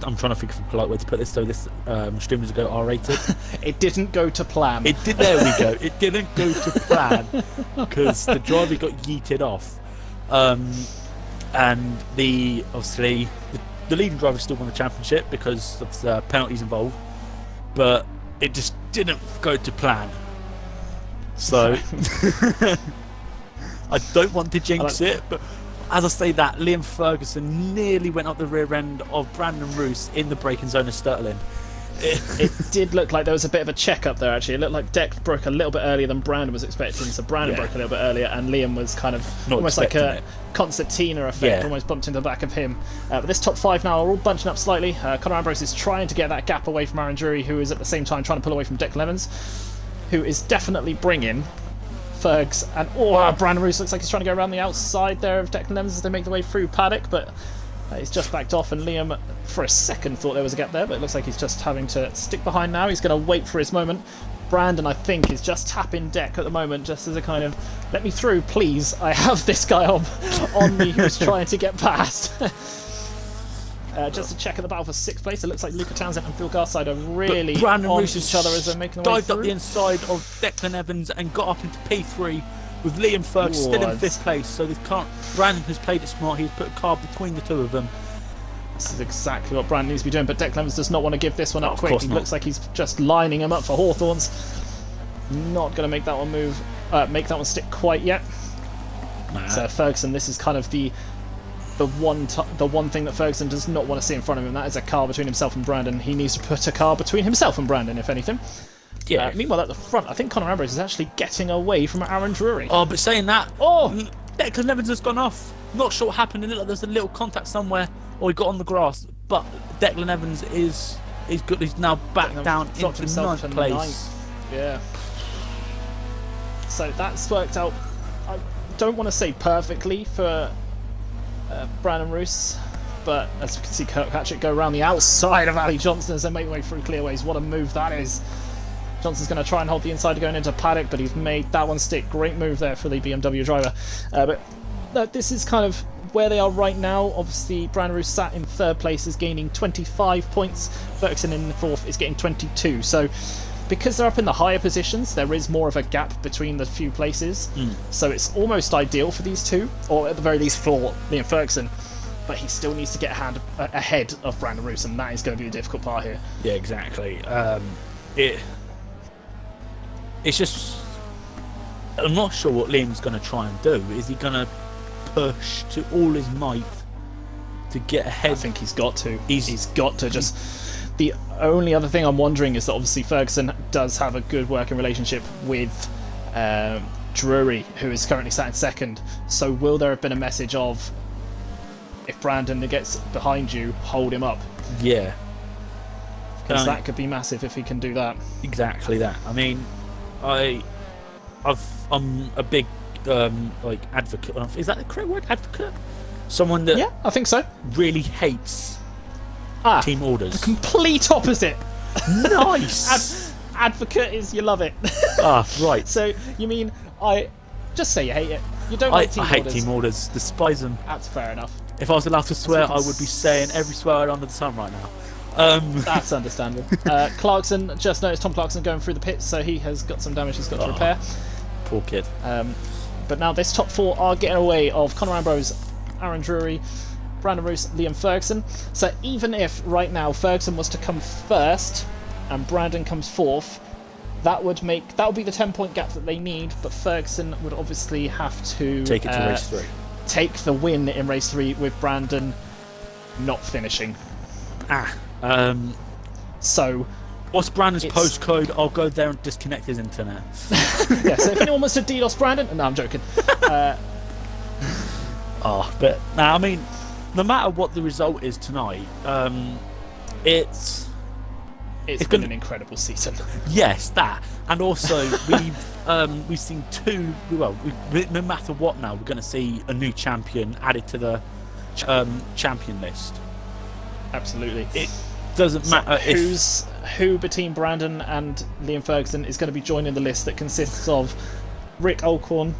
[SPEAKER 1] I'm trying to think of a polite way to put this. So this stream was go R-rated.
[SPEAKER 2] It didn't go to plan.
[SPEAKER 1] It did. There we go. It didn't go to plan because the driver got yeeted off, and the leading driver still won the championship because of the penalties involved, but it just didn't go to plan. So I don't want to jinx it, but. As I say that, Liam Ferguson nearly went up the rear end of Brandon Roos in the braking zone of Sturtling.
[SPEAKER 2] It did look like there was a bit of a check-up there, actually. It looked like Deck broke a little bit earlier than Brandon was expecting, so Brandon broke a little bit earlier, and Liam was kind of almost like a concertina effect, almost bumped into the back of him. But this top 5 now are all bunching up slightly. Conor Ambrose is trying to get that gap away from Aaron Drury, who is at the same time trying to pull away from Declan Evans, who is definitely bringing Fergs, and Brandon Roos looks like he's trying to go around the outside there of Declan Evans as they make their way through paddock, but he's just backed off, and Liam for a second thought there was a gap there, but it looks like he's just having to stick behind now. He's going to wait for his moment. Brandon, I think, is just tapping deck at the moment, just as a kind of, let me through, please. I have this guy on me who's trying to get past. Just to check at the battle for 6th place, it looks like Luca Townsend and Phil Garside are really on each other as they're making their way through.
[SPEAKER 1] Dived up the inside of Declan Evans and got up into P3 with Liam Ferg still in 5th place. So Brandon has played it smart. He's put a car between the two of them.
[SPEAKER 2] This is exactly what Brandon needs to be doing, but Declan Evans does not want to give this one up quick.
[SPEAKER 1] Course
[SPEAKER 2] He
[SPEAKER 1] not.
[SPEAKER 2] looks like he's just lining him up for Hawthorns. Not going to make that one make that one stick quite yet.
[SPEAKER 1] Nah.
[SPEAKER 2] So Ferguson, this is kind of the one thing that Ferguson does not want to see in front of him. That is a car between himself and Brandon. He needs to put a car between himself and Brandon, if anything.
[SPEAKER 1] Yeah.
[SPEAKER 2] Meanwhile, at the front, I think Conor Ambrose is actually getting away from Aaron Drury.
[SPEAKER 1] Oh, but saying that,
[SPEAKER 2] Oh!
[SPEAKER 1] Declan Evans has gone off. Not sure what happened. It looked like there's a little contact somewhere, or he got on the grass. But Declan Evans is good. He's now back down
[SPEAKER 2] dropped
[SPEAKER 1] into
[SPEAKER 2] himself
[SPEAKER 1] 9th
[SPEAKER 2] to
[SPEAKER 1] place.
[SPEAKER 2] 9th. Yeah. So that's worked out. I don't want to say perfectly for Brandon Roos, but as you can see Kirkpatrick go around the outside of Ali Johnson as they make their way through clearways. What a move that is. Johnson's going to try and hold the inside going into paddock, but he's made that one stick. Great move there for the BMW driver. But this is kind of where they are right now. Obviously, Brandon Roos sat in 3rd place, is gaining 25 points. Ferguson in 4th is getting 22. So because they're up in the higher positions, there is more of a gap between the few places. So it's almost ideal for these two, or at the very least for Liam Ferguson. But he still needs to get ahead of Brandon Roos, and that is going to be the difficult part here.
[SPEAKER 1] Yeah, exactly. It's just, I'm not sure what Liam's going to try and do. Is he going to push to all his might to get ahead?
[SPEAKER 2] I think he's got to. He's got to just. The only other thing I'm wondering is that obviously Ferguson does have a good working relationship with Drury, who is currently sat in 2nd. So will there have been a message of, if Brandon gets behind you, hold him up?
[SPEAKER 1] Yeah.
[SPEAKER 2] Because that could be massive if he can do that.
[SPEAKER 1] Exactly that. I mean, I'm a big advocate. Is that the correct word? Advocate? Someone that
[SPEAKER 2] Yeah, I think so.
[SPEAKER 1] really hates team orders.
[SPEAKER 2] The complete opposite.
[SPEAKER 1] Nice.
[SPEAKER 2] Advocate is you love it.
[SPEAKER 1] Right.
[SPEAKER 2] So you mean just say you hate it. You don't like team
[SPEAKER 1] I hate
[SPEAKER 2] orders.
[SPEAKER 1] team orders. Despise them.
[SPEAKER 2] That's fair enough.
[SPEAKER 1] If I was allowed to swear, I would be saying every swear word under the sun right now.
[SPEAKER 2] That's understandable. Clarkson, just noticed Tom Clarkson going through the pits, so he has got some damage he's got to repair.
[SPEAKER 1] Poor kid.
[SPEAKER 2] But now this top 4 are getting away of Conor Ambrose, Aaron Drury, Brandon Roos, Liam Ferguson. So even if right now Ferguson was to come 1st and Brandon comes 4th, that would be the 10-point gap that they need. But Ferguson would obviously have to
[SPEAKER 1] take it to race 3.
[SPEAKER 2] Take the win in race 3 with Brandon not finishing. So
[SPEAKER 1] what's Brandon's postcode? I'll go there and disconnect his internet.
[SPEAKER 2] Yeah, so if anyone wants to DDoS Brandon, no, I'm joking.
[SPEAKER 1] But now, I mean, no matter what the result is tonight, it's
[SPEAKER 2] been an incredible season.
[SPEAKER 1] Yes, that, and also we've seen two. Well, no matter what, now we're going to see a new champion added to the champion list.
[SPEAKER 2] Absolutely.
[SPEAKER 1] It doesn't matter
[SPEAKER 2] who between Brandon and Liam Ferguson is going to be joining the list that consists of Rick Alcorn,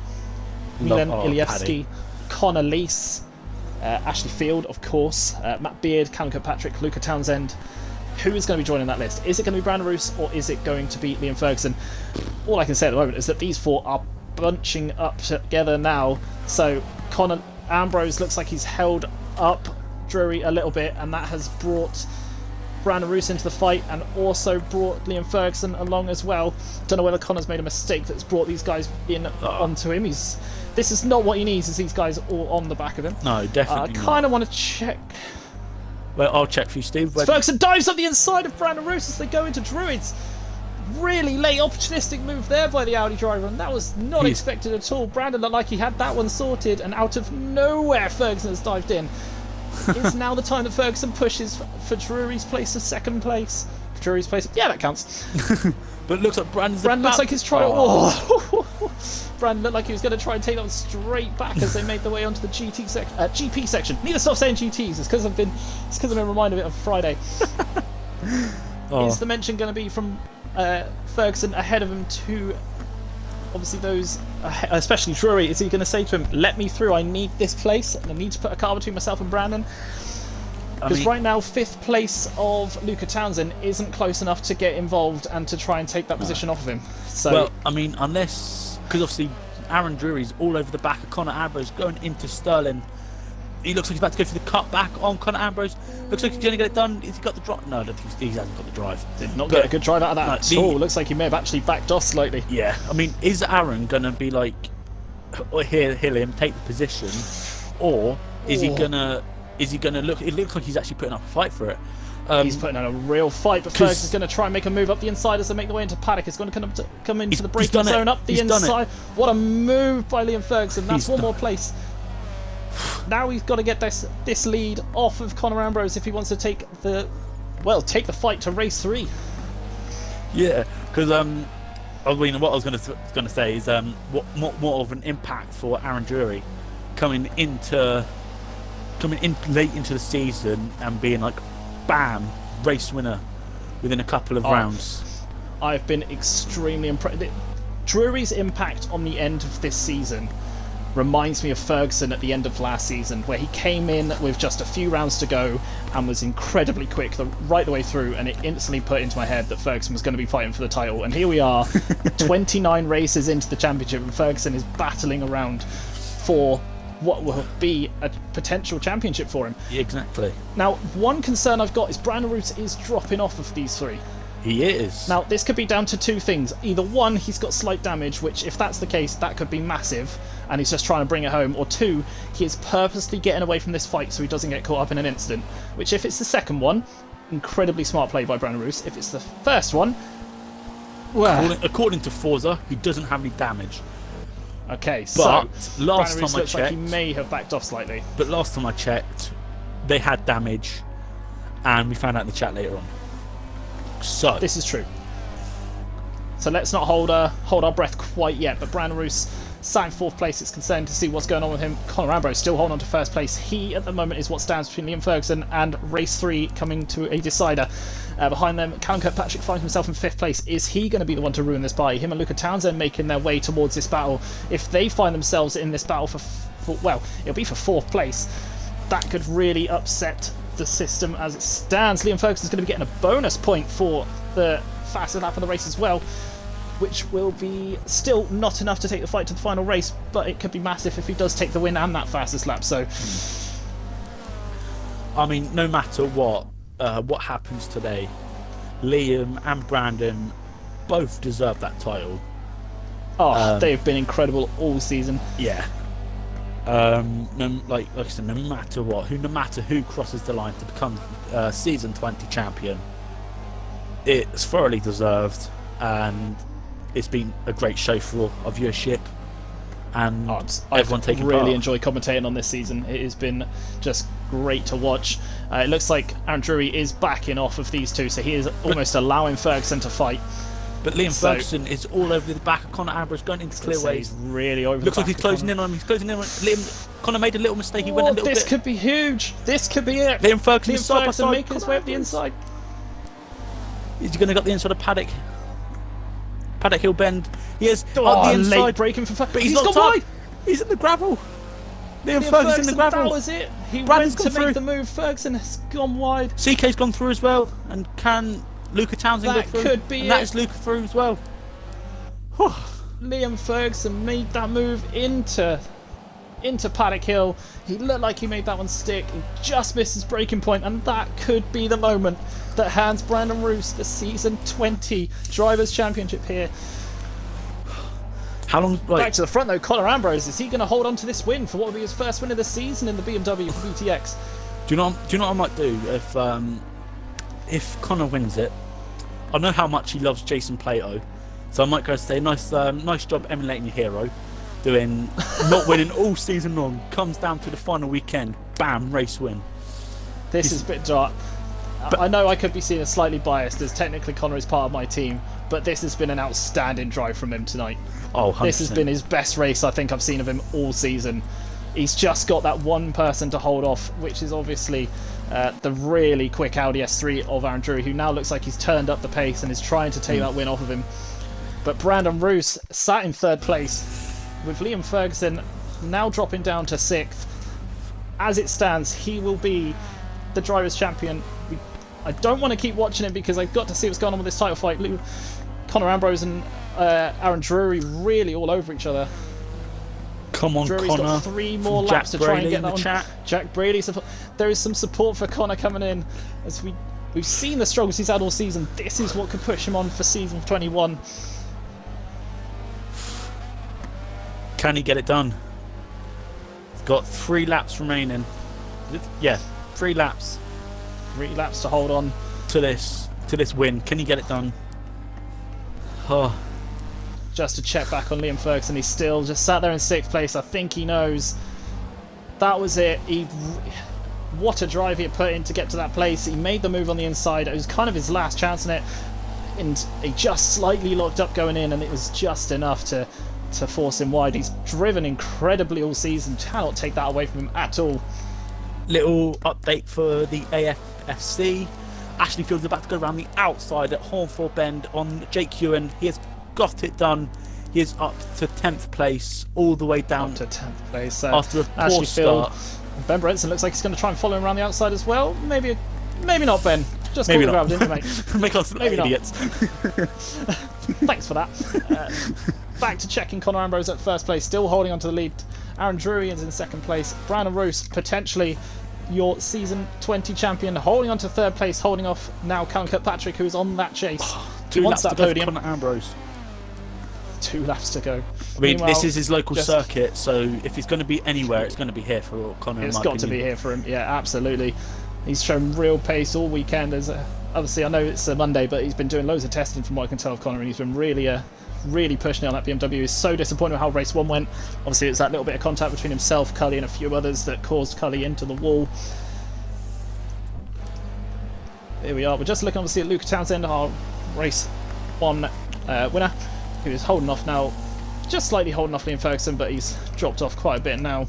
[SPEAKER 2] Milan Ilievski, Connor Lees, Ashley Field, of course, Matt Beard, Callum Kirkpatrick, Luca Townsend. Who is going to be joining that list? Is it going to be Brandon Roos or is it going to be Liam Ferguson? All I can say at the moment is that these 4 are bunching up together now. So Conor Ambrose looks like he's held up Drury a little bit, and that has brought Brandon Roos into the fight and also brought Liam Ferguson along as well. Don't know whether Connor's made a mistake that's brought these guys in onto him. This is not what he needs, is these guys all on the back of him.
[SPEAKER 1] No, definitely
[SPEAKER 2] I kind of want to check.
[SPEAKER 1] Well, I'll check for you, Steve.
[SPEAKER 2] Ferguson dives on the inside of Brandon Roos as they go into Druids. Really late opportunistic move there by the Audi driver, and that was not expected at all. Brandon looked like he had that one sorted, and out of nowhere Ferguson has dived in. Is now the time that Ferguson pushes for Drury's place to 2nd place. Drury's place, yeah, that counts.
[SPEAKER 1] But it looks like
[SPEAKER 2] Brandon looks like he's trying. Brandon looked like he was going to try and take that one straight back as they made their way onto the GP section. Need to stop saying GTs. It's because I've been reminded of it on Friday. Is the mention going to be from Ferguson ahead of him to obviously those, especially Drury. Is he going to say to him, "Let me through, I need this place, and I need to put a car between myself and Brandon"? Because right now, 5th place of Luca Townsend isn't close enough to get involved and to try and take that position off of him. So,
[SPEAKER 1] well, I mean, unless, because obviously Aaron Drury's all over the back of Conor Ambrose going into Sterling. He looks like he's about to go for the cut back on Conor Ambrose. Looks like he's going to get it done. Has he got the drive? No, I don't think he hasn't got the drive.
[SPEAKER 2] Did not get a good drive out of that at all. Looks like he may have actually backed off slightly.
[SPEAKER 1] Yeah, I mean, is Aaron going to be like, hill him, take the position, or is he gonna look? It looks like he's actually putting up a fight for it.
[SPEAKER 2] He's putting on a real fight, but Ferguson's going to try and make a move up the inside as they make their way into paddock. It's going to come into the braking zone up the inside. What a move by Liam Ferguson. That's one more place. Now he's got to get this lead off of Conor Ambrose if he wants to take the fight to race 3.
[SPEAKER 1] Yeah, because I mean, what I was going to say is what more of an impact for Aaron Drury coming in late into the season and being like, bam, race winner within a couple of rounds.
[SPEAKER 2] I've been extremely impressed. Drury's impact on the end of this season reminds me of Ferguson at the end of last season, where he came in with just a few rounds to go and was incredibly quick right the way through, and it instantly put into my head that Ferguson was going to be fighting for the title. And here we are, 29 races into the championship, and Ferguson is battling around for what will be a potential championship for him.
[SPEAKER 1] Yeah, exactly.
[SPEAKER 2] Now, one concern I've got is Brandon Root is dropping off of these 3.
[SPEAKER 1] He is.
[SPEAKER 2] Now, this could be down to 2 things. Either 1, he's got slight damage, which if that's the case, that could be massive, and he's just trying to bring it home. Or 2, he is purposely getting away from this fight so he doesn't get caught up in an incident. Which, if it's the second one, incredibly smart play by Brandon Roos. If it's the first one, well,
[SPEAKER 1] according to Forza, he doesn't have any damage.
[SPEAKER 2] Okay,
[SPEAKER 1] but
[SPEAKER 2] so
[SPEAKER 1] last
[SPEAKER 2] Brandon
[SPEAKER 1] time I
[SPEAKER 2] looks
[SPEAKER 1] checked,
[SPEAKER 2] like he may have backed off slightly.
[SPEAKER 1] But last time I checked, they had damage, and we found out in the chat later on. So
[SPEAKER 2] this is true. So let's not hold our breath quite yet. But Brandon Roos sat in 4th place. It's concerned to see what's going on with him. Conor Ambrose still holding on to 1st place. He at the moment is what stands between Liam Ferguson and race 3 coming to a decider. Behind them, Callum Kirkpatrick finds himself in 5th place. Is he going to be the one to ruin this bye? Him and Luca Townsend making their way towards this battle. If they find themselves in this battle for well, it'll be for 4th place. That could really upset the system as it stands. Liam Ferguson's going to be getting a bonus point for the fastest lap of the race as well, which will be still not enough to take the fight to the final race, but it could be massive if he does take the win and that fastest lap. So,
[SPEAKER 1] I mean, no matter what happens today, Liam and Brandon both deserve that title.
[SPEAKER 2] They've been incredible all season.
[SPEAKER 1] Yeah. Like I said, no matter what, no matter who crosses the line to become season 20 champion, it's thoroughly deserved, and it's been a great show for our viewership, and everyone taking part.
[SPEAKER 2] I've really enjoyed commentating on this season. It has been just great to watch. It looks like Aaron Drury is backing off of these 2, so he is almost allowing Ferguson to fight.
[SPEAKER 1] But Liam Ferguson is all over the back of Conor Ambrose, going into clearways.
[SPEAKER 2] He's really over.
[SPEAKER 1] Looks like he's closing in on him. He's closing in on him. Conor made a little mistake. He went a little bit.
[SPEAKER 2] This could be huge. This could be it.
[SPEAKER 1] Liam Ferguson
[SPEAKER 2] making his way up the inside.
[SPEAKER 1] Is he going to get the inside of Paddock? Paddock Hill Bend. He is on the inside.
[SPEAKER 2] Late braking for
[SPEAKER 1] but he's not wide. He's in the gravel. Liam Ferguson in the gravel.
[SPEAKER 2] That was it. He
[SPEAKER 1] Brandon's
[SPEAKER 2] went to make the move. Ferguson has gone wide.
[SPEAKER 1] CK's gone through as well. And can Luca Townsend go through?
[SPEAKER 2] That could be it.
[SPEAKER 1] That is Luca through as well.
[SPEAKER 2] Liam Ferguson made that move into Paddock Hill. He looked like he made that one stick. He just missed his braking point, and that could be the moment that hands Brandon Roos the season 20 Drivers' Championship here.
[SPEAKER 1] How long?
[SPEAKER 2] Back to the front though, Conor Ambrose, is he going to hold on to this win for what will be his first win of the season in the BMW for BTX?
[SPEAKER 1] Do you know what I might do if Conor wins it? I know how much he loves Jason Plato, so I might go say, nice job emulating your hero, doing not winning all season long. Comes down to the final weekend, bam, race win.
[SPEAKER 2] This is a bit dark. I know I could be seen as slightly biased, as technically Conor is part of my team, but this has been an outstanding drive from him tonight.
[SPEAKER 1] Oh, 100%.
[SPEAKER 2] This has been his best race I think I've seen of him all season. He's just got that one person to hold off, which is obviously the really quick Audi S3 of Aaron Drury, who now looks like he's turned up the pace and is trying to take that win off of him. But Brandon Roos sat in 3rd place, with Liam Ferguson now dropping down to 6th. As it stands, he will be the Drivers' Champion. I don't want to keep watching it because I've got to see what's going on with this title fight. Conor Ambrose and Aaron Drury really all over each other.
[SPEAKER 1] Come on,
[SPEAKER 2] Drury's
[SPEAKER 1] Connor.
[SPEAKER 2] got 3 more laps to try and get that one.
[SPEAKER 1] Chat.
[SPEAKER 2] Jack Brady support. There is some support for Connor coming in, as we've seen the struggles he's had all season. This is what could push him on for season 21.
[SPEAKER 1] Can he get it done? He's got 3 laps remaining. Yeah, 3 laps.
[SPEAKER 2] 3 laps to hold on
[SPEAKER 1] to this win. Can he get it done? Oh.
[SPEAKER 2] Just to check back on Liam Ferguson, he's still just sat there in 6th place. I think he knows that was it. What a drive he had put in to get to that place. He made the move on the inside. It was kind of his last chance in it, and he just slightly locked up going in, and it was just enough to force him wide. He's driven incredibly all season. Cannot take that away from him at all.
[SPEAKER 1] Little update for the AFFC. Ashley Field's about to go around the outside at Hornford Bend on Jake Ewan. He has got it done. He is up to 10th place, all the way down
[SPEAKER 2] up to 10th place.
[SPEAKER 1] After a poor
[SPEAKER 2] Ashley
[SPEAKER 1] start.
[SPEAKER 2] Field, Ben Brenson looks like he's going to try and follow him around the outside as well. Maybe not, Ben. Just
[SPEAKER 1] maybe
[SPEAKER 2] call
[SPEAKER 1] not.
[SPEAKER 2] it around, didn't you,
[SPEAKER 1] Make us
[SPEAKER 2] maybe
[SPEAKER 1] idiots.
[SPEAKER 2] Thanks for that. Back to checking Conor Ambrose at 1st place, still holding on to the lead. Aaron Drury is in 2nd place. Brandon Roos, potentially your season 20 champion, holding on to 3rd place, holding off now Callum Kirkpatrick, who's on that chase.
[SPEAKER 1] 2 laps
[SPEAKER 2] that
[SPEAKER 1] to go for
[SPEAKER 2] podium.
[SPEAKER 1] Conor Ambrose.
[SPEAKER 2] 2 laps to go.
[SPEAKER 1] I mean,
[SPEAKER 2] Meanwhile,
[SPEAKER 1] this is his local circuit, so if he's going to be anywhere, it's going to be here for Conor.
[SPEAKER 2] It's got to be here for him. Yeah, absolutely. He's shown real pace all weekend. Obviously, I know it's a Monday, but he's been doing loads of testing from what I can tell of Conor, and he's been really pushing it on that BMW. He's so disappointed with how race 1 went. Obviously, it's that little bit of contact between himself, Cully, and a few others that caused Cully into the wall. Here we are. We're just looking obviously at Luke Townsend, our race 1 winner, who is holding off now, just slightly holding off Liam Ferguson, but he's dropped off quite a bit now.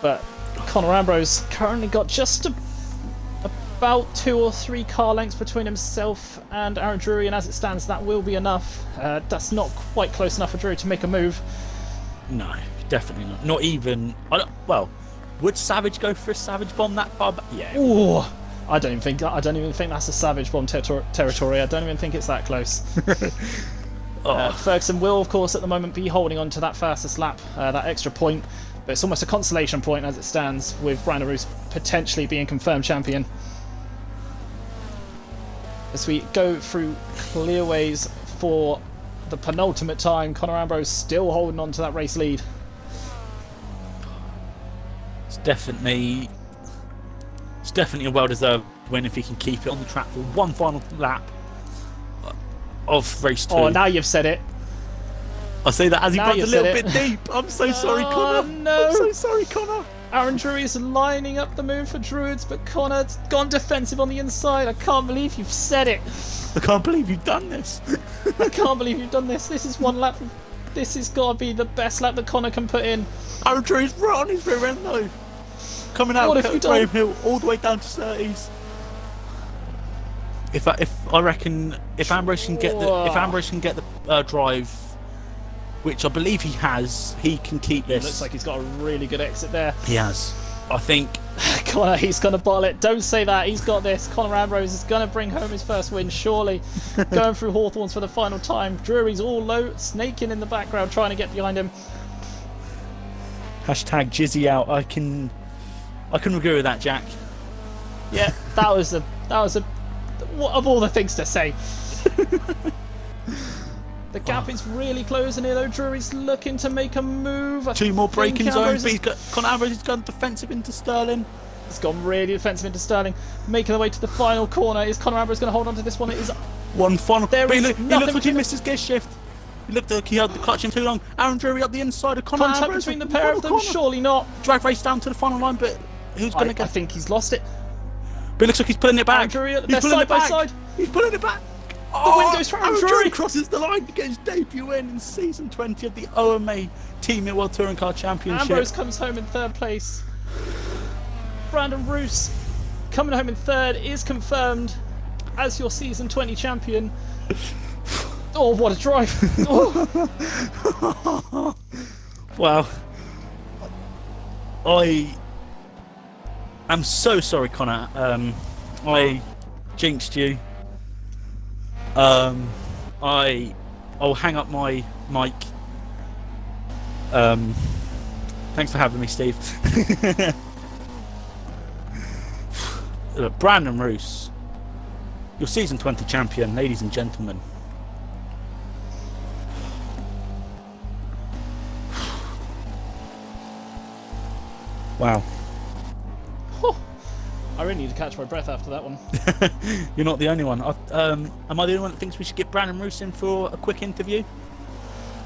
[SPEAKER 2] But Conor Ambrose currently got just about 2 or 3 car lengths between himself and Aaron Drury, and as it stands, that will be enough. That's not quite close enough for Drury to make a move.
[SPEAKER 1] No, definitely not. Not even. Well, would Savage go for a Savage bomb that far back? Yeah.
[SPEAKER 2] Ooh, I don't even think that's a Savage bomb territory. I don't even think it's that close. Ferguson will, of course, at the moment be holding on to that fastest lap, that extra point, but it's almost a consolation point as it stands, with Brandon Roos potentially being confirmed champion. As we go through clearways for the penultimate time, Conor Ambrose still holding on to that race lead.
[SPEAKER 1] It's definitely a well-deserved win if he can keep it on the track for one final lap of race 2.
[SPEAKER 2] Oh, now you've said it.
[SPEAKER 1] I say that as he
[SPEAKER 2] Now
[SPEAKER 1] runs a
[SPEAKER 2] you've
[SPEAKER 1] little
[SPEAKER 2] said
[SPEAKER 1] bit
[SPEAKER 2] it.
[SPEAKER 1] deep. I'm so sorry, Connor.
[SPEAKER 2] No.
[SPEAKER 1] I'm so sorry, Connor.
[SPEAKER 2] Aaron Drury is lining up the move for Druids, but Connor's gone defensive on the inside. I can't believe you've said it.
[SPEAKER 1] I can't believe you've done this.
[SPEAKER 2] I can't believe you've done this. This is 1 lap. This has got to be the best lap that Connor can put in.
[SPEAKER 1] Aaron Drury's right on his rear end though. Coming out of Graham Hill all the way down to 30s. If I reckon if Ambrose can get the drive, which I believe he has, he can keep this.
[SPEAKER 2] Looks like he's got a really good exit there.
[SPEAKER 1] He has. I think
[SPEAKER 2] Connor, he's going to bottle it. Don't say that. He's got this. Conor Ambrose is going to bring home his first win, surely. Going through Hawthorns for the final time. Drury's all low, snaking in the background, trying to get behind him.
[SPEAKER 1] hashtag Jizzy out. I can agree with that, Jack.
[SPEAKER 2] Yeah, that was a of all the things to say. The gap is really closing here though. Drury's looking to make a move.
[SPEAKER 1] 2 more braking zones, but Conor Ambrose has gone defensive into Sterling.
[SPEAKER 2] It's gone really defensive into Sterling. Making the way to the final corner. Is Conor Ambrose going to hold on to this one? It is.
[SPEAKER 1] One final.
[SPEAKER 2] There
[SPEAKER 1] he
[SPEAKER 2] is
[SPEAKER 1] looks
[SPEAKER 2] nothing
[SPEAKER 1] like he missed his gear shift. He looked like he held the clutch in too long. Aaron Drury up the inside of Conor
[SPEAKER 2] Contact
[SPEAKER 1] Ambrose.
[SPEAKER 2] between the pair of them? Surely not.
[SPEAKER 1] Drag race down to the final line, but who's going to get?
[SPEAKER 2] I think he's lost it.
[SPEAKER 1] But it looks like he's pulling it back.
[SPEAKER 2] Drury,
[SPEAKER 1] He's
[SPEAKER 2] they're
[SPEAKER 1] pulling
[SPEAKER 2] side
[SPEAKER 1] it
[SPEAKER 2] by
[SPEAKER 1] back.
[SPEAKER 2] side.
[SPEAKER 1] He's pulling it back.
[SPEAKER 2] The win goes to Aaron Drury.
[SPEAKER 1] Crosses the line to get his debut win in season 20 of the OMA Team World Touring Car Championship.
[SPEAKER 2] Ambrose comes home in third place. Brandon Roos coming home in third is confirmed as your season 20 champion. Oh, what a drive! Oh.
[SPEAKER 1] Wow. I am so sorry, Connor. I jinxed you. I'll hang up my mic. Thanks for having me, Steve. Look, Brandon Roos, your season 20 champion, ladies and gentlemen. Wow.
[SPEAKER 2] I really need to catch my breath after that one.
[SPEAKER 1] You're not the only one. Am I the only one that thinks we should get Brandon Roos in for a quick interview?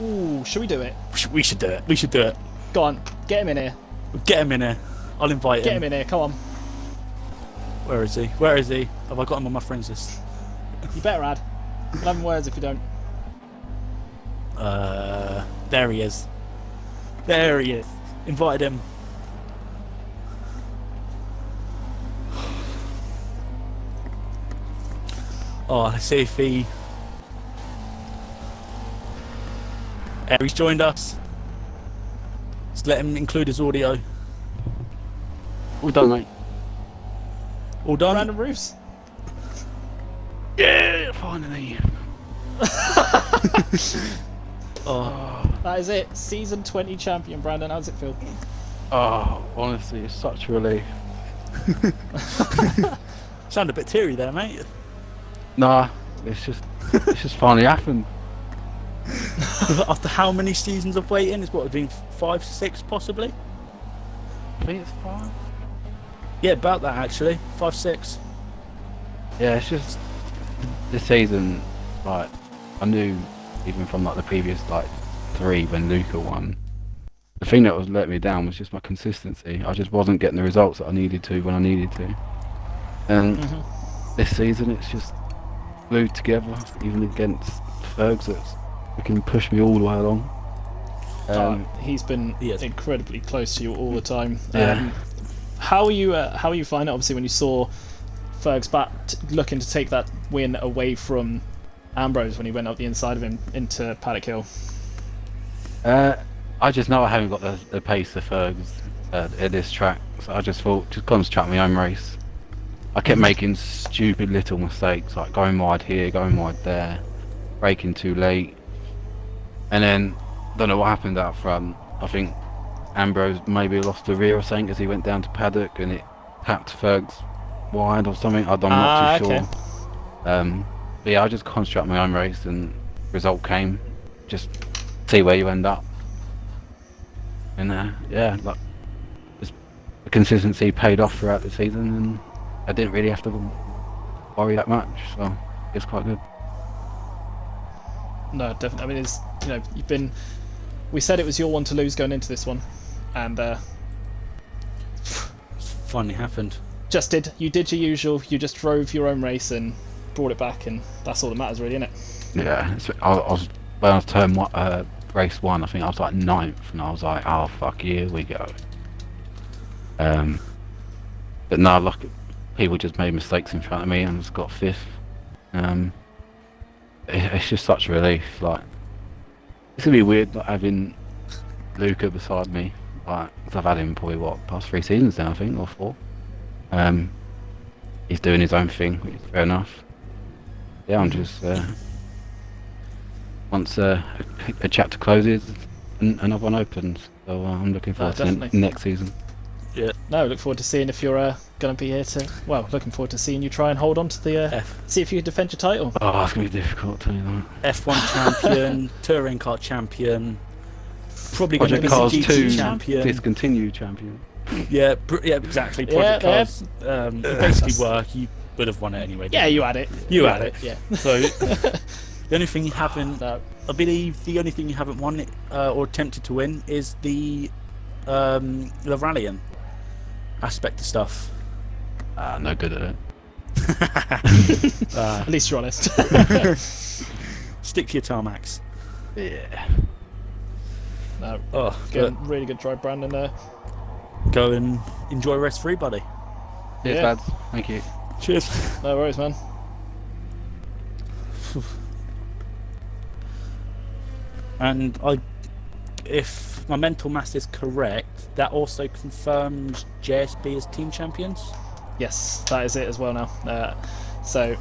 [SPEAKER 2] Ooh, should we do it?
[SPEAKER 1] We should do it. We should do it.
[SPEAKER 2] Go on, get him in here.
[SPEAKER 1] Get him in here. I'll invite him.
[SPEAKER 2] Get him in here, come on.
[SPEAKER 1] Where is he? Where is he? Have I got him on my friends list?
[SPEAKER 2] You better add 11 words if you don't.
[SPEAKER 1] There he is. There he is. Invited him. Oh, let's see if he... He's joined us. Let's let him include his audio.
[SPEAKER 3] All done, mate.
[SPEAKER 1] All done?
[SPEAKER 2] Brandon Roos.
[SPEAKER 3] Yeah, finally.
[SPEAKER 1] Oh,
[SPEAKER 2] That is it. Season 20 champion, Brandon. How does it feel?
[SPEAKER 3] Oh, honestly, it's such a relief.
[SPEAKER 1] sound a bit teary there, mate.
[SPEAKER 3] Nah, it's just finally happened.
[SPEAKER 1] After how many seasons of waiting? It's what, been 5, 6 possibly?
[SPEAKER 3] I think it's fine.
[SPEAKER 1] Yeah, about that actually. 5, 6.
[SPEAKER 3] Yeah, it's just this season. Like, I knew even from like the previous like 3 when Luca won. The thing that was letting me down was just my consistency. I just wasn't getting the results that I needed to when I needed to. And this season, it's just glued together, even against Fergs. That's can push me all the way along.
[SPEAKER 2] He's been incredibly close to you all the time.
[SPEAKER 3] Yeah.
[SPEAKER 2] How are you finding it? Obviously, when you saw Fergs back looking to take that win away from Ambrose when he went up the inside of him into Paddock Hill.
[SPEAKER 3] I just know I haven't got the pace of Fergs at this track, so I just thought, just concentrate on my own race. I kept making stupid little mistakes, like going wide here, going wide there, braking too late, and then don't know what happened out front. I think Ambrose maybe lost the rear or something as he went down to paddock, and it tapped Fergs wide or something. I'm not too sure. But yeah, I just concentrate on my own race, and result came. Just see where you end up. And yeah, like just the consistency paid off throughout the season, and I didn't really have to worry that much, so it's quite good.
[SPEAKER 2] No, definitely. I mean, it's, you know, you've been. We said it was your one to lose going into this one, and
[SPEAKER 1] It's finally happened.
[SPEAKER 2] you did your usual. You just drove your own race and brought it back, and that's all that matters, really, isn't it?
[SPEAKER 3] Yeah, I was when I was race 1, I think I was like 9th, and I was like, oh fuck, here we go. But no, look, people just made mistakes in front of me and just got 5th. It's just such a relief. Like, it's gonna be weird not having Luca beside me, like, because I've had him probably past 3 seasons now, I think, or 4. He's doing his own thing, which is fair enough. Yeah, I'm just once a chapter closes, another one opens. So I'm looking forward to next season.
[SPEAKER 1] Yeah.
[SPEAKER 2] No, look forward to seeing if you're going to be here to. Well, looking forward to seeing you try and hold on to the. See if you can defend your title.
[SPEAKER 3] Oh, it's gonna be difficult to do that.
[SPEAKER 1] F1 champion, touring car champion, probably going to be
[SPEAKER 3] Project Cars
[SPEAKER 1] GT
[SPEAKER 3] 2
[SPEAKER 1] champion.
[SPEAKER 3] discontinued champion.
[SPEAKER 1] Yeah, exactly. Project Cars. You basically you would have won it anyway.
[SPEAKER 2] Yeah, you had it.
[SPEAKER 1] You had it.
[SPEAKER 2] Yeah.
[SPEAKER 1] So the only thing you haven't, I believe, the only thing you haven't won or attempted to win is the rallying aspect of stuff.
[SPEAKER 3] No good at it.
[SPEAKER 2] At least you're honest.
[SPEAKER 1] Stick to your tarmacs.
[SPEAKER 3] Yeah.
[SPEAKER 2] No,
[SPEAKER 1] Oh,
[SPEAKER 2] again, really good drive, Brandon. There.
[SPEAKER 1] go and enjoy race 3, buddy.
[SPEAKER 3] Cheers,
[SPEAKER 2] Yeah.
[SPEAKER 3] lads. Thank you.
[SPEAKER 1] Cheers.
[SPEAKER 2] No worries, man.
[SPEAKER 1] And if my mental math is correct, that also confirms JSB as team champions.
[SPEAKER 2] Yes, that is it as well now. So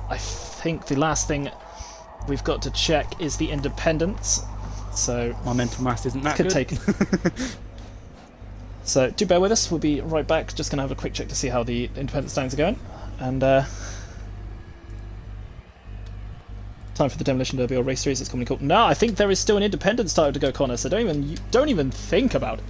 [SPEAKER 2] I think the last thing we've got to check is the independents. So
[SPEAKER 1] My mental math isn't that
[SPEAKER 2] could
[SPEAKER 1] good.
[SPEAKER 2] take. So do bear with us. We'll be right back. Just gonna have a quick check to see how the independent standings are going, and time for the demolition derby or race series. It's commonly called. No, I think there is still an independent starting to go, Connor. So don't even think about it.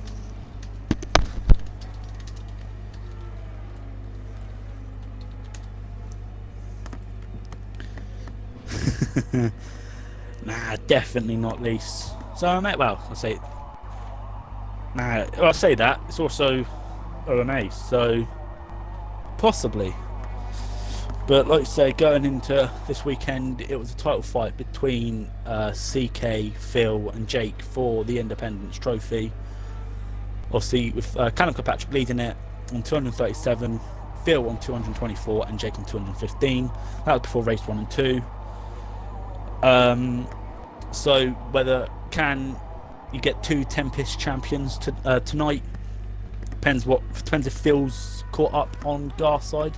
[SPEAKER 1] Nah, definitely not least. So, mate, well, I'll say. Nah, I'll say that. It's also OMA, so possibly. But like I say, going into this weekend, it was a title fight between CK, Phil, and Jake for the Independence Trophy. Obviously, with Callum Kirkpatrick leading it on 237, Phil on 224, and Jake on 215. That was before race 1 and 2. So whether can you get 2 Tempest champions tonight depends if Phil's caught up on Garth's side,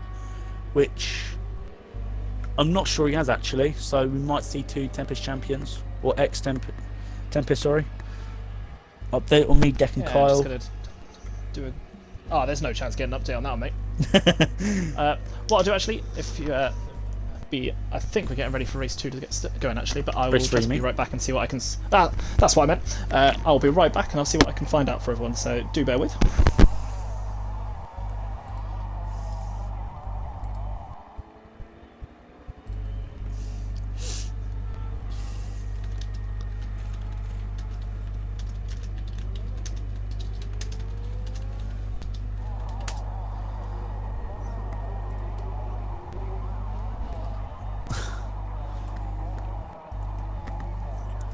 [SPEAKER 1] which I'm not sure he has actually. So we might see 2 Tempest champions or Tempest. Sorry. Update on me, Deck and
[SPEAKER 2] Yeah,
[SPEAKER 1] Kyle.
[SPEAKER 2] I'm just gonna do a. Oh, there's no chance getting an update on that one, mate. What I'll do actually, if you I think we're getting ready for race 2 to get going actually, but I will
[SPEAKER 1] Race 3,
[SPEAKER 2] just be
[SPEAKER 1] mate.
[SPEAKER 2] right back and see what I can. That's what I meant. I'll be right back and I'll see what I can find out for everyone. So do bear with.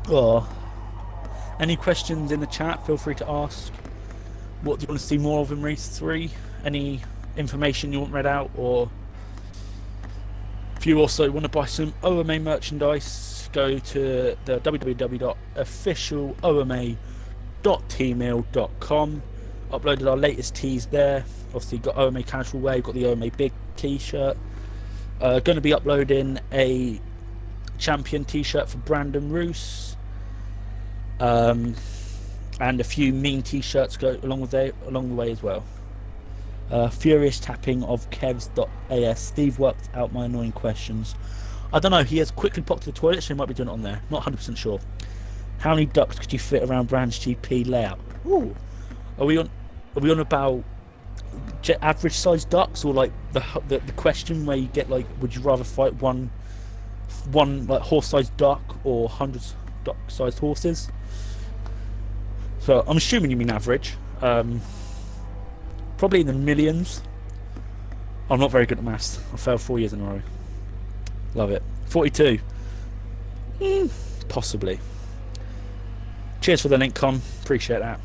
[SPEAKER 1] Oh. Any questions in the chat? Feel free to ask. What do you want to see more of in race 3? Any information you want read out, or if you also want to buy some OMA merchandise, go to the www.officialoma.tmail.com. Uploaded our latest tees there. Obviously got OMA casual wear, got the OMA big t-shirt. Going to be uploading a champion t-shirt for Brandon Roos. And a few mean t-shirts go along the way as well. Furious tapping of Kevs.as. Steve worked out my annoying questions. I don't know, he has quickly popped to the toilet, so he might be doing it on there. Not 100% sure. How many ducks could you fit around Brands GP layout? Ooh. Are we on about average sized ducks, or like the question where you get like, would you rather fight one like horse sized duck or 100 duck sized horses? So I'm assuming you mean average. Probably in the millions. I'm not very good at maths. I failed 4 years in a row. Love it. 42. Possibly. Cheers for the link, Con. Appreciate that.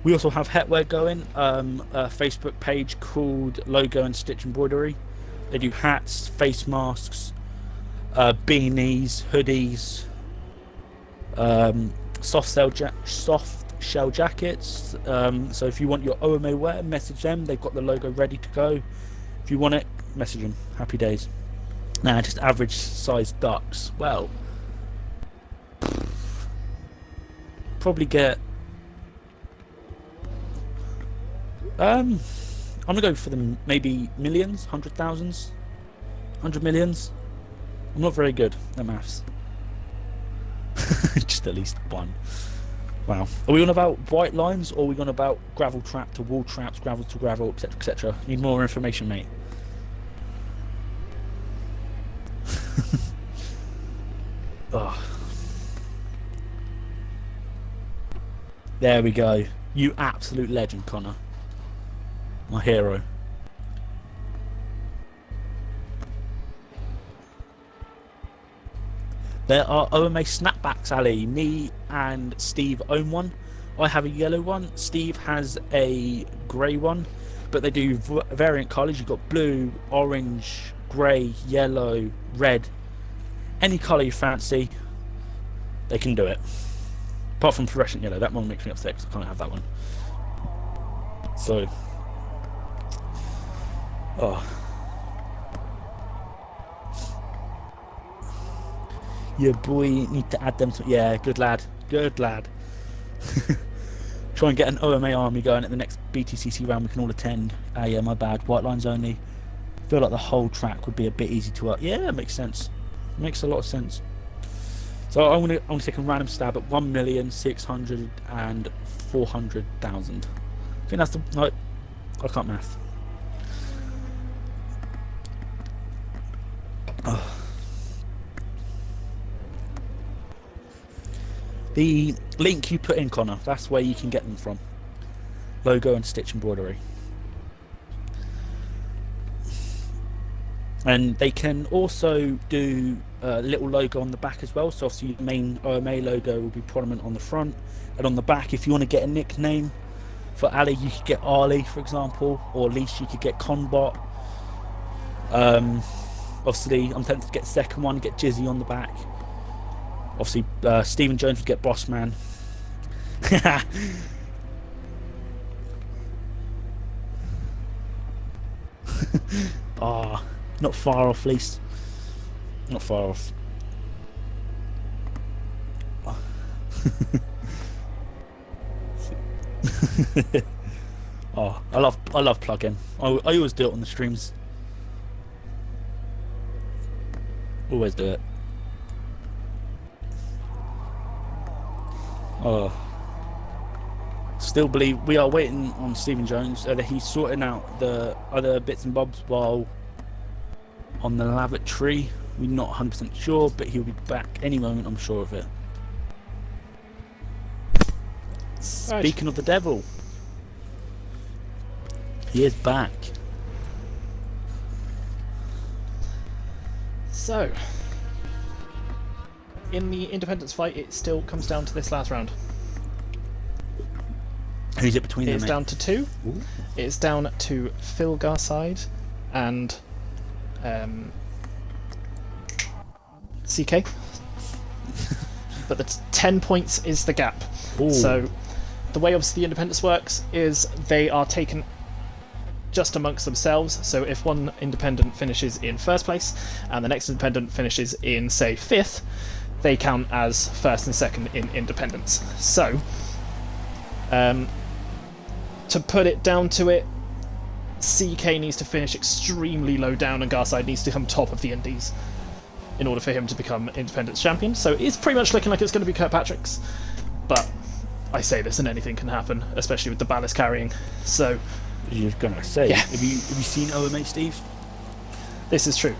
[SPEAKER 1] We also have Hetwear going. A Facebook page called Logo and Stitch Embroidery. They do hats, face masks, beanies, hoodies, soft shell jackets. So if you want your OMA wear, message them. They've got the logo ready to go. If you want it, message them. Happy days. Nah, just average sized ducks. Well, probably get. I'm gonna go for the maybe millions, 100,000s, 100 millions. I'm not very good at maths. Just at least one. Wow. Are we on about white lines, or are we on about gravel trap to wall traps, gravel to gravel, etc., etc.? Need more information, mate. Oh. There we go. You absolute legend, Connor. My hero. There are OMA snapbacks, Ali. Me and Steve own one. I have a yellow one. Steve has a grey one. But they do variant colours. You've got blue, orange, grey, yellow, red. Any colour you fancy, they can do it. Apart from fluorescent yellow. That one makes me upset because I can't have that one. So... Oh. Your boy need to add them to... Yeah, good lad. Good lad. Try and get an OMA army going at the next BTCC round we can all attend. Ah, yeah, my bad. White lines only. Feel like the whole track would be a bit easy to... Yeah, it makes sense. Makes a lot of sense. So I'm gonna take a random stab at 1,600,000 and 400,000. I think that's the... No, I can't math. Oh. The link you put in, Connor, that's where you can get them from. Logo and stitch embroidery. And they can also do a little logo on the back as well. So obviously the main OMA logo will be prominent on the front. And on the back, if you want to get a nickname for Ali, you could get Ali, for example. Or at least you could get Conbot. Obviously, I'm tempted to get the second one, get Jizzy on the back. Obviously, Stephen Jones would get Bossman. Ah, not far off, least. Not far off. Oh, I love plug-in. I always do it on the streams. Always do it. Oh. Still believe we are waiting on Stephen Jones. He's sorting out the other bits and bobs while on the lavatory. We're not 100% sure, but he'll be back any moment, I'm sure of it. Speaking of the devil, he is back.
[SPEAKER 2] So, in the independence fight, it still comes down to this last round.
[SPEAKER 1] Who's it between them?
[SPEAKER 2] It's down to 2. Ooh. It's down to Phil Garside and CK. But the 10 points is the gap. Ooh. So the way obviously the independence works is they are taken just amongst themselves. So if one independent finishes in first place and the next independent finishes in, say, 5th, they count as first and second in independence. So to put it down to it, CK needs to finish extremely low down and Garside needs to come top of the Indies in order for him to become independence champion. So it's pretty much looking like it's going to be Kirkpatrick's, but I say this and anything can happen, especially with the ballast carrying. So
[SPEAKER 1] you're gonna say,
[SPEAKER 2] yeah.
[SPEAKER 1] Have you seen OMA, Steve?
[SPEAKER 2] This is true.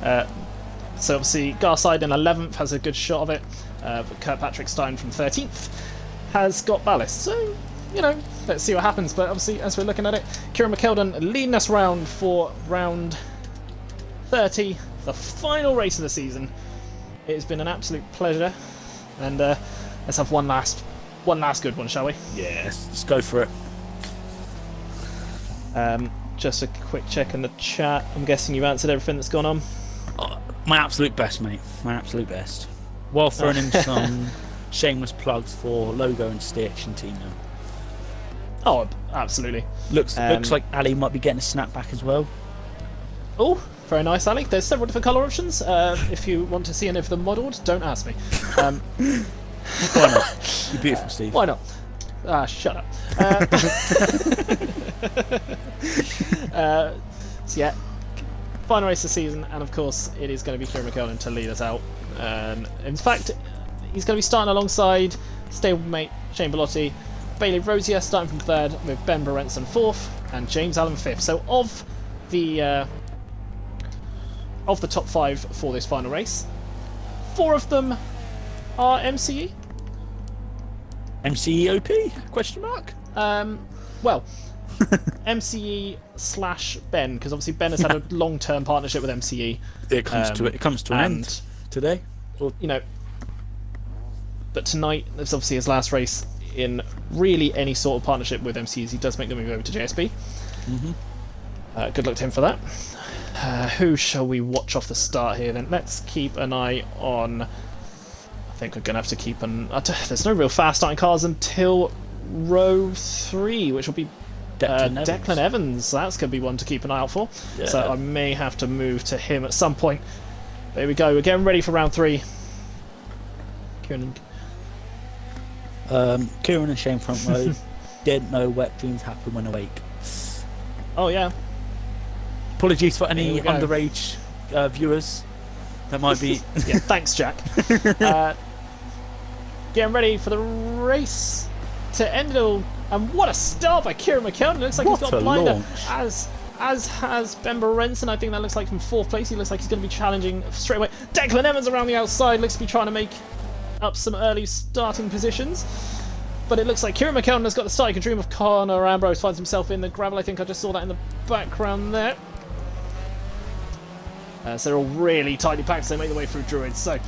[SPEAKER 2] So obviously Garside in 11th has a good shot of it, but Kirkpatrick starting from 13th has got ballast. So, you know, let's see what happens. But obviously, as we're looking at it, Kieran McKeldon leading us round for round 30, the final race of the season. It has been an absolute pleasure, and let's have one last good one, shall we?
[SPEAKER 1] Yes, let's go for it.
[SPEAKER 2] Just a quick check in the chat. I'm guessing you've answered everything that's gone on.
[SPEAKER 1] My absolute best, mate. My absolute best. While throwing in some shameless plugs for Logo and Stitch and Tino.
[SPEAKER 2] Oh, absolutely.
[SPEAKER 1] Looks like Ali might be getting a snapback as well.
[SPEAKER 2] Oh, very nice, Ali. There's several different colour options. If you want to see any of them modelled, don't ask me.
[SPEAKER 1] Why not? You're beautiful, Steve.
[SPEAKER 2] Why not? Shut up. So yeah, final race of the season, and of course it is going to be Kieran McKeldon to lead us out. In fact, he's going to be starting alongside stablemate Shane Bellotti, Bailey Rosier starting from 3rd, with Ben Berenson 4th, and James Allen 5th. So of the top 5 for this final race, 4 of them are MCE.
[SPEAKER 1] MCEOP? Question mark?
[SPEAKER 2] Well, MCE / Ben, because obviously Ben has had a long-term partnership with MCE.
[SPEAKER 1] It comes to an end today.
[SPEAKER 2] you know, but tonight is obviously his last race in really any sort of partnership with MCs. He does make the move over to JSB. Good luck to him for that. Who shall we watch off the start here then? Let's keep an eye on... I think we're going to have to keep an... there's no real fast starting cars until row 3, which will be Declan Evans. That's going to be one to keep an eye out for. Yeah. So I may have to move to him at some point. There we go. We're getting ready for round 3. Kieran
[SPEAKER 1] and Shane front row. Didn't know wet dreams happen when awake.
[SPEAKER 2] Oh yeah.
[SPEAKER 1] Apologies for any underage viewers. That might be.
[SPEAKER 2] Yeah, thanks, Jack. Getting ready for the race to end it all. And what a start by Kieran McKeldin. Looks like he's got a blinder. As has Ben Berenson. I think that looks like from 4th place. He looks like he's going to be challenging straight away. Declan Evans around the outside. Looks to be trying to make up some early starting positions. But it looks like Kieran McKeldin has got the start. You can dream of. Connor Ambrose finds himself in the gravel. I think I just saw that in the background there. So they're all really tightly packed, so they make their way through Druids. So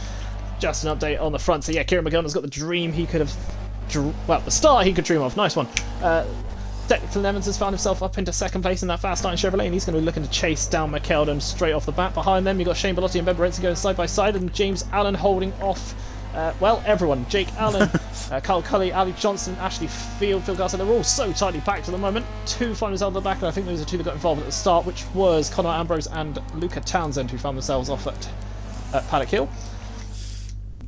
[SPEAKER 2] just an update on the front. So yeah, Kieran McKeldin's got the dream he could have... well, the start he could dream of. Nice one. Declan Evans has found himself up into 2nd place in that fast starting Chevrolet, and he's going to be looking to chase down McKeldin straight off the bat. Behind them, you've got Shane Bellotti and Ben Berenson going side by side, and James Allen holding off... well, everyone. Jake Allen, Carl Cully, Ali Johnson, Ashley Field, Phil Garza. They're all so tightly packed at the moment. 2 find themselves at the back, and I think those are 2 that got involved at the start, which was Connor Ambrose and Luca Townsend, who found themselves off at Paddock Hill.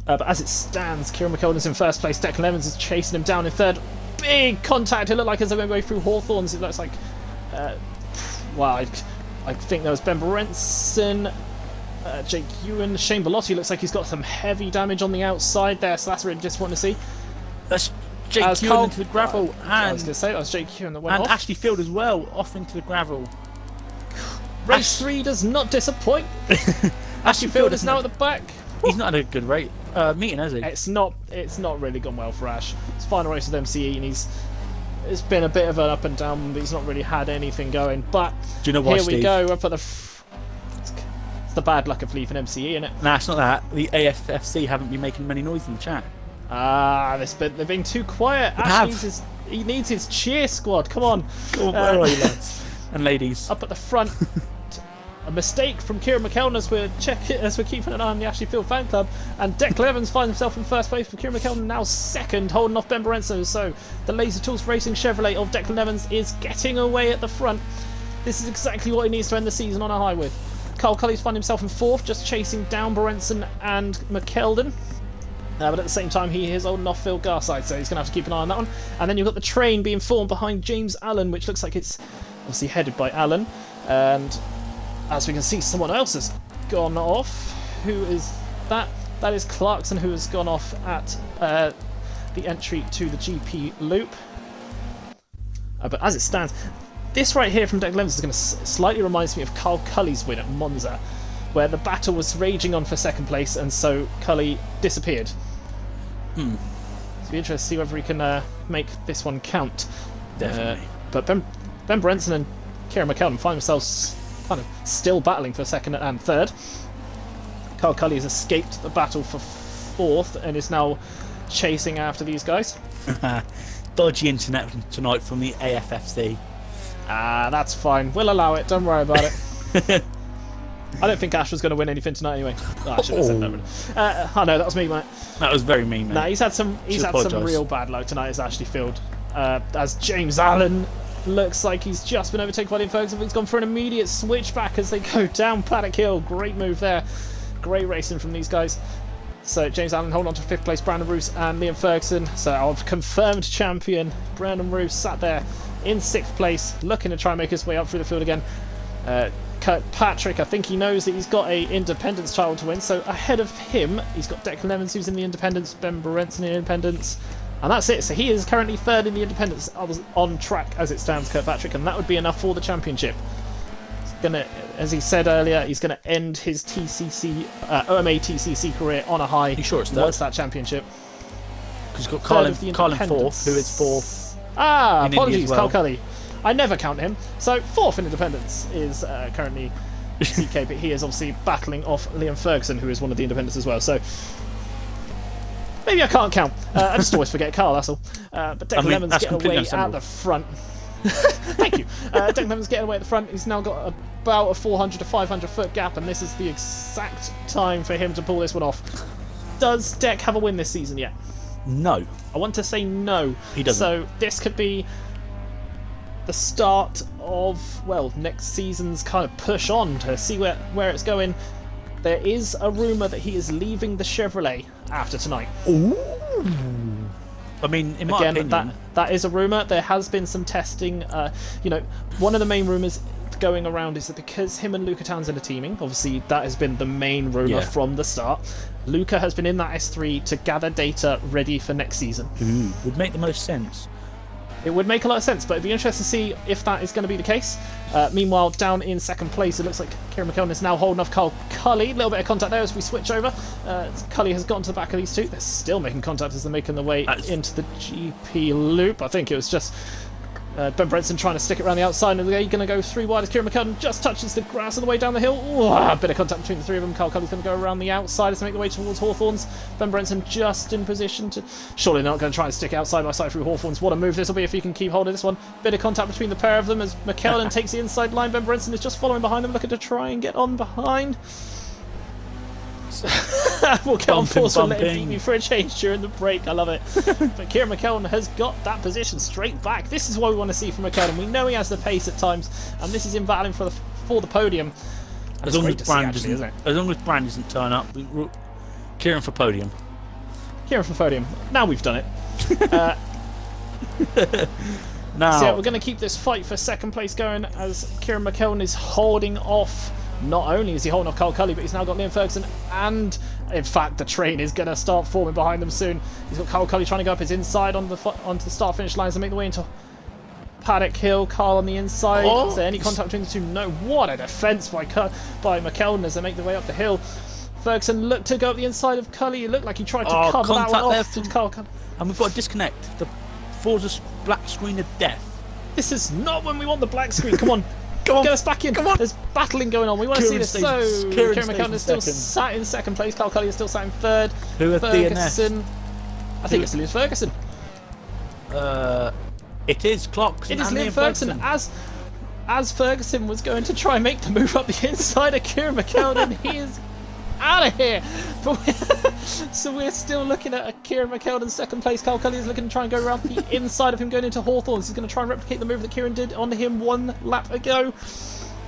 [SPEAKER 2] But as it stands, Kieran McKeldin's in 1st place. Declan Evans is chasing him down in 3rd. Big contact. It looked like as they went way through Hawthorns. It looks like... well, I think there was Ben Berenson... Jake Ewan, Shane Bellotti looks like he's got some heavy damage on the outside there, so that's really disappointing to see.
[SPEAKER 1] That's Jake Ewan into the gravel, and
[SPEAKER 2] I was going to say that was Jake Ewan that went
[SPEAKER 1] off.
[SPEAKER 2] And
[SPEAKER 1] Ashley Field as well, off into the gravel.
[SPEAKER 2] Race 3 does not disappoint. Ashley Field is now at the back.
[SPEAKER 1] He's not had a good meeting, has he?
[SPEAKER 2] It's not really gone well for Ash. It's final race with MCE, and it's been a bit of an up and down, but he's not really had anything going. But
[SPEAKER 1] do you know why,
[SPEAKER 2] here
[SPEAKER 1] Steve?
[SPEAKER 2] we go up at the. The bad luck of leaving MCE, isn't it?
[SPEAKER 1] Nah, it's not that. The AFFC haven't been making many noise in the chat.
[SPEAKER 2] They've been too quiet. Ash needs his cheer squad. Come on.
[SPEAKER 1] Where are you, lads and ladies?
[SPEAKER 2] Up at the front. A mistake from Kieran McKeldin as we're keeping an eye on the Ashley Field fan club. And Declan Evans finds himself in 1st place for Kieran McKeldin, now 2nd, holding off Ben Berenson. So the Laser Tools Racing Chevrolet of Declan Evans is getting away at the front. This is exactly what he needs to end the season on a high with. Carl Cully's found himself in 4th, just chasing down Berenson and McKeldin. But at the same time, he is holding off Phil Garside, so he's going to have to keep an eye on that one. And then you've got the train being formed behind James Allen, which looks like it's obviously headed by Allen. And as we can see, someone else has gone off. Who is that? That is Clarkson, who has gone off at the entry to the GP loop. But as it stands... This right here from Declan Evans is going to slightly reminds me of Carl Cully's win at Monza, where the battle was raging on for 2nd place, and so Cully disappeared. So it'll be interesting to see whether he can make this one count.
[SPEAKER 1] Definitely.
[SPEAKER 2] But Ben Berenson and Kieran McKeldin find themselves kind of still battling for 2nd and 3rd. Carl Cully has escaped the battle for 4th and is now chasing after these guys.
[SPEAKER 1] Dodgy internet tonight from the AFFC.
[SPEAKER 2] That's fine. We'll allow it. Don't worry about it. I don't think Ash was going to win anything tonight anyway. Oh, I should have said that. Really. I know that was me, mate.
[SPEAKER 1] That was very mean, mate.
[SPEAKER 2] Nah, he's had some real bad luck tonight. As Ashley Field, as James Allen looks like he's just been overtaken by Liam Ferguson. He's gone for an immediate switchback as they go down Paddock Hill. Great move there. Great racing from these guys. So James Allen holding on to 5th place, Brandon Roos and Liam Ferguson. So our confirmed champion, Brandon Roos, sat there in 6th place, looking to try and make his way up through the field again. Kirkpatrick, I think he knows that he's got a Independence title to win, so ahead of him, he's got Declan Evans, who's in the Independence, Ben Berenson in the Independence, and that's it. So he is currently 3rd in the Independence, on track as it stands, Kirkpatrick, and that would be enough for the championship. He's gonna, as he said earlier, he's going to end his OMA TCC career on a high.
[SPEAKER 1] You sure it's
[SPEAKER 2] that championship?
[SPEAKER 1] Because you've got Colin 4th, who is 4th.
[SPEAKER 2] Apologies, Carl Cully. I never count him. So 4th in Independence is currently CK, but he is obviously battling off Liam Ferguson, who is one of the independents as well. So maybe I can't count. I just always forget Carl, that's all. But Declan Lemons getting away at the front. Thank you. Declan Lemons getting away at the front. He's now got about a 400 to 500 foot gap, and this is the exact time for him to pull this one off. Does Deck have a win this season yet?
[SPEAKER 1] No.
[SPEAKER 2] I want to say no.
[SPEAKER 1] He doesn't.
[SPEAKER 2] So this could be the start of, well, next season's kind of push on to see where it's going. There is a rumour that he is leaving the Chevrolet after tonight.
[SPEAKER 1] Ooh. I mean, in my opinion...
[SPEAKER 2] that is a rumour. There has been some testing. One of the main rumours going around is that because him and Luca Townsend are teaming, obviously that has been the main rumour from the start. Luca has been in that S3 to gather data ready for next season.
[SPEAKER 1] Ooh, would make the most sense.
[SPEAKER 2] It would make a lot of sense, but it'd be interesting to see if that is going to be the case. Meanwhile, down in second place, it looks like Kieran McKellen is now holding off Carl Cully. A little bit of contact there as we switch over. Cully has gotten to the back of these two. They're still making contact as they're making their way into the GP loop. I think it was just Ben Brenson trying to stick it around the outside, and they're going to go 3 wide as Kieran McKellen just touches the grass on the way down the hill. Ooh, a bit of contact between the three of them. Carl Cully's going to go around the outside as they make their way towards Hawthorns. Ben Brenson just in position to... Surely not going to try and stick it outside by side through Hawthorns. What a move this will be if he can keep hold of this one. Bit of contact between the pair of them as McKellen takes the inside line. Ben Brenson is just following behind them, looking to try and get on behind. We'll get on force and let him beat me for a change during the break. I love it. But Kieran McKellen has got that position straight back. This is what we want to see from McKellen. We know he has the pace at times, and this is him battling for the podium.
[SPEAKER 1] As long as Brand doesn't turn up, Kieran for podium.
[SPEAKER 2] Kieran for podium. Now we've done it.
[SPEAKER 1] Now,
[SPEAKER 2] so yeah, we're going to keep this fight for second place going as Kieran McKellen is holding off. Not only is he holding off Carl Cully, but he's now got Liam Ferguson, and in fact the train is going to start forming behind them soon. He's got Carl Cully trying to go up his inside onto the start-finish lines and make the way into Paddock Hill. Carl on the inside. Is there any contact between the two? No. What a defence by McKellen as they make their way up the hill. Ferguson looked to go up the inside of Cully. It looked like he tried to cover that one off to Carl Cully.
[SPEAKER 1] And we've got a disconnect. The Forza black screen of death.
[SPEAKER 2] This is not when we want the black screen. Come on. Get us back in.
[SPEAKER 1] Come on.
[SPEAKER 2] There's battling going on. We want to see this. So Kieran McKellen is still
[SPEAKER 1] second.
[SPEAKER 2] sat in second place. Carl Cully is still sat in third.
[SPEAKER 1] Who are
[SPEAKER 2] Ferguson? I think it's Liam Ferguson.
[SPEAKER 1] It is Clocks.
[SPEAKER 2] It is Liam Ferguson. As Ferguson was going to try and make the move up the inside of Kieran McKellen, he is out of here. So we're still looking at a Kieran McKellen in second place. Carl Cully is looking to try and go around the inside of him going into Hawthorns. He's going to try and replicate the move that Kieran did on him 1 lap ago.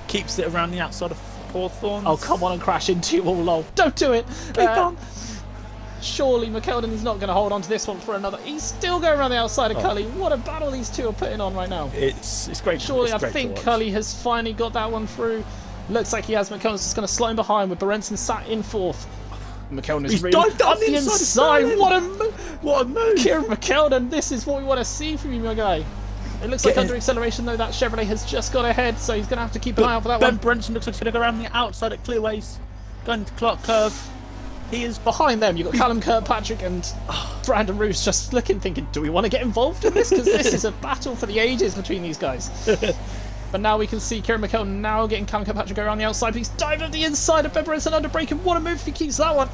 [SPEAKER 1] Keeps it around the outside of Hawthorns.
[SPEAKER 2] Oh, come on and crash into you all, lol. Don't do it. Surely McKellen is not going to hold on to this one for another. He's still going around the outside of Cully. What a battle these two are putting on right now.
[SPEAKER 1] It's great.
[SPEAKER 2] Surely I think Cully has finally got that one through. Looks like he has. McKellen's just going to slot him behind with Berenson sat in fourth. McKellen is really up the inside. What a move! Kieran McKellen, this is what we want to see from you, my guy. It looks like under acceleration though that Chevrolet has just got ahead, so he's going to have to keep an eye out for that one.
[SPEAKER 1] Ben Brenson looks like he's going to go around the outside at Clearways, going to Clock Curve.
[SPEAKER 2] He is behind them. You've got Callum Kirkpatrick and Brandon Roos just looking, thinking, do we want to get involved in this? Because this is a battle for the ages between these guys. But now we can see Kieran McKellen now getting Callum Kirkpatrick around the outside. But he's dived at the inside of Ben Brenson under braking. What a move if he keeps that one.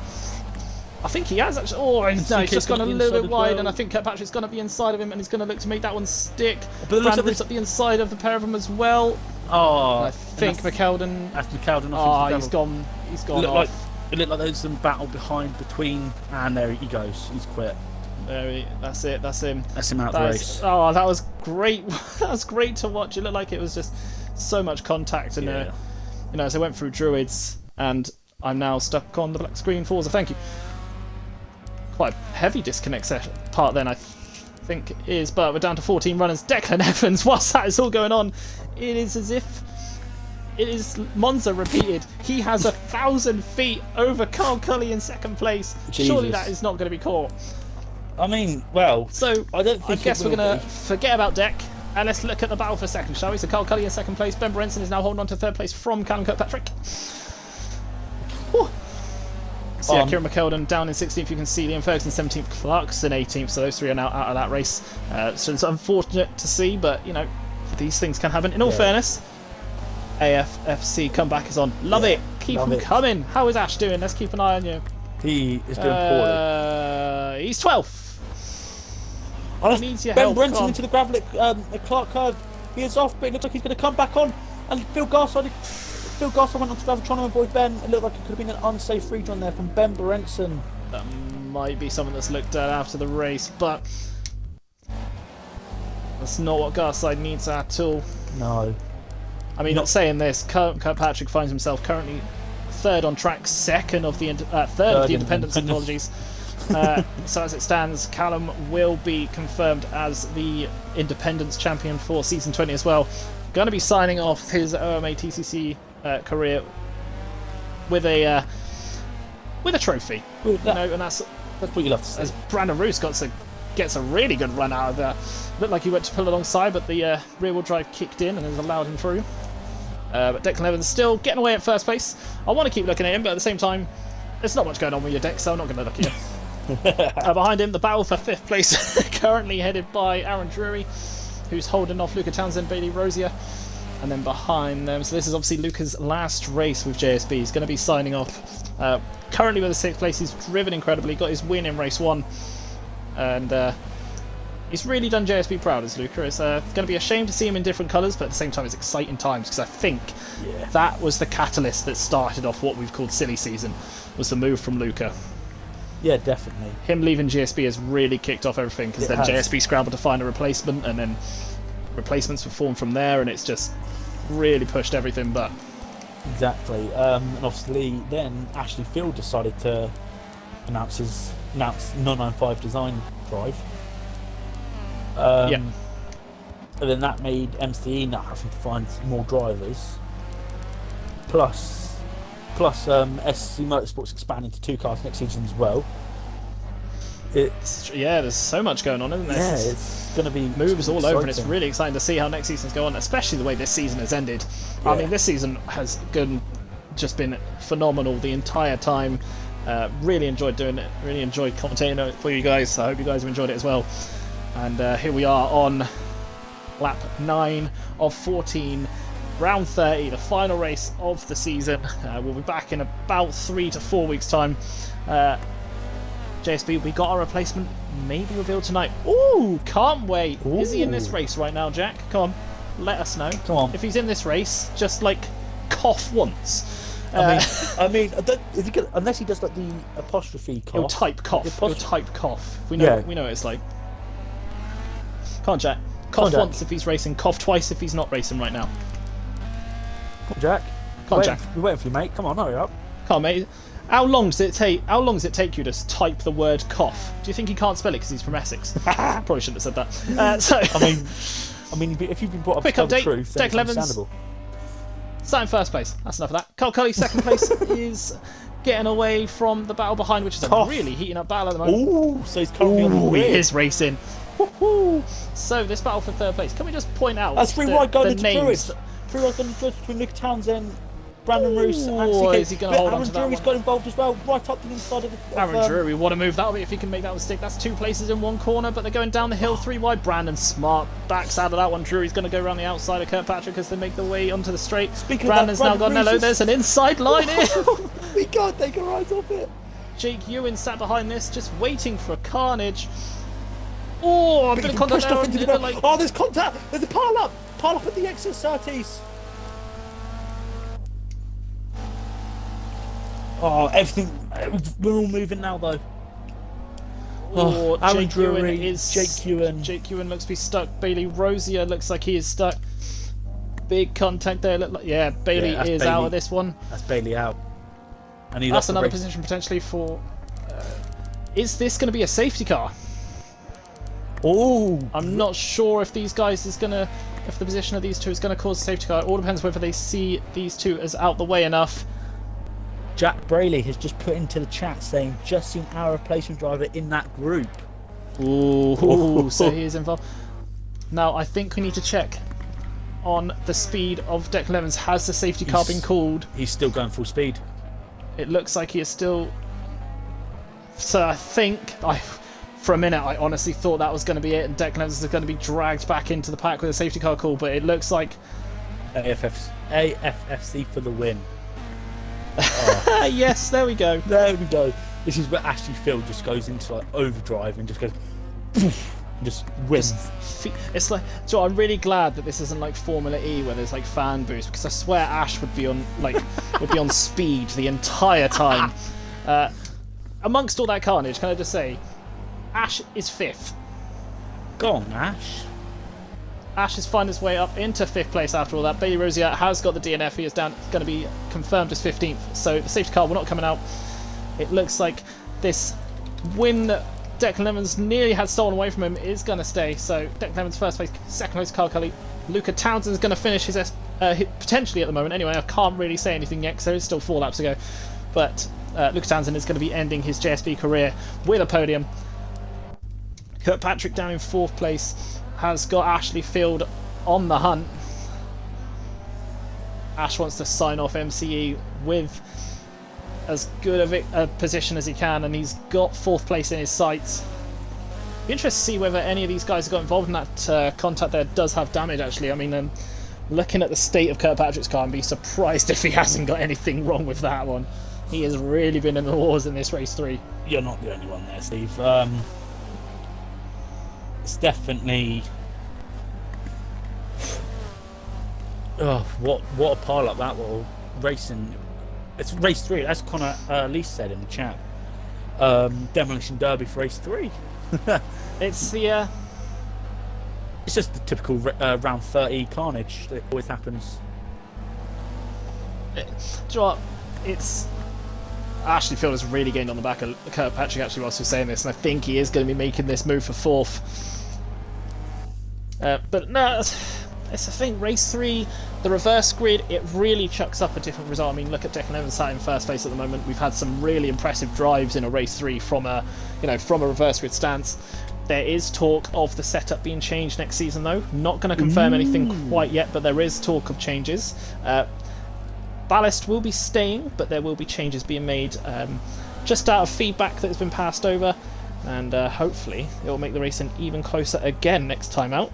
[SPEAKER 2] I think he has actually. Oh, no, he's just gone a little bit wide, and I think Kirkpatrick's gone up the inside of him, and he's going to look to make that one stick. Brandon Roos up the inside of the pair of them as well.
[SPEAKER 1] Oh,
[SPEAKER 2] I think McKeldon.
[SPEAKER 1] That's McKeldon.
[SPEAKER 2] Oh, he's gone. He's gone off.
[SPEAKER 1] It looked like there's some battle between, and there he goes. He's quit.
[SPEAKER 2] That's it. That's him.
[SPEAKER 1] That's him out of the race.
[SPEAKER 2] Oh, that was great. That was great to watch. It looked like it was just so much contact, and as I went through Druids, and I'm now stuck on the black screen. Forza, thank you. Quite a heavy disconnect part then, I think it is, but we're down to 14 runners. Declan Evans, whilst that is all going on, it is as if it is Monza repeated. He has 1,000 feet over Carl Cully in second place.
[SPEAKER 1] Jesus.
[SPEAKER 2] Surely that is not going to be caught.
[SPEAKER 1] I mean, well,
[SPEAKER 2] so
[SPEAKER 1] I don't think.
[SPEAKER 2] I guess we're going to forget about Deck and let's look at the battle for second, shall we? So Carl Cully in second place. Ben Brenson is now holding on to third place from Callum Kirkpatrick. Whew. So yeah, Kieran McKeldon down in 16th. You can see Liam Ferguson 17th, Clarkson 18th. So those three are now out of that race. So it's unfortunate to see, but these things can happen. In all fairness, AFFC comeback is on. Love it. Keep
[SPEAKER 1] love
[SPEAKER 2] them
[SPEAKER 1] it.
[SPEAKER 2] coming. How is Ash doing? Let's keep an eye on you.
[SPEAKER 1] He is doing poorly.
[SPEAKER 2] He's 12th.
[SPEAKER 1] Oh,
[SPEAKER 2] He needs your
[SPEAKER 1] Ben
[SPEAKER 2] help.
[SPEAKER 1] Brenton
[SPEAKER 2] Come on.
[SPEAKER 1] into the gravel at Clark Curve. He is off, but it looks like he's going to come back on. And Phil Garside went on to gravel trying to avoid Ben. It looked like it could have been an unsafe run there from Ben Brenton.
[SPEAKER 2] That might be something that's looked at after the race, but that's not what Garside needs at all.
[SPEAKER 1] No.
[SPEAKER 2] I mean, not saying this, Kirkpatrick finds himself currently third on track, second of the third of the Independence. Apologies. So as it stands, Callum will be confirmed as the Independence champion for season 20 as well. Going to be signing off his OMA TCC career with a trophy.
[SPEAKER 1] Well,
[SPEAKER 2] And that's
[SPEAKER 1] what you love to see.
[SPEAKER 2] as Brandon Roos gets a really good run out of that. Looked like he went to pull alongside, but the rear-wheel drive kicked in and has allowed him through. But Declan Evans still getting away at first place. I want to keep looking at him, but at the same time, there's not much going on with your deck, so I'm not going to look at you. Behind him, the battle for 5th place, currently headed by Aaron Drury, who's holding off Luca Townsend, Bailey Rosier. And then behind them, so this is obviously Luca's last race with JSB. He's going to be signing off. Currently with the 6th place, he's driven incredibly, got his win in race 1. And he's really done JSB proud, as Luca. It's going to be a shame to see him in different colours, but at the same time it's exciting times, because I think that was the catalyst that started off what we've called silly season, was the move from Luca.
[SPEAKER 1] Yeah, definitely.
[SPEAKER 2] Him leaving GSB has really kicked off everything, because then JSB scrambled to find a replacement, and then replacements were formed from there, and it's just really pushed everything back.
[SPEAKER 1] Exactly. And obviously then Ashley Field decided to announce 995 design drive. And then that made MCE now having to find more drivers. Plus SC Motorsports expanding to 2 cars next season as well.
[SPEAKER 2] There's so much going on, isn't there?
[SPEAKER 1] Yeah, it's going to be
[SPEAKER 2] moves all over, and it's
[SPEAKER 1] exciting.
[SPEAKER 2] really exciting to see how next season's go on, especially the way this season has ended.
[SPEAKER 1] Yeah.
[SPEAKER 2] I mean, this season has just been phenomenal the entire time. Really enjoyed doing it, really enjoyed commentating it for you guys. I hope you guys have enjoyed it as well. And here we are on lap 9 of 14, round 30, the final race of the season. We'll be back in about 3 to 4 weeks' time. JSB, we got our replacement maybe revealed tonight. Ooh, can't wait.
[SPEAKER 1] Ooh.
[SPEAKER 2] Is he in this race right now, Jack? Come on, let us know.
[SPEAKER 1] Come on.
[SPEAKER 2] If he's in this race, just like cough once.
[SPEAKER 1] I mean, unless he does like the apostrophe cough.
[SPEAKER 2] He'll type cough. He'll type cough. We know what it's like. Come on, Jack. Cough
[SPEAKER 1] Jack.
[SPEAKER 2] once if he's racing. Cough twice if he's not racing right now.
[SPEAKER 1] Come on, Jack.
[SPEAKER 2] Come on, Jack.
[SPEAKER 1] We're waiting for you, mate. Come on, hurry up.
[SPEAKER 2] Come on, mate. How long does it take you to type the word cough? Do you think he can't spell it because he's from Essex? Probably shouldn't have said that. I mean, if you've been brought up quick
[SPEAKER 1] to tell the
[SPEAKER 2] update.
[SPEAKER 1] truth, then
[SPEAKER 2] Declan
[SPEAKER 1] it's
[SPEAKER 2] Evans
[SPEAKER 1] understandable.
[SPEAKER 2] starting first place. That's enough of that. Cole Cully second place is getting away from the battle behind, which is a
[SPEAKER 1] Tough.
[SPEAKER 2] really heating up battle at the moment.
[SPEAKER 1] Ooh, so he's currently on the
[SPEAKER 2] Ooh, he
[SPEAKER 1] rear.
[SPEAKER 2] is racing. Woohoo! So this battle for 3rd place. Can we just point out
[SPEAKER 1] That's free ride going
[SPEAKER 2] the
[SPEAKER 1] into
[SPEAKER 2] names?
[SPEAKER 1] Druid. Free ride going into Druid between Luke Townsend, Brandon Roos, and
[SPEAKER 2] Ooh,
[SPEAKER 1] CK.
[SPEAKER 2] is he gonna hold on
[SPEAKER 1] Aaron
[SPEAKER 2] to that
[SPEAKER 1] Drury's
[SPEAKER 2] one?
[SPEAKER 1] got involved as well, right up to the inside of the...
[SPEAKER 2] Aaron Drury, what a move that'll be if he can make that one stick. That's 2 places in 1 corner, but they're going down the hill 3 wide. Brandon Smart backs out of that one. Drury's going to go around the outside of Kirkpatrick as they make their way onto the straight.
[SPEAKER 1] Speaking of
[SPEAKER 2] Brandon's
[SPEAKER 1] that,
[SPEAKER 2] now
[SPEAKER 1] Brandon
[SPEAKER 2] gone hello.
[SPEAKER 1] Roos
[SPEAKER 2] There's an inside line here.
[SPEAKER 1] We can't take our eyes off it.
[SPEAKER 2] Jake Ewan sat behind this, just waiting for a carnage. Oh, a bit of contact
[SPEAKER 1] Pushed
[SPEAKER 2] there.
[SPEAKER 1] off into the
[SPEAKER 2] Like,
[SPEAKER 1] Oh, there's contact. There's a pile up at the exit, Surtees. Oh, everything. We're all moving now, though.
[SPEAKER 2] oh,
[SPEAKER 1] Aaron
[SPEAKER 2] Jake Ewan
[SPEAKER 1] Drury,
[SPEAKER 2] is.
[SPEAKER 1] Jake Ewan.
[SPEAKER 2] Jake Ewan looks to be stuck. Bailey Rosier looks like he is stuck. Big contact there. Look like, yeah, Bailey
[SPEAKER 1] Yeah, that's
[SPEAKER 2] is out
[SPEAKER 1] Bailey.
[SPEAKER 2] of this one.
[SPEAKER 1] That's Bailey out. And he
[SPEAKER 2] That's
[SPEAKER 1] lost the
[SPEAKER 2] another
[SPEAKER 1] race.
[SPEAKER 2] position potentially for. Is this going to be a safety car?
[SPEAKER 1] Oh,
[SPEAKER 2] I'm not sure if these guys is going to. If the position of these two is going to cause a safety car. It all depends whether they see these two as out the way enough.
[SPEAKER 1] Jack Brayley has just put into the chat saying, just seen our replacement driver in that group.
[SPEAKER 2] Ooh, so he is involved. Now, I think we need to check on the speed of Declan Evans. Has the safety car been called?
[SPEAKER 1] He's still going full speed.
[SPEAKER 2] It looks like he is still. So I think for a minute, I honestly thought that was going to be it, and Declan Evans is going to be dragged back into the pack with a safety car call. But it looks like
[SPEAKER 1] AFFC for the win. Oh.
[SPEAKER 2] Yes, there we go.
[SPEAKER 1] There we go. This is where Ashley Field just goes into like overdrive and just goes, poof, and just wins.
[SPEAKER 2] It's like, so I'm really glad that this isn't like Formula E where there's like fan boost, because I swear Ash would be on speed the entire time. Amongst all that carnage, can I just say, Ash is 5th.
[SPEAKER 1] Go on, Ash.
[SPEAKER 2] Ash has found his way up into 5th place after all that. Bailey Rosier has got the DNF. He is going to be confirmed as 15th. So the safety car will not coming out. It looks like this win that Declan Evans nearly had stolen away from him is going to stay. So Declan Evans first place, second place Carl Cully. Luca Townsend is going to finish his potentially at the moment. Anyway, I can't really say anything yet because there is still 4 laps to go. But Luca Townsend is going to be ending his JSB career with a podium. Kirkpatrick down in 4th place has got Ashley Field on the hunt. Ash wants to sign off MCE with as good of a position as he can, and he's got 4th place in his sights. Be interested to see whether any of these guys have got involved in that contact there does have damage, actually. I mean, looking at the state of Kirkpatrick's car, I'd be surprised if he hasn't got anything wrong with that one. He has really been in the wars in this race 3.
[SPEAKER 1] You're not the only one there, Steve. It's definitely... Oh, what a pile up that little racing. It's race 3. That's Connor Lee said in the chat. Demolition Derby for race 3.
[SPEAKER 2] It's the
[SPEAKER 1] It's just the typical round 30 carnage that always happens.
[SPEAKER 2] Do you know what? It's Ashley Field has really gained on the back of Kirkpatrick actually whilst we're saying this, and I think he is going to be making this move for 4th. But no, it's the thing. Race 3, the reverse grid, it really chucks up a different result. I mean, look at Declan Evans sat in 1st place at the moment. We've had some really impressive drives in a race 3 from a reverse grid stance. There is talk of the setup being changed next season, though. Not going to confirm anything quite yet, but there is talk of changes. Ballast will be staying, but there will be changes being made just out of feedback that has been passed over, and hopefully it will make the racing even closer again next time out.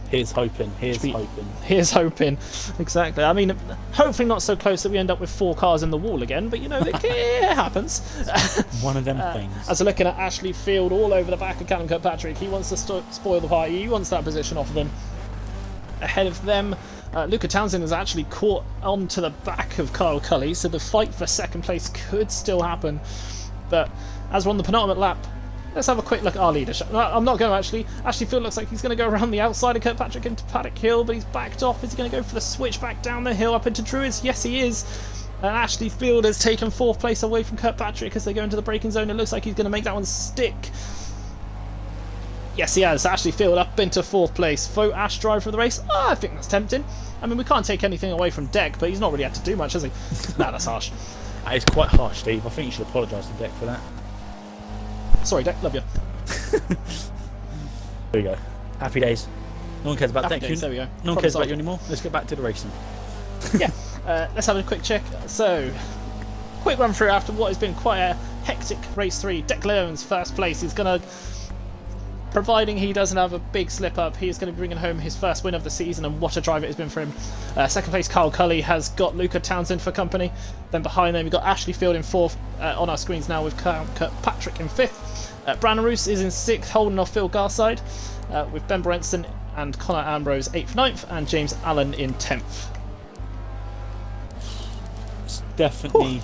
[SPEAKER 1] Here's hoping.
[SPEAKER 2] Here's hoping. Exactly. I mean, hopefully not so close that we end up with 4 cars in the wall again, but you know, it happens.
[SPEAKER 1] One of them things.
[SPEAKER 2] As we're looking at Ashley Field all over the back of Callum Kirkpatrick, he wants to spoil the party. He wants that position off of them. Ahead of them, Luca Townsend has actually caught onto the back of Kyle Cully, so the fight for 2nd place could still happen. But as we're on the penultimate lap, let's have a quick look at our leadership. I'm not going to actually. Ashley Field looks like he's going to go around the outside of Kirkpatrick into Paddock Hill, but he's backed off. Is he going to go for the switch back down the hill up into Druids? Yes, he is. And Ashley Field has taken 4th place away from Kirkpatrick as they go into the braking zone. It looks like he's going to make that one stick. Yes, he has. Ashley Field up into 4th place. Vote Ash driver for the race. I think that's tempting. I mean, we can't take anything away from Deck, but he's not really had to do much, has he? No, that's harsh.
[SPEAKER 1] That is quite harsh, Steve. I think you should apologise to Deck for that.
[SPEAKER 2] Sorry, Deck. Love you.
[SPEAKER 1] There we go. Happy days. No one cares about Deck.
[SPEAKER 2] There we go.
[SPEAKER 1] No one cares about you anymore. Let's get back to the racing.
[SPEAKER 2] Yeah. Let's have a quick check. So, quick run through after what has been quite a hectic race 3. Declan Evans, 1st place. He's going to, providing he doesn't have a big slip up, he is going to be bringing home his 1st win of the season, and what a drive it has been for him. 2nd place, Kyle Cully has got Luca Townsend for company. Then behind them, we've got Ashley Field in 4th on our screens now, with Kirkpatrick in 5th. Brandon Roos is in 6th, holding off Phil Garside, with Ben Brenson and Connor Ambrose 8th, 9th, and James Allen in 10th.
[SPEAKER 1] It's definitely...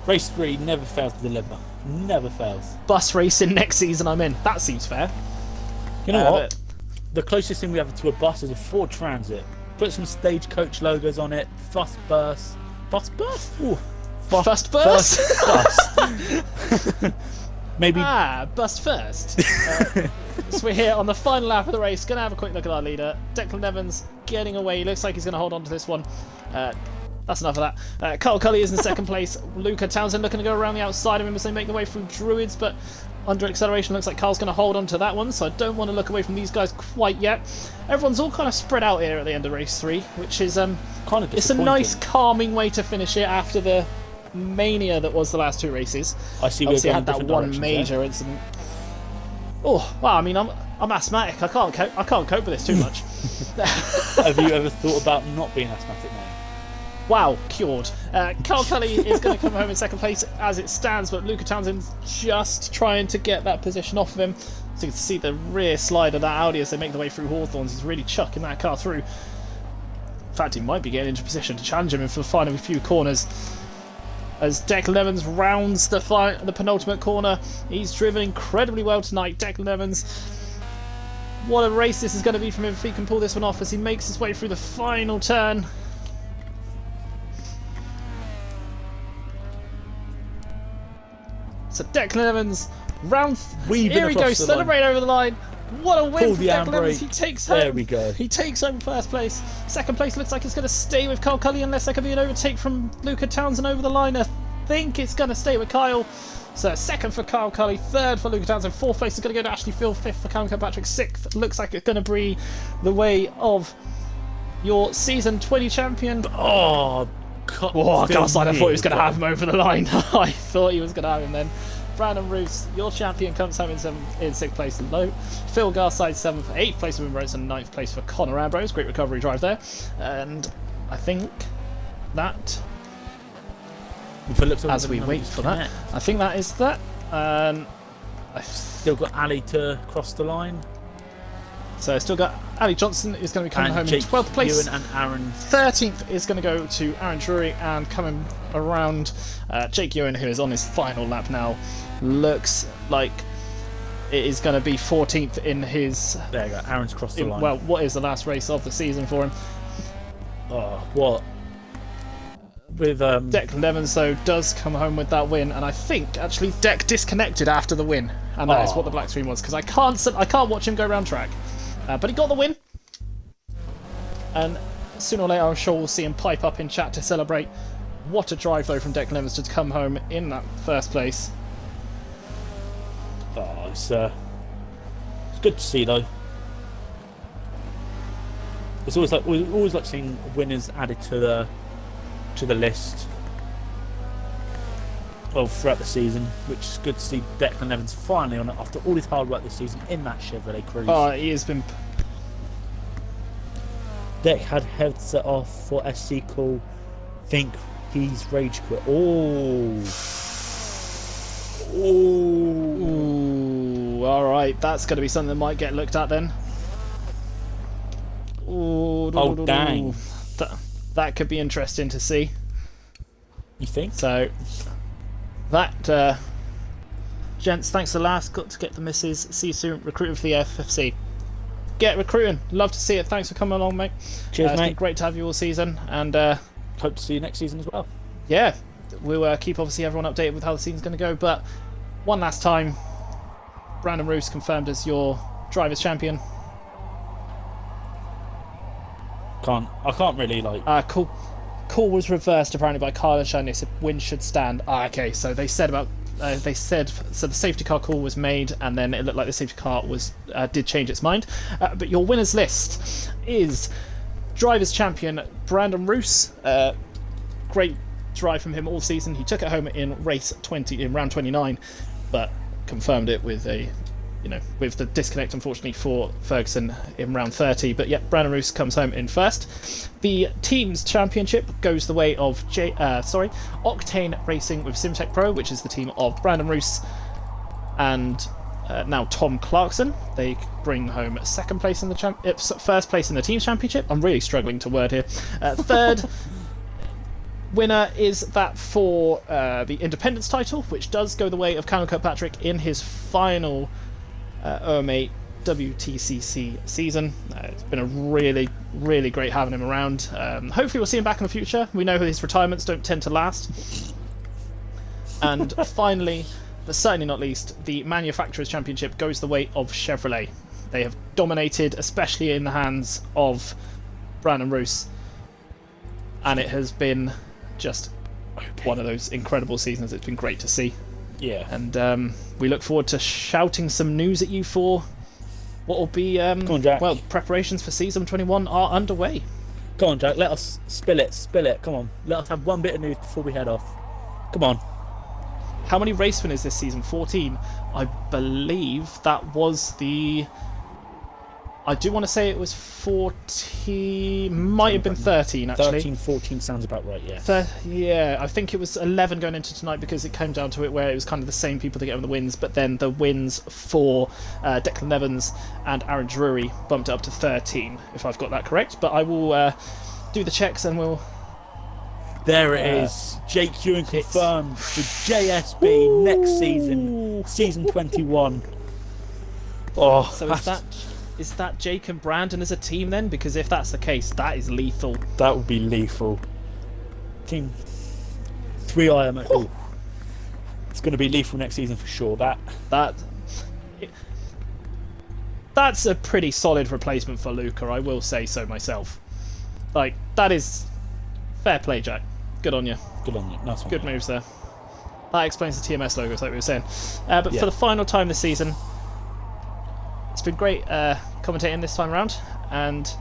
[SPEAKER 1] Race 3 never fails to deliver. Never fails.
[SPEAKER 2] Bus racing next season I'm in. That seems fair.
[SPEAKER 1] You know what? The closest thing we have to a bus is a Ford Transit. Put some Stagecoach logos on it. Bus burst. Bus burst? Ooh.
[SPEAKER 2] First burst?
[SPEAKER 1] Bus. Maybe.
[SPEAKER 2] Bust first. So we're here on the final lap of the race. Going to have a quick look at our leader. Declan Evans getting away. He looks like he's going to hold on to this one. That's enough of that. Kyle Cully is in 2nd place. Luca Townsend looking to go around the outside of him as they make their way through Druids, but under acceleration looks like Carl's going to hold on to that one, so I don't want to look away from these guys quite yet. Everyone's all kind of spread out here at the end of race 3, which is kind of it's a nice calming way to finish it after the mania that was the last 2 races.
[SPEAKER 1] I see.
[SPEAKER 2] Obviously, I had that one major incident. Oh, well, I mean, I'm I'm asthmatic. I can't cope with this too much.
[SPEAKER 1] Have you ever thought about not being asthmatic now?
[SPEAKER 2] Wow, cured. Carl Kelly is going to come home in second place as it stands, but Luca Townsend's just trying to get that position off of him. So you can see the rear slide of that Audi as they make their way through Hawthorns. He's really chucking that car through. In fact, he might be getting into position to challenge him for the final few corners. As Declan Evans rounds the penultimate corner, he's driven incredibly well tonight. Declan Evans, what a race this is going to be from him if he can pull this one off as he makes his way through the final turn. So Declan Evans here he goes, celebrate over the line. What a win for Declan Evans. He takes home.
[SPEAKER 1] There we go.
[SPEAKER 2] He takes home first place. Second place looks like it's going to stay with Kyle Cully unless there can be an overtake from Luca Townsend over the line. I think it's going to stay with Kyle. So second for Kyle Cully, third for Luca Townsend, fourth place is going to go to Ashley Field, fifth for Callum Kirkpatrick, sixth looks like it's going to be the way of your season 20 champion.
[SPEAKER 1] Oh,
[SPEAKER 2] gosh, I thought he was going to have him over the line. I thought he was going to have him then. Brandon Roos, your champion, comes home in sixth place. Phil Garside, seventh, eighth place for Wimber, and ninth place for Connor Ambrose. Great recovery drive there. And I think that, as we wait for that, I think that is that.
[SPEAKER 1] I've still got Ali to cross the line.
[SPEAKER 2] So still got Ali Johnson is going to be coming home in 12th place.
[SPEAKER 1] Ewan and Aaron.
[SPEAKER 2] 13th is going to go to Aaron Drury, and coming around Jake Ewan, who is on his final lap now. Looks like it is going to be 14th in his...
[SPEAKER 1] There you go, Aaron's crossed the line.
[SPEAKER 2] Well, what is the last race of the season for him?
[SPEAKER 1] Oh, what? With
[SPEAKER 2] Declan Evans, though, does come home with that win, and I think, actually, Dec disconnected after the win, and that is what the black screen was, because I can't watch him go around track. But he got the win, and sooner or later I'm sure we'll see him pipe up in chat to celebrate. What a drive though from Declan Evans to come home in that first place.
[SPEAKER 1] Oh, it's good to see though. It's always like we always like seeing winners added to the list throughout the season, which is good to see Declan Evans finally on it after all his hard work this season in that Chevrolet Cruze.
[SPEAKER 2] Oh, he has been.
[SPEAKER 1] Deck had headset off for SC call. Think he's rage quit. Oh.
[SPEAKER 2] Ooh. All right, that's going to be something that might get looked at then. Ooh.
[SPEAKER 1] Oh, dang.
[SPEAKER 2] That could be interesting to see.
[SPEAKER 1] You think?
[SPEAKER 2] So. That, gents, thanks for the last. Got to get the missus. See you soon. Recruiting for the FFC. Get recruiting. Love to see it. Thanks for coming along, mate.
[SPEAKER 1] Cheers, mate.
[SPEAKER 2] It's been great to have you all season. And
[SPEAKER 1] hope to see you next season as well.
[SPEAKER 2] Yeah, we'll keep obviously everyone updated with how the season's going to go. But one last time, Brandon Roos confirmed as your drivers' champion.
[SPEAKER 1] I can't really like.
[SPEAKER 2] Cool. Call was reversed apparently by Kyle and Shane. They said win should stand. Okay, so they said so the safety car call was made, and then it looked like the safety car did change its mind. But your winners list is drivers champion Brandon Roos. Great drive from him all season. He took it home in round 29, but confirmed it with with the disconnect, unfortunately, for Ferguson in round 30. But yeah, Brandon Roos comes home in first. The team's championship goes the way of Octane Racing with Simtech Pro, which is the team of Brandon Roos and now Tom Clarkson. They bring home second place in the first place in the team's championship. I'm really struggling to word here. Third winner is that for the Independence title, which does go the way of Callum Kirkpatrick in his final OMA WTCC season. It's been a really, really great having him around. Hopefully we'll see him back in the future. We know his retirements don't tend to last. And finally, but certainly not least, the Manufacturers' Championship goes the way of Chevrolet. They have dominated, especially in the hands of Brandon Roos. And it has been just one of those incredible seasons. It's been great to see.
[SPEAKER 1] Yeah.
[SPEAKER 2] And we look forward to shouting some news at you for what will be,
[SPEAKER 1] Come on, Jack.
[SPEAKER 2] well, preparations for season 21 are underway.
[SPEAKER 1] Come on, Jack. Let us spill it. Come on. Let us have one bit of news before we head off. Come on.
[SPEAKER 2] How many race winners this season? 14. I believe that was the I do want to say it was 14, might have been 13 actually.
[SPEAKER 1] 13, 14 sounds about right, yeah.
[SPEAKER 2] Yeah, I think it was 11 going into tonight because it came down to it where it was kind of the same people that get on the wins, but then the wins for Declan Evans and Aaron Drury bumped it up to 13, if I've got that correct. But I will do the checks and we'll...
[SPEAKER 1] There it is. Jake Ewan confirmed for JSB next season, season 21. Oh,
[SPEAKER 2] so is that Jake and Brandon as a team then? Because if that's the case, that is lethal.
[SPEAKER 1] That would be lethal. Team 3 IMO. Oh, it's going to be lethal next season for sure.
[SPEAKER 2] That's a pretty solid replacement for Luca, I will say so myself. Like, that is fair play, Jack. Good on you.
[SPEAKER 1] Good on you. Nice one.
[SPEAKER 2] Good moves there. That explains the TMS logos, like we were saying. But for the final time this season, it's been great commentating this time around, and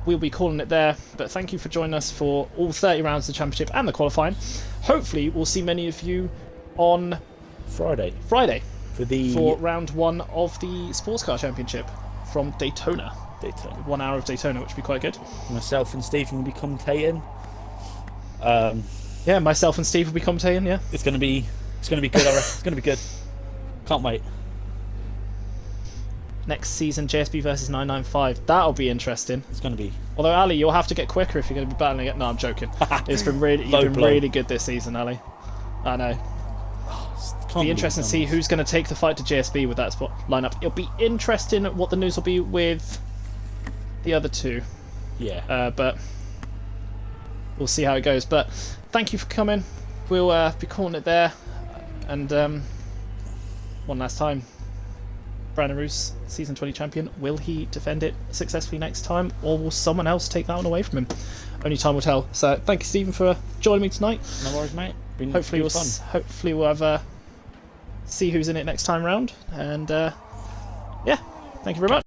[SPEAKER 2] we'll be calling it there. But thank you for joining us for all 30 rounds of the championship and the qualifying. Hopefully, we'll see many of you on
[SPEAKER 1] Friday
[SPEAKER 2] for round 1 of the Sports Car Championship from Daytona. 1 hour of Daytona, which would be quite good.
[SPEAKER 1] Myself and Stephen will be commentating.
[SPEAKER 2] Yeah, myself and Steve will be commentating. Yeah,
[SPEAKER 1] it's gonna be good. I reckon. It's gonna be good. Can't wait.
[SPEAKER 2] Next season, JSB versus 995. That'll be interesting.
[SPEAKER 1] It's going to be.
[SPEAKER 2] Although, Ali, you'll have to get quicker if you're going to be battling it. No, I'm joking. It's been really, you've been really good this season, Ali. I know. It'll be interesting to see who's going to take the fight to JSB with that spot lineup. It'll be interesting what the news will be with the other two.
[SPEAKER 1] Yeah.
[SPEAKER 2] But we'll see how it goes. But thank you for coming. We'll be calling it there. And one last time. Brandon Roos, Season 20 champion. Will he defend it successfully next time, or will someone else take that one away from him? Only time will tell. So thank you, Stephen, for joining me tonight.
[SPEAKER 1] No worries, mate.
[SPEAKER 2] Hopefully we'll have see who's in it next time round. And yeah, thank you very much.